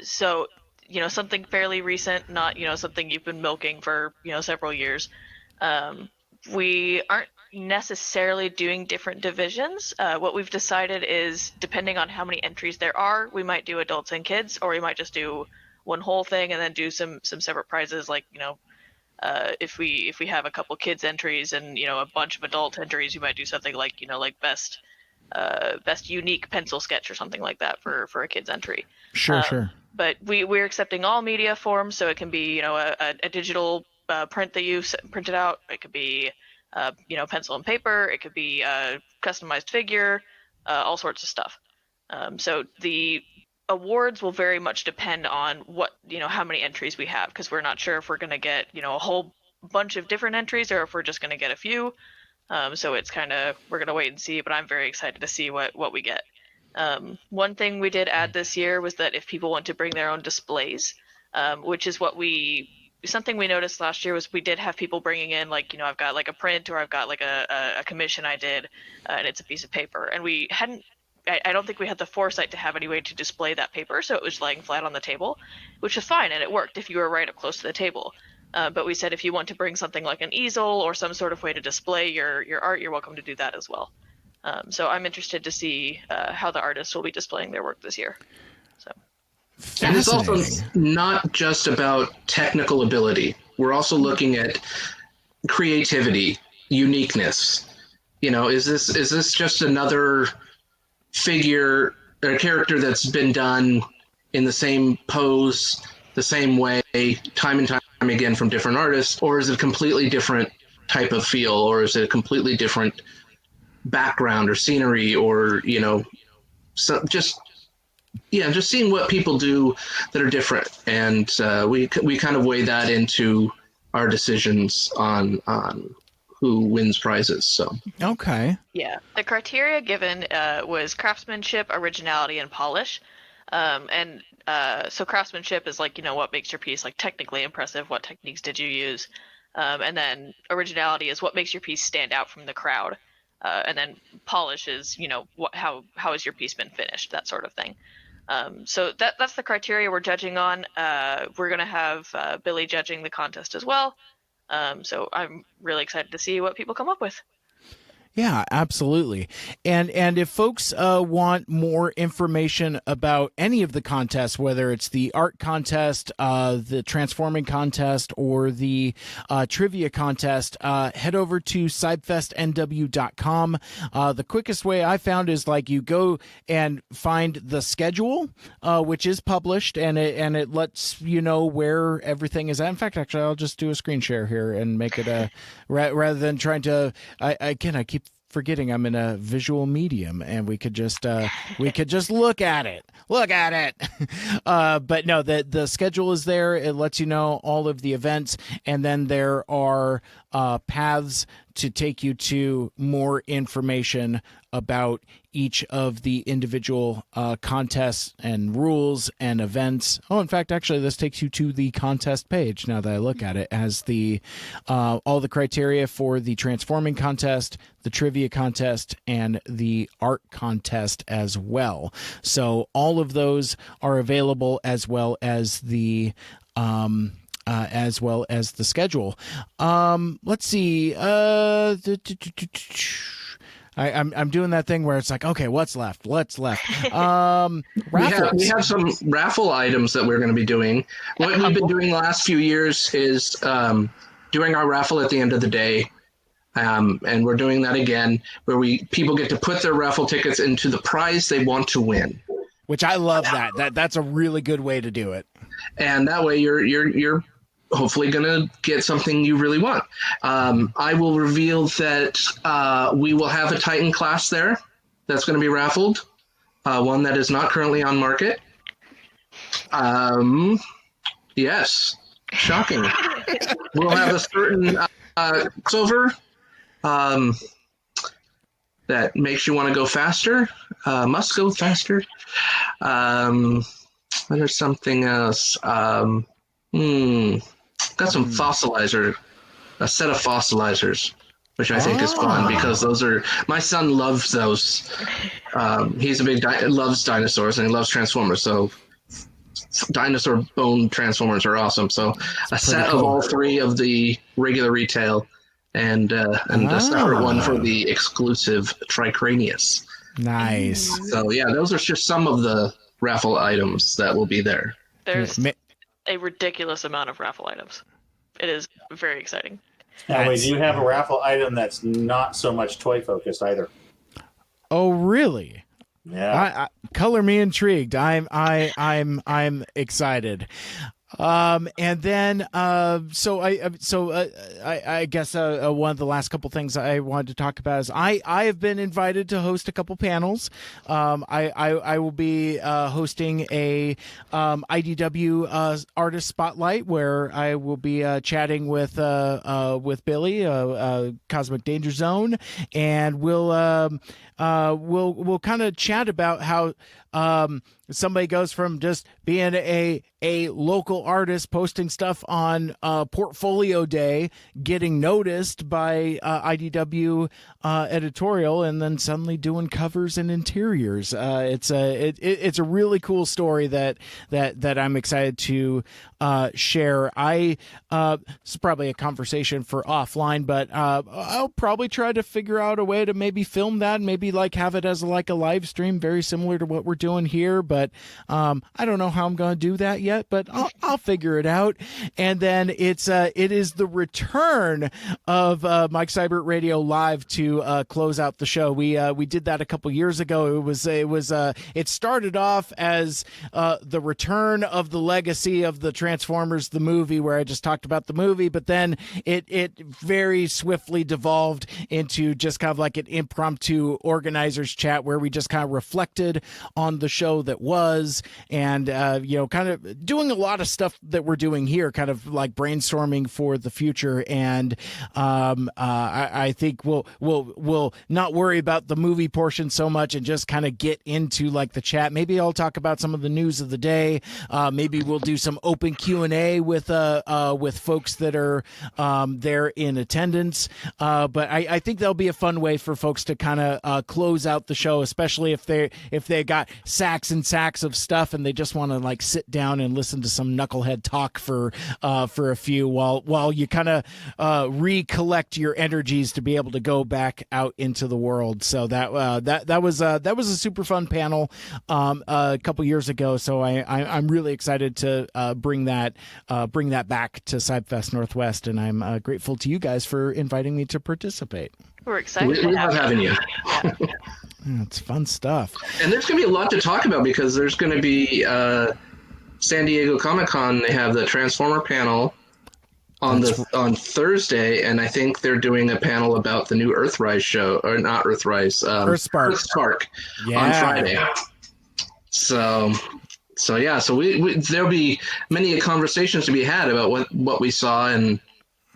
Speaker 2: So, something fairly recent, not, something you've been milking for, several years. We aren't necessarily doing different divisions. What we've decided is, depending on how many entries there are, we might do adults and kids, or we might just do one whole thing and then do some separate prizes, like, if we have a couple kids entries and a bunch of adult entries, we might do something like like best unique pencil sketch or something like that for a kid's entry.
Speaker 1: Sure.
Speaker 2: But we're accepting all media forms, so it can be a digital print that you printed out. It could be pencil and paper. It could be a customized figure, all sorts of stuff. So the awards will very much depend on what how many entries we have, because we're not sure if we're going to get a whole bunch of different entries or if we're just going to get a few. So it's kind of, we're going to wait and see, but I'm very excited to see what we get. One thing we did add this year was that if people want to bring their own displays, which is something we noticed last year, was we did have people bringing in, like, I've got like a print, or I've got like a commission I did, and it's a piece of paper. And I don't think we had the foresight to have any way to display that paper, so it was laying flat on the table, which is fine, and it worked if you were right up close to the table. But we said if you want to bring something like an easel or some sort of way to display your art, you're welcome to do that as well. So I'm interested to see how the artists will be displaying their work this year.
Speaker 3: And it's also not just about technical ability. We're also looking at creativity, uniqueness. Is this just another figure or a character that's been done in the same pose, the same way, time and time again from different artists, or is it a completely different type of feel, or is it a completely different background or scenery, or so just seeing what people do that are different, and we kind of weigh that into our decisions on who wins prizes. So
Speaker 1: okay,
Speaker 2: yeah, the criteria given was craftsmanship, originality, and polish. So craftsmanship is like what makes your piece like technically impressive, what techniques did you use, and then originality is what makes your piece stand out from the crowd, and then polish is how has your piece been finished, that sort of thing. So that's the criteria we're judging on. We're gonna have Billy judging the contest as well. So I'm really excited to see what people come up with.
Speaker 1: Yeah, absolutely. And if folks want more information about any of the contests, whether it's the art contest, the transforming contest, or the trivia contest, head over to CybFestNW.com. The quickest way I found is like you go and find the schedule, which is published, and it lets you know where everything is at. In fact, actually, I'll just do a screen share here and make it a rather than trying to. I keep forgetting I'm in a visual medium, and we could just look at it. But no, the schedule is there. It lets you know all of the events, and then there are paths to take you to more information about each of the individual contests and rules and events. Oh, in fact, actually, this takes you to the contest page. Now that I look at it, it has the all the criteria for the transforming contest, the trivia contest, and the art contest as well. So all of those are available, as well as the schedule. Let's see. I'm doing that thing where it's like, okay, what's left? Raffles.
Speaker 3: We have some raffle items that we're going to be doing. What we've been doing the last few years is doing our raffle at the end of the day. And we're doing that again, where people get to put their raffle tickets into the prize they want to win.
Speaker 1: Which I love that's a really good way to do it.
Speaker 3: And that way you're hopefully going to get something you really want. I will reveal that we will have a Titan class there that's going to be raffled, one that is not currently on market. Yes, shocking. We'll have a certain crossover that makes you want to go faster, must go faster. What is something else? Got some fossilizer, a set of fossilizers, which I think is fun because those are, my son loves those. He's a big, loves dinosaurs and he loves Transformers. So dinosaur bone Transformers are awesome. So a set of all three of the regular retail and a separate one for the exclusive Tricranius.
Speaker 1: Nice.
Speaker 3: So yeah, those are just some of the raffle items that will be there.
Speaker 2: There's a ridiculous amount of raffle items. It is very exciting.
Speaker 4: And we do have a raffle item that's not so much toy focused either.
Speaker 1: Oh, really?
Speaker 4: Yeah.
Speaker 1: Color me intrigued. I'm excited. And then, so I guess one of the last couple things I wanted to talk about is I have been invited to host a couple panels. I will be hosting a IDW artist spotlight where I will be chatting with Billy, Cosmic Danger Zone, and we'll kind of chat about how somebody goes from just being a local artist posting stuff on Portfolio Day, getting noticed by IDW editorial, and then suddenly doing covers and interiors. It's a really cool story that I'm excited to share. It's probably a conversation for offline, but I'll probably try to figure out a way to maybe film that, and maybe like have it as like a live stream, very similar to what we're doing here. But I don't know how I'm going to do that yet, but I'll figure it out. And then it is the return of Mike Seibert Radio Live to close out the show. We did that a couple years ago. It started off as the return of the legacy of the Transformers the movie, where I just talked about the movie, but then it very swiftly devolved into just kind of like an impromptu organizers chat where we just kind of reflected on the show that was, and kind of doing a lot of stuff that we're doing here, kind of like brainstorming for the future. And I think we'll not worry about the movie portion so much and just kind of get into like the chat. Maybe I'll talk about some of the news of the day. Maybe we'll do some open Q&A with folks that are there in attendance. But I think that'll be a fun way for folks to kind of close out the show, especially if they got sacks and sacks of stuff and they just want to like sit down and listen to some knucklehead talk for a few while you kind of recollect your energies to be able to go back out into the world. So that was a super fun panel a couple years ago. So I'm really excited to bring that back to CybFest Northwest, and I'm grateful to you guys for inviting me to participate.
Speaker 2: We're excited.
Speaker 3: We love having you.
Speaker 1: It's fun stuff.
Speaker 3: And there's going to be a lot to talk about because there's going to be San Diego Comic-Con. They have the Transformer panel on Thursday, and I think they're doing a panel about the new Earthrise show, or not Earthrise, Earthspark on Friday. So there'll be many conversations to be had about what we saw and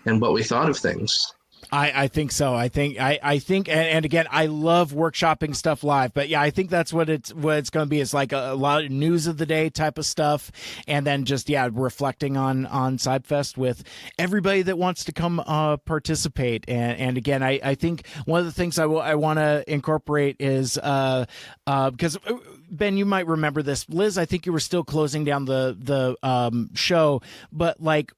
Speaker 3: what we thought of things.
Speaker 1: I think so. I think, and again, I love workshopping stuff live, but yeah, I think that's what it's going to be. It's like a lot of news of the day type of stuff. And then just, reflecting on CybFest with everybody that wants to come, participate. And again, I think one of the things I want to incorporate is, because Ben, you might remember this, Liz, I think you were still closing down the show, but like,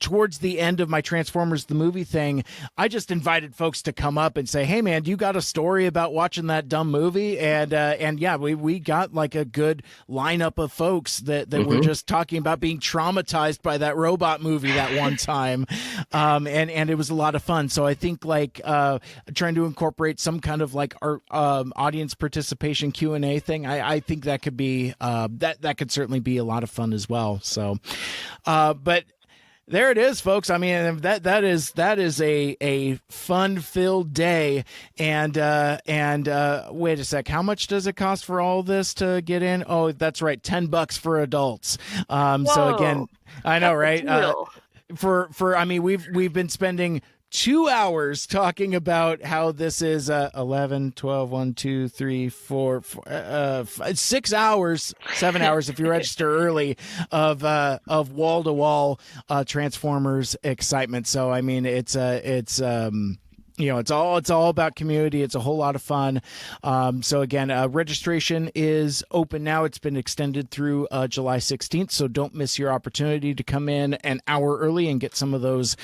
Speaker 1: towards the end of my Transformers the movie thing, I just invited folks to come up and say, "Hey man, do you got a story about watching that dumb movie?" And yeah, we got like a good lineup of folks that were just talking about being traumatized by that robot movie that one time, and it was a lot of fun. So I think like trying to incorporate some kind of like our audience participation Q&A thing, I think that could be that could certainly be a lot of fun as well. So, but there it is, folks. I mean, that is a fun-filled day. And wait a sec. How much does it cost for all this to get in? Oh, that's right, $10 for adults. So again, I know, right? I mean, we've been spending 2 hours talking about how this is 11, 12, 1, 2, 3, 4, 6 hours, 7 hours if you register early of wall-to-wall Transformers excitement. So I mean, it's all about community. It's a whole lot of fun. So again, registration is open now. It's been extended through July 16th. So don't miss your opportunity to come in an hour early and get some of those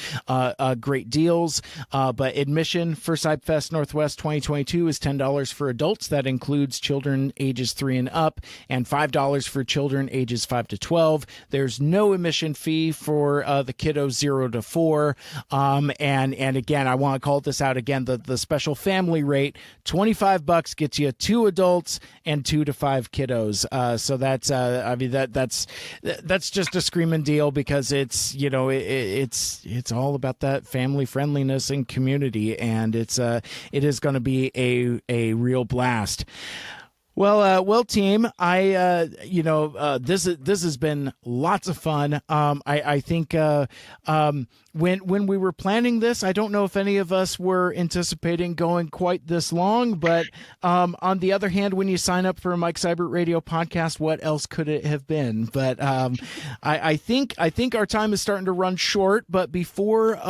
Speaker 1: great deals. But admission for CybFest Northwest 2022 is $10 for adults. That includes children ages 3 and up, and $5 for children ages 5 to 12. There's no admission fee for the kiddos 0 to 4. And again, I want to call this out again, the special family rate, $25 gets you 2 adults and 2 to 5 kiddos. So that's that's just a screaming deal, because it's it's all about that family friendliness and community, and it is going to be a real blast. Well, team, this has been lots of fun. I think when we were planning this, I don't know if any of us were anticipating going quite this long, but on the other hand, when you sign up for a Mike Seibert Radio podcast, what else could it have been? But I think our time is starting to run short. But before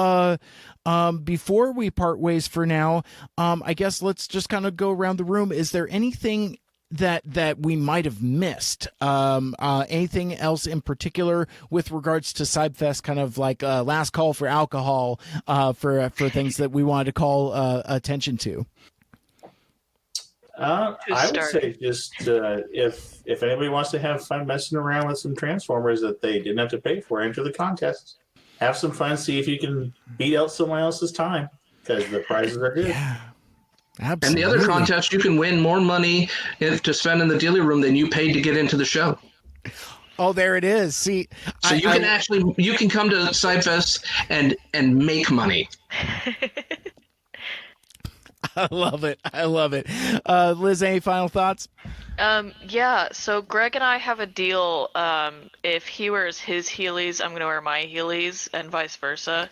Speaker 1: we part ways for now, I guess let's just kind of go around the room. Is there anything that we might have missed? Anything else in particular with regards to CybFest, kind of like last call for alcohol, for things that we wanted to call attention to?
Speaker 4: I would say just if anybody wants to have fun messing around with some Transformers that they didn't have to pay for, enter the contest. Have some fun, see if you can beat out someone else's time, because the prizes are good.
Speaker 1: Yeah. Absolutely.
Speaker 3: And the other contest, you can win more money to spend in the dealer room than you paid to get into the show.
Speaker 1: Oh, there it is. See,
Speaker 3: so you can come to CybFest and make money.
Speaker 1: I love it. Liz, any final thoughts?
Speaker 2: Yeah, so Greg and I have a deal. If he wears his Heelys, I'm going to wear my Heelys, and vice versa.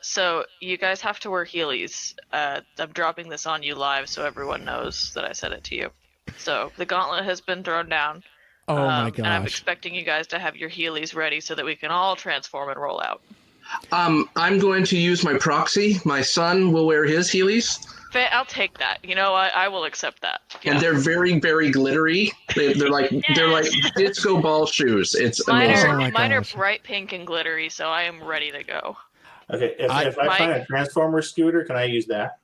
Speaker 2: So you guys have to wear Heelys. I'm dropping this on you live so everyone knows that I said it to you. So the gauntlet has been thrown down.
Speaker 1: Oh my gosh.
Speaker 2: And I'm expecting you guys to have your Heelys ready so that we can all transform and roll out.
Speaker 3: I'm going to use my proxy. My son will wear his Heelys.
Speaker 2: I'll take that. I will accept that. Yeah.
Speaker 3: And they're very, very glittery. They're like they're like disco ball shoes. It's amazing.
Speaker 2: Mine are bright pink and glittery, so I am ready to go.
Speaker 4: Okay, if I find a Transformer scooter, can I use that?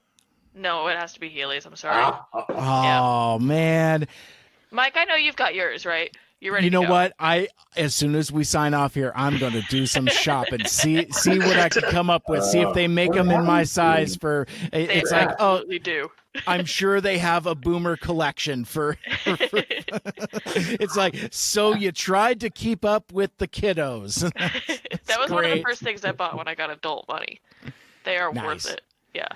Speaker 2: No, it has to be Heelys. I'm sorry.
Speaker 1: Oh, man.
Speaker 2: Mike, I know you've got yours, right? You're ready.
Speaker 1: You know what? As soon as we sign off here, I'm going to do some shopping. See what I can come up with. See if they make them in my size. It's like,
Speaker 2: do.
Speaker 1: I'm sure they have a boomer collection for it's like, so you tried to keep up with the kiddos.
Speaker 2: That was one of the first things I bought when I got adult money. They are worth it. Yeah.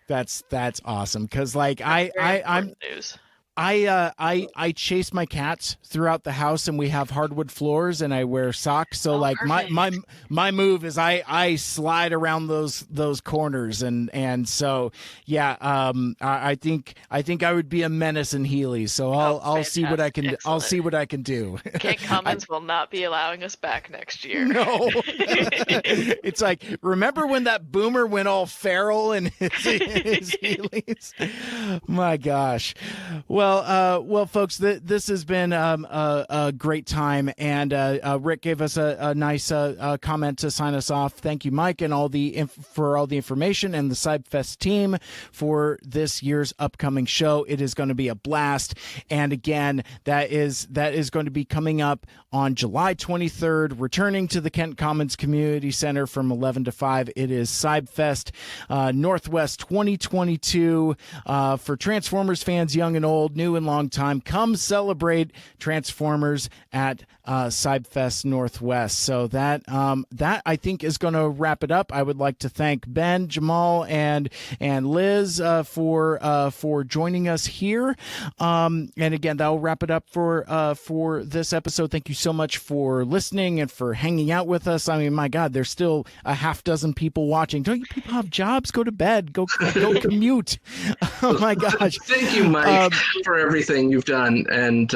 Speaker 1: That's awesome. Because like I'm
Speaker 2: news.
Speaker 1: I chase my cats throughout the house, and we have hardwood floors, and I wear socks. So my move is I slide around those corners, and so yeah. I think I would be a menace in Heelys. So I'll see what I can. Excellent. I'll see what I can do.
Speaker 2: Kent Cummins will not be allowing us back next year.
Speaker 1: No. It's like, remember when that boomer went all feral in his Heelys? My gosh. Well, folks, this has been a great time, and Rick gave us a nice comment to sign us off. Thank you, Mike, and for all the information, and the CybFest team for this year's upcoming show. It is going to be a blast, and again, that is going to be coming up on July 23rd, returning to the Kent Commons Community Center from 11 to 5. It is CybFest Northwest 2022 for Transformers fans, young and old, new and long time. Come celebrate Transformers at CybFest Northwest. So that I think is going to wrap it up. I would like to thank Ben, Jamal, and Liz for joining us here. And again, that will wrap it up for this episode. Thank you so much for listening and for hanging out with us. I mean, my God, there's still a half dozen people watching. Don't you people have jobs? Go to bed. Go commute. Oh my gosh!
Speaker 3: Thank you, Mike, for everything you've done, and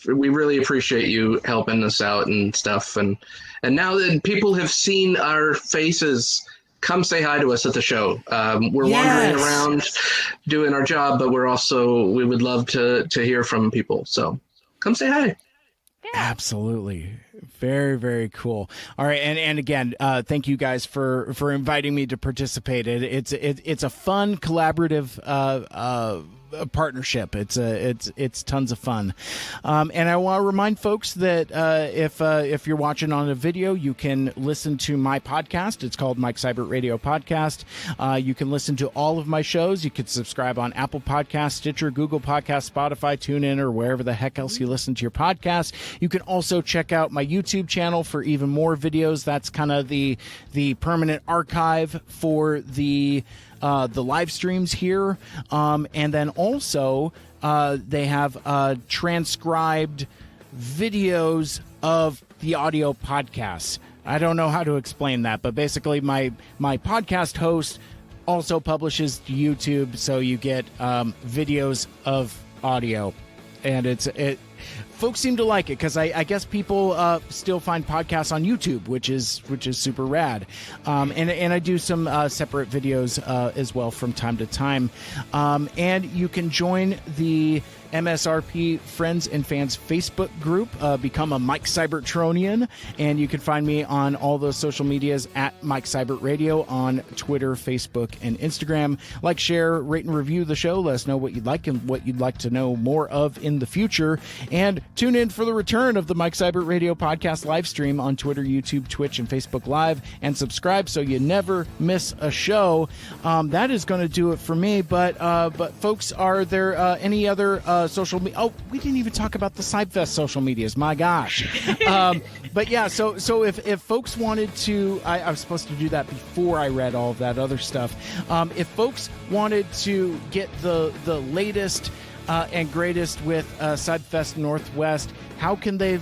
Speaker 3: we really appreciate you helping us out and stuff. And now that people have seen our faces, come say hi to us at the show. We're wandering around doing our job, but we would love to hear from people. So come say hi.
Speaker 2: Yeah.
Speaker 1: Absolutely. Very, very cool. All right. And again, thank you guys for inviting me to participate. It's a fun, collaborative, partnership. It's tons of fun. And I want to remind folks that if you're watching on a video, you can listen to my podcast. It's called Mike Seibert Radio Podcast. You can listen to all of my shows. You can subscribe on Apple Podcasts, Stitcher, Google Podcasts, Spotify, TuneIn, or wherever the heck else you listen to your podcast. You can also check out my YouTube channel for even more videos. That's kind of the permanent archive for the live streams here. And then also they have transcribed videos of the audio podcasts. I don't know how to explain that, but basically my podcast host also publishes to YouTube, so you get videos of audio. And folks seem to like it because I guess people still find podcasts on YouTube, which is super rad. And I do some separate videos as well from time to time. And you can join the MSRP Friends and Fans Facebook group. Become a Mike Cybertronian, and you can find me on all those social medias at Mike Seibert Radio on Twitter, Facebook, and Instagram. Like, share, rate, and review the show. Let us know what you'd like and what you'd like to know more of in the future. And tune in for the return of the Mike Seibert Radio podcast live stream on Twitter, YouTube, Twitch, and Facebook Live. And subscribe so you never miss a show. That is going to do it for me. But folks, are there any other social media? Oh, we didn't even talk about the CybFest social medias. My gosh. But yeah, so if folks wanted to, I was supposed to do that before I read all of that other stuff. If folks wanted to get the latest and greatest with CybFest Northwest, how can they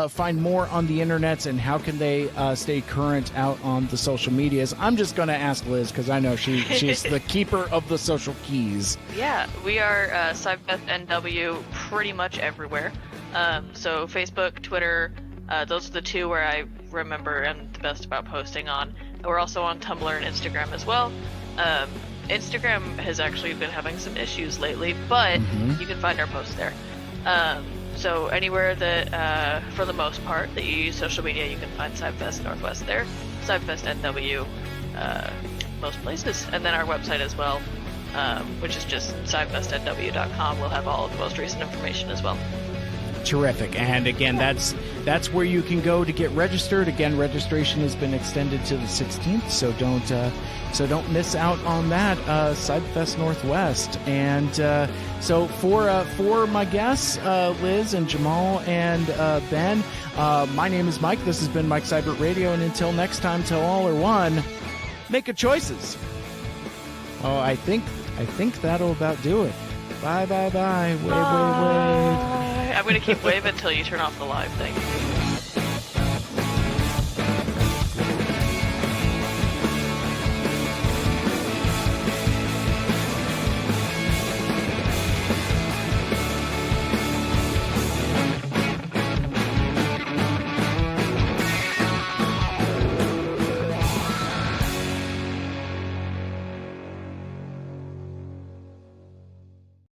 Speaker 1: find more on the internets, and how can they stay current out on the social medias? I'm just going to ask Liz because I know she's the keeper of the social keys.
Speaker 2: Yeah, we are CybFest NW pretty much everywhere. So Facebook, Twitter, those are the two where I remember and the best about posting on. We're also on Tumblr and Instagram as well. Instagram has actually been having some issues lately, but you can find our posts there. So anywhere that, for the most part, that you use social media, you can find CybFest Northwest there. CybFest NW, most places. And then our website as well, which is just cybfestnw.com. We'll have all of the most recent information as well.
Speaker 1: Terrific. And again, that's where you can go to get registered. Again, registration has been extended to the 16th, so don't miss out on that. CybFest Northwest. And so for my guests, Liz and Jamal and Ben, my name is Mike. This has been Mike Seibert Radio, and until next time, till all are one, make a choices. Oh, I think that'll about do it. Bye, bye, bye. Wave, wave, wave.
Speaker 2: I'm going to keep waving until you turn off the live thing.